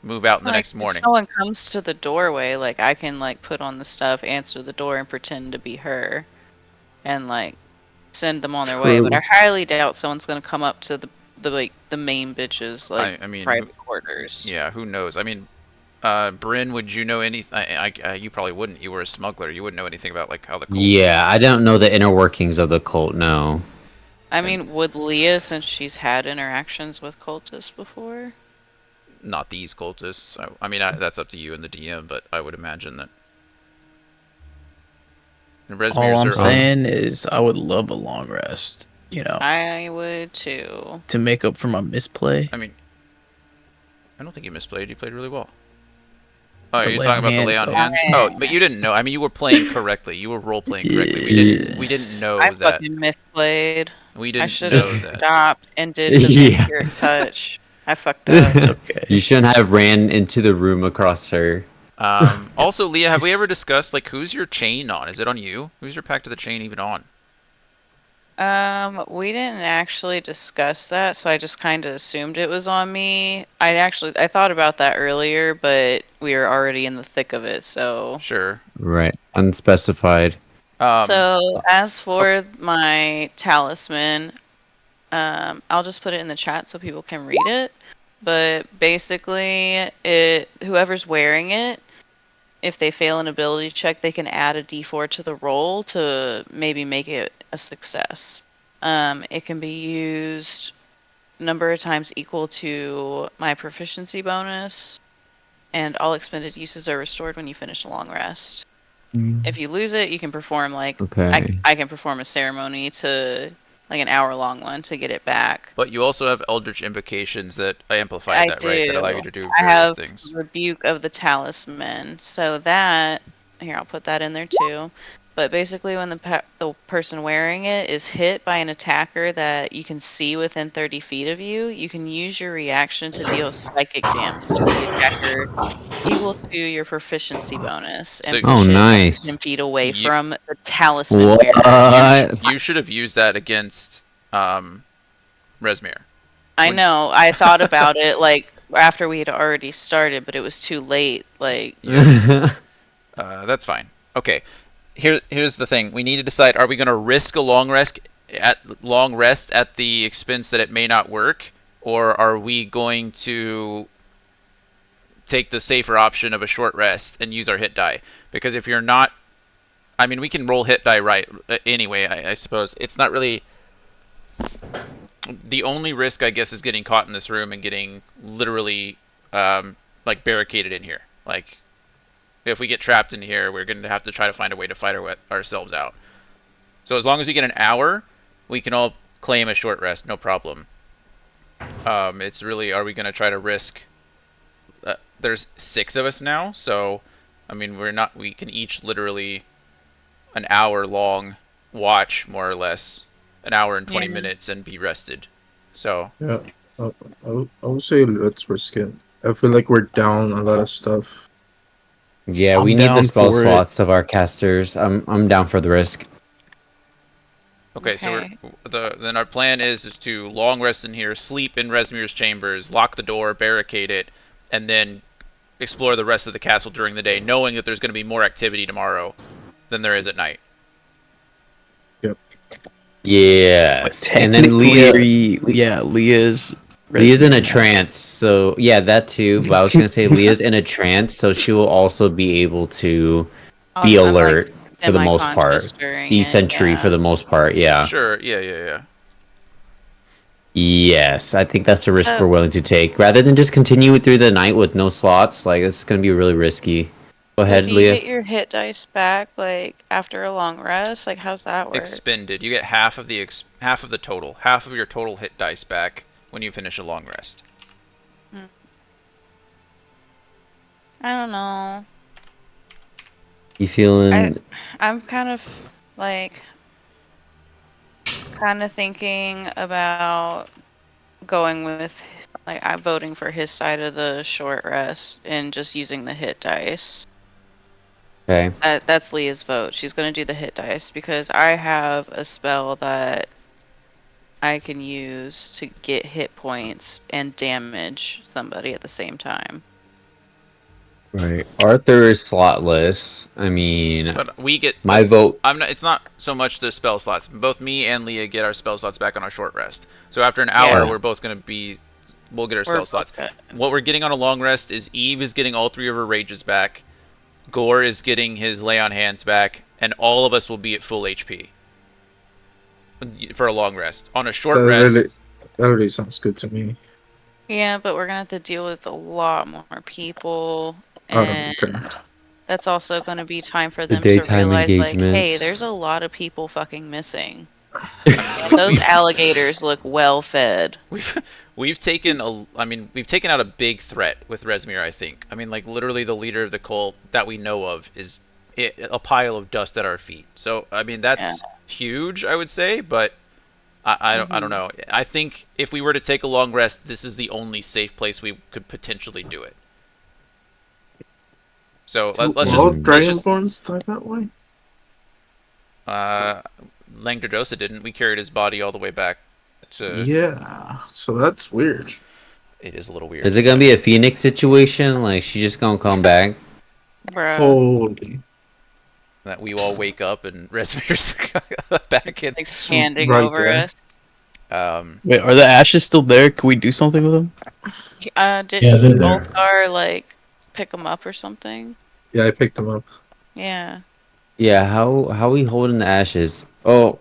[SPEAKER 2] move out in the next morning.
[SPEAKER 7] If someone comes to the doorway, like I can like put on the stuff, answer the door, and pretend to be her, and like send them on their way. But I highly doubt someone's gonna come up to the main bitches like
[SPEAKER 2] I mean,
[SPEAKER 7] private quarters.
[SPEAKER 2] Yeah, who knows? I mean, Bryn, would you know anything? You probably wouldn't. You were a smuggler. You wouldn't know anything about like how the cult.
[SPEAKER 1] Yeah, I don't know the inner workings of the cult. No.
[SPEAKER 7] I mean, would Leah, since she's had interactions with cultists before?
[SPEAKER 2] Not these cultists. I mean, that's up to you and the DM, but I would imagine that.
[SPEAKER 5] All I'm saying is I would love a long rest, you know.
[SPEAKER 7] I would too.
[SPEAKER 5] To make up for my misplay.
[SPEAKER 2] I mean, I don't think you misplayed. You played really well. Oh, you're talking about the lay on hands? Oh, but you didn't know. I mean, you were playing correctly. You were role playing correctly. We didn't know
[SPEAKER 7] I
[SPEAKER 2] that.
[SPEAKER 7] fucking misplayed.
[SPEAKER 2] We didn't
[SPEAKER 7] I should
[SPEAKER 2] know
[SPEAKER 7] have
[SPEAKER 2] that.
[SPEAKER 7] stopped and did the Vampire touch. I fucked up.
[SPEAKER 5] It's okay.
[SPEAKER 1] You shouldn't have ran into the room across her.
[SPEAKER 2] Also, Leah, have we ever discussed like who's your chain on? Is it on you? Who's your pact of the chain even on?
[SPEAKER 7] We didn't actually discuss that, so I just kind of assumed it was on me. I thought about that earlier, but we were already in the thick of it, so.
[SPEAKER 2] Sure.
[SPEAKER 1] Right. Unspecified.
[SPEAKER 7] So as for my talisman, I'll just put it in the chat so people can read it. But basically, whoever's wearing it, if they fail an ability check, they can add a d4 to the roll to maybe make it a success. It can be used number of times equal to my proficiency bonus, and all expended uses are restored when you finish a long rest. If you lose it, you can perform I can perform a ceremony to like an hour-long one to get it back.
[SPEAKER 2] But you also have Eldritch Invocations that amplify that, right? That allow you to do various
[SPEAKER 7] I have
[SPEAKER 2] things.
[SPEAKER 7] Rebuke of the Talisman. So that, here, I'll put that in there too. But basically when the person wearing it is hit by an attacker that you can see within 30 feet of you, you can use your reaction to deal psychic damage to the attacker equal to your proficiency bonus. And
[SPEAKER 1] nice.
[SPEAKER 7] 10 feet away from the talisman wearer.
[SPEAKER 2] You should have used that against Rezmir.
[SPEAKER 7] I know. I thought about it like after we had already started, but it was too late. Like,
[SPEAKER 2] that's fine. Okay. Here's the thing. We need to decide: are we going to risk a long rest at the expense that it may not work, or are we going to take the safer option of a short rest and use our hit die? Because if you're not, I mean, we can roll hit die right anyway. I suppose it's not really. The only risk, I guess, is getting caught in this room and getting literally like barricaded in here. Like, if we get trapped in here, we're going to have to try to find a way to fight ourselves out. So as long as we get an hour, we can all claim a short rest, no problem. It's really, are we going to try to risk? There's 6 of us now, so I mean, we can each literally an hour long watch, more or less, an hour and 20 minutes, and be rested. So
[SPEAKER 6] yeah, I would say let's risk it. I feel like we're down a lot of stuff.
[SPEAKER 1] Yeah, we need the spell slots of our casters. I'm down for the risk.
[SPEAKER 2] Okay. So then our plan is to long rest in here, sleep in Rezmir's chambers, lock the door, barricade it, and then explore the rest of the castle during the day, knowing that there's going to be more activity tomorrow than there is at night.
[SPEAKER 6] Yep.
[SPEAKER 1] Yes. And then
[SPEAKER 5] Leah's
[SPEAKER 1] in a trance, so yeah, that too. But I was gonna say Leah's in a trance, so she will also be able to be alert for the most part. Be sentry for the most part, yeah.
[SPEAKER 2] Sure, yeah.
[SPEAKER 1] Yes, I think that's the risk we're willing to take. Rather than just continue through the night with no slots, like it's gonna be really risky. Go ahead, Leah.
[SPEAKER 4] You get your hit dice back like after a long rest. Like, how's that work?
[SPEAKER 2] Expended. You get half of the total, half of your total hit dice back when you finish a long rest.
[SPEAKER 7] I don't know.
[SPEAKER 1] You feeling?
[SPEAKER 7] I'm kind of like thinking about going with like I'm voting for his side of the short rest and just using the hit dice.
[SPEAKER 1] Okay.
[SPEAKER 7] That's Leah's vote. She's gonna do the hit dice because I have a spell that I can use to get hit points and damage somebody at the same time.
[SPEAKER 1] Right. Arthur is slotless. I mean,
[SPEAKER 2] But we get
[SPEAKER 1] my vote.
[SPEAKER 2] I'm not. It's not so much the spell slots. Both me and Leah get our spell slots back on our short rest. So after an hour,
[SPEAKER 7] Yeah.
[SPEAKER 2] we're both gonna be. We'll get our
[SPEAKER 7] We're
[SPEAKER 2] spell
[SPEAKER 7] both
[SPEAKER 2] slots.
[SPEAKER 7] good.
[SPEAKER 2] What we're getting on a long rest is Eve is getting all 3 of her rages back. Gore is getting his lay on hands back, and all of us will be at full HP for a long rest. On a short rest,
[SPEAKER 6] That already sounds good to me.
[SPEAKER 7] Yeah, but we're gonna have to deal with a lot more people,
[SPEAKER 6] I don't
[SPEAKER 7] and
[SPEAKER 6] care.
[SPEAKER 7] that's also gonna be time for
[SPEAKER 1] The
[SPEAKER 7] them to
[SPEAKER 1] daytime
[SPEAKER 7] realize, like, hey,
[SPEAKER 1] engagements.
[SPEAKER 7] there's a lot of people fucking missing.
[SPEAKER 2] I
[SPEAKER 7] And those
[SPEAKER 2] mean,
[SPEAKER 7] alligators look well fed.
[SPEAKER 2] we've taken we've taken out a big threat with Rezmir. I think. I mean, like literally, the leader of the cult that we know of is a pile of dust at our feet. So I mean, that's huge, I would say, but. I don't know. I think if we were to take a long rest, this is the only safe place we could potentially do it. So let's
[SPEAKER 6] all
[SPEAKER 2] just
[SPEAKER 6] Dragonborns die that way?
[SPEAKER 2] Langdordosa didn't. We carried his body all the way back to.
[SPEAKER 6] Yeah, so that's weird.
[SPEAKER 2] It is a little weird.
[SPEAKER 1] Is it gonna be a Phoenix situation? Like she just gonna come back?
[SPEAKER 7] Bruh.
[SPEAKER 6] Holy.
[SPEAKER 2] That we all wake up and Rezmir's back in.
[SPEAKER 7] Like standing
[SPEAKER 6] right
[SPEAKER 7] over
[SPEAKER 6] there.
[SPEAKER 7] us.
[SPEAKER 5] Wait, are the ashes still there? Can we do something with them?
[SPEAKER 7] Did
[SPEAKER 3] Yeah, they're there.
[SPEAKER 7] Ulfgar, like, pick them up or something?
[SPEAKER 6] Yeah, I picked them up.
[SPEAKER 7] Yeah.
[SPEAKER 1] Yeah. How we holding the ashes? Oh,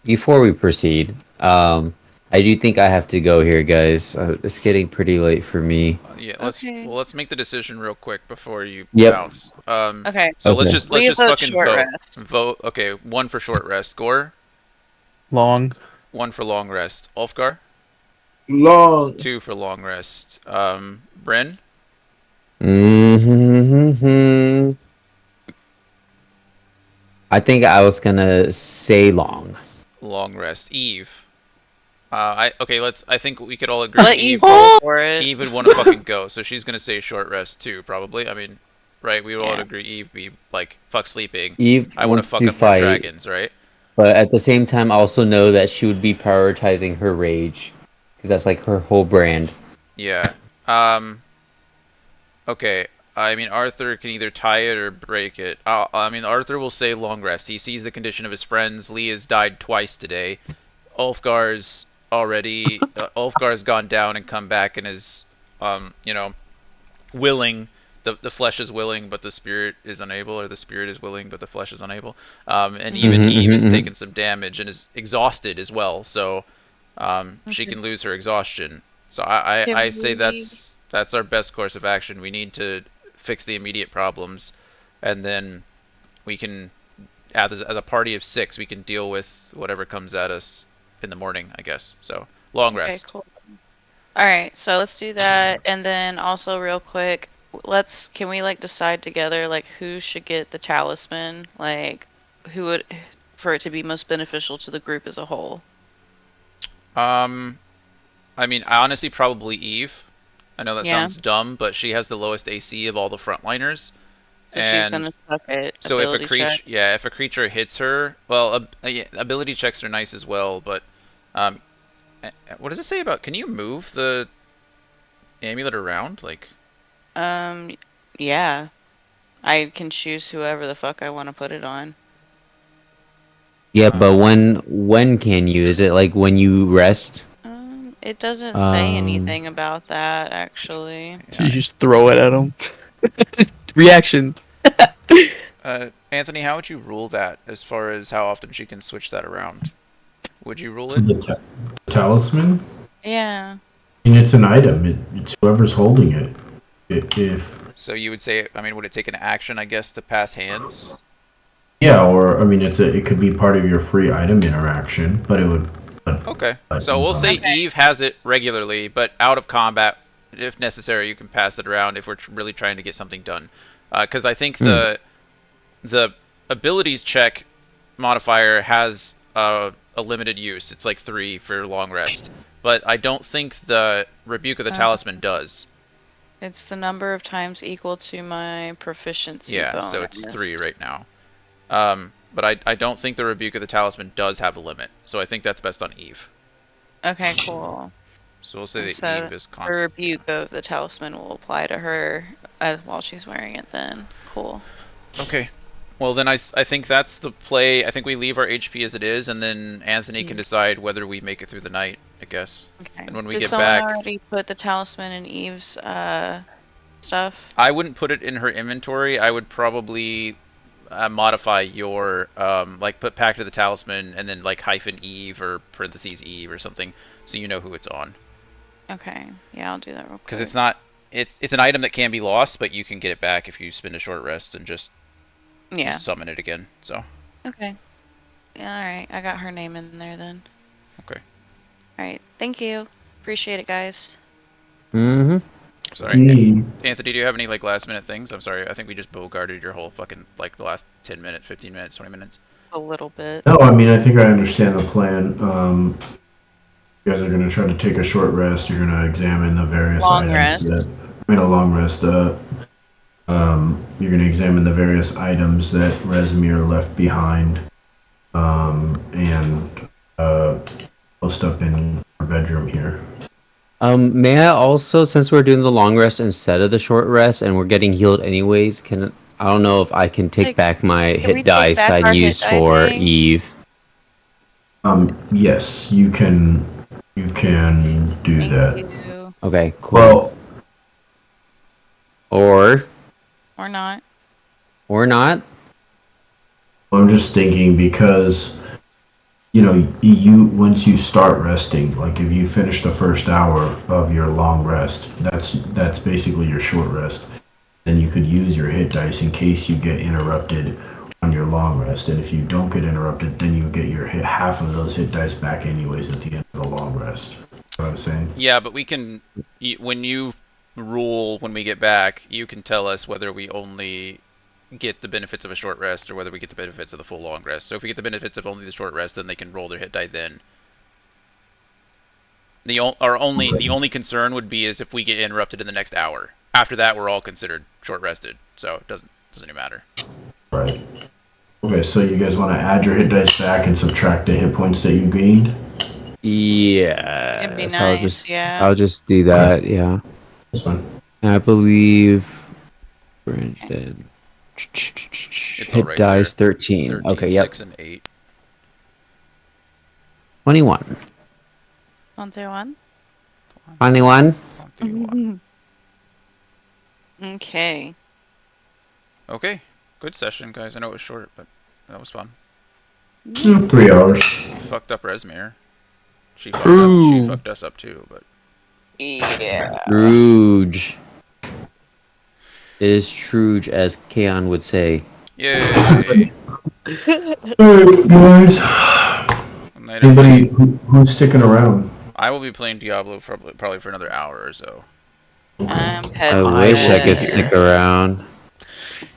[SPEAKER 1] before we proceed, I do think I have to go here, guys. It's getting pretty late for me.
[SPEAKER 2] Yeah,
[SPEAKER 7] Okay.
[SPEAKER 2] let's make the decision real quick before you
[SPEAKER 1] Yep.
[SPEAKER 2] bounce.
[SPEAKER 7] Okay.
[SPEAKER 2] So
[SPEAKER 1] Okay.
[SPEAKER 2] let's
[SPEAKER 7] Leah
[SPEAKER 2] just
[SPEAKER 7] votes
[SPEAKER 2] fucking
[SPEAKER 7] short
[SPEAKER 2] vote.
[SPEAKER 7] rest.
[SPEAKER 2] Vote. Okay, 1 for short rest. Gore.
[SPEAKER 5] Long.
[SPEAKER 2] 1 for long rest. Ulfgar.
[SPEAKER 6] Long.
[SPEAKER 2] 2 for long rest. Bryn.
[SPEAKER 1] Mm-hmm. I think I was gonna say long.
[SPEAKER 2] Long rest. Eve. I think we could all agree.
[SPEAKER 7] Let you
[SPEAKER 2] Eve,
[SPEAKER 7] vote for it.
[SPEAKER 2] Eve would want to fucking go, so she's gonna say short rest too, probably. I mean, right? We would all
[SPEAKER 7] Yeah.
[SPEAKER 2] agree. Eve be like, fuck sleeping.
[SPEAKER 1] Eve
[SPEAKER 2] I want to
[SPEAKER 1] wants
[SPEAKER 2] fuck
[SPEAKER 1] to
[SPEAKER 2] up more
[SPEAKER 1] fight,
[SPEAKER 2] dragons, right?
[SPEAKER 1] but at the same time, I also know that she would be prioritizing her rage, because that's like her whole brand.
[SPEAKER 2] Yeah. Okay. I mean, Arthur can either tie it or break it. I mean, Arthur will say long rest. He sees the condition of his friends. Leah's died twice today. Ulfgar's Ulfgar's gone down and come back and is, willing. The flesh is willing, but the spirit is unable, or the spirit is willing, but the flesh is unable. And even Eve has taken some damage and is exhausted as well. So, she can lose her exhaustion. So I say that's our best course of action. We need to fix the immediate problems, and then we can, as a party of 6, we can deal with whatever comes at us in the morning, I guess. So long
[SPEAKER 7] Okay,
[SPEAKER 2] rest.
[SPEAKER 7] cool. All right, so let's do that, and then also real quick, can we like decide together like who should get the talisman, like who would, for it to be most beneficial to the group as a whole?
[SPEAKER 2] I mean, honestly, probably Eve. I know that
[SPEAKER 7] Yeah.
[SPEAKER 2] sounds dumb, but she has the lowest AC of all the frontliners.
[SPEAKER 7] So she's gonna suck it.
[SPEAKER 2] So if a
[SPEAKER 7] ability
[SPEAKER 2] creature,
[SPEAKER 7] check.
[SPEAKER 2] yeah, if a creature hits her, well, yeah, ability checks are nice as well. But, what does it say about? Can you move the amulet around? Like,
[SPEAKER 7] Yeah. I can choose whoever the fuck I want to put it on.
[SPEAKER 1] Yeah, but when can you? Is it like when you rest?
[SPEAKER 7] It doesn't say anything about that actually.
[SPEAKER 5] You just throw it at him. Reaction.
[SPEAKER 2] Anthony, how would you rule that as far as how often she can switch that around? Would you rule
[SPEAKER 3] The
[SPEAKER 2] it?
[SPEAKER 3] talisman?
[SPEAKER 7] Yeah.
[SPEAKER 3] I mean, it's an item. It's whoever's holding it. If
[SPEAKER 2] So you would say, I mean, would it take an action, I guess, to pass hands?
[SPEAKER 3] yeah, or I mean, it could be part of your free item interaction, but it would.
[SPEAKER 2] Okay. So we'll say
[SPEAKER 7] Okay.
[SPEAKER 2] Eve has it regularly, but out of combat, if necessary, you can pass it around if we're really trying to get something done. Because I think the abilities check modifier has a limited use. It's like 3 for long rest. But I don't think the Rebuke of the Talisman does.
[SPEAKER 7] It's the number of times equal to my proficiency bonus.
[SPEAKER 2] So it's 3 right now. But I don't think the Rebuke of the Talisman does have a limit. So I think that's best on Eve.
[SPEAKER 7] Okay, cool.
[SPEAKER 2] So we'll say that
[SPEAKER 7] So
[SPEAKER 2] Eve is
[SPEAKER 7] the
[SPEAKER 2] constant.
[SPEAKER 7] rebuke of the talisman will apply to her while she's wearing it then. Cool.
[SPEAKER 2] Okay. Well, then I think that's the play. I think we leave our HP as it is, and then Anthony can decide whether we make it through the night, I guess.
[SPEAKER 7] Okay.
[SPEAKER 2] And when we
[SPEAKER 7] Did
[SPEAKER 2] get
[SPEAKER 7] someone
[SPEAKER 2] back...
[SPEAKER 7] already put the talisman in Eve's stuff?
[SPEAKER 2] I wouldn't put it in her inventory. I would probably modify your... like, put Pact of the Talisman, and then, like, hyphen Eve, or parentheses Eve, or something, so you know who it's on.
[SPEAKER 7] Okay. Yeah, I'll do that real quick.
[SPEAKER 2] Because it's not... It's an item that can be lost, but you can get it back if you spend a short rest and just summon it again. So.
[SPEAKER 7] Okay. Yeah, alright. I got her name in there then.
[SPEAKER 2] Okay.
[SPEAKER 7] Alright. Thank you. Appreciate it, guys.
[SPEAKER 1] Mm-hmm.
[SPEAKER 2] Sorry. Anthony, do you have any, like, last minute things? I'm sorry. I think we just bogarted your whole fucking, like, the last 10 minutes, 15 minutes, 20 minutes.
[SPEAKER 7] A little bit.
[SPEAKER 3] No, I mean, I think I understand the plan. You guys are going to try to take a short rest. You're going to examine the various items. A long rest. You're going to examine the various items that Rezmir left behind, and post up in our bedroom here.
[SPEAKER 1] May I also, since we're doing the long rest instead of the short rest, and we're getting healed anyways, I don't know if I can take back my hit dice I used for Eve.
[SPEAKER 3] Yes, you can do that.
[SPEAKER 7] You.
[SPEAKER 1] Okay, cool.
[SPEAKER 3] Well,
[SPEAKER 1] or
[SPEAKER 7] not.
[SPEAKER 1] Or not.
[SPEAKER 3] I'm just thinking because, you once you start resting, like if you finish the first hour of your long rest, that's basically your short rest. Then you could use your hit dice in case you get interrupted on your long rest, and if you don't get interrupted, then you get your half of those hit dice back anyways at the end of the long rest. That's what I'm saying.
[SPEAKER 2] Yeah, but we can, when you rule when we get back, you can tell us whether we only get the benefits of a short rest or whether we get the benefits of the full long rest. So if we get the benefits of only the short rest, then they can roll their hit die then. The only concern would be is if we get interrupted in the next hour. After that, we're all considered short rested, so it doesn't even matter.
[SPEAKER 3] Right. Okay, so you guys want to add your hit dice back and subtract the hit points that you gained?
[SPEAKER 1] Yeah.
[SPEAKER 7] It'd be nice,
[SPEAKER 1] I'll just do that, yeah.
[SPEAKER 3] That's fine.
[SPEAKER 1] And I believe Brandon. Hit
[SPEAKER 2] right
[SPEAKER 1] dice
[SPEAKER 2] there.
[SPEAKER 1] 13.
[SPEAKER 2] 13,
[SPEAKER 1] Okay, yep.
[SPEAKER 2] 6, and 8.
[SPEAKER 1] 21.
[SPEAKER 7] 21?
[SPEAKER 1] 21?
[SPEAKER 2] 21.
[SPEAKER 7] Okay.
[SPEAKER 2] Okay. Good session, guys. I know it was short, but that was fun.
[SPEAKER 3] 3 hours.
[SPEAKER 2] We fucked up Rezmir. She fucked us up too, but...
[SPEAKER 7] Yeah.
[SPEAKER 1] Trooge. It is Trooge, as Kayhan would say.
[SPEAKER 2] Yay!
[SPEAKER 3] Alright, guys. Anybody who's sticking around?
[SPEAKER 2] I will be playing Diablo probably for another hour or so.
[SPEAKER 1] I wish I could stick around.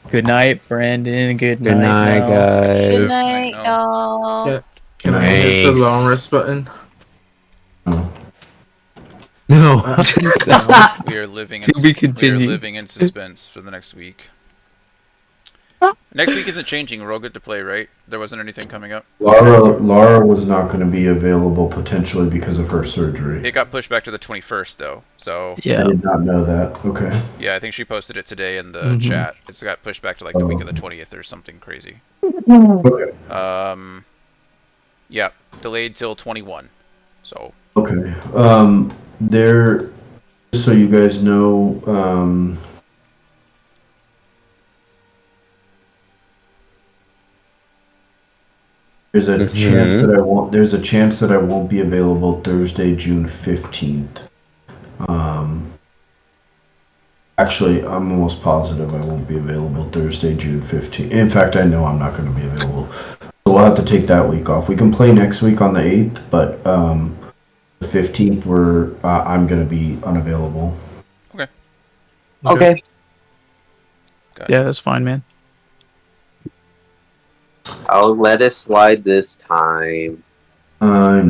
[SPEAKER 5] Good night, Brandon. Good night,
[SPEAKER 1] Good night, guys.
[SPEAKER 7] Good night, y'all.
[SPEAKER 6] Yeah. Can I hit the long rest button?
[SPEAKER 1] No.
[SPEAKER 2] We are living
[SPEAKER 5] To be continued.
[SPEAKER 2] We are living in suspense for the next week. Next week isn't changing. We're all good to play, right? There wasn't anything coming up.
[SPEAKER 3] Lara was not going to be available potentially because of her surgery.
[SPEAKER 2] It got pushed back to the 21st though. So
[SPEAKER 3] I did not know that. Okay.
[SPEAKER 2] yeah, I think she posted it today in the chat. It's got pushed back to like the week of the 20th or something crazy.
[SPEAKER 3] Okay.
[SPEAKER 2] Yeah, delayed till 21. So
[SPEAKER 3] Okay. There, so you guys know, there's a chance that I won't. There's a chance that I won't be available Thursday, June 15th. Actually, I'm almost positive I won't be available Thursday, June 15th. In fact, I know I'm not going to be available. So we'll have to take that week off. We can play next week on the 8th, but the 15th I'm going to be unavailable.
[SPEAKER 8] Okay.
[SPEAKER 5] Yeah, that's fine, man.
[SPEAKER 8] I'll let it slide this time.
[SPEAKER 3] I know.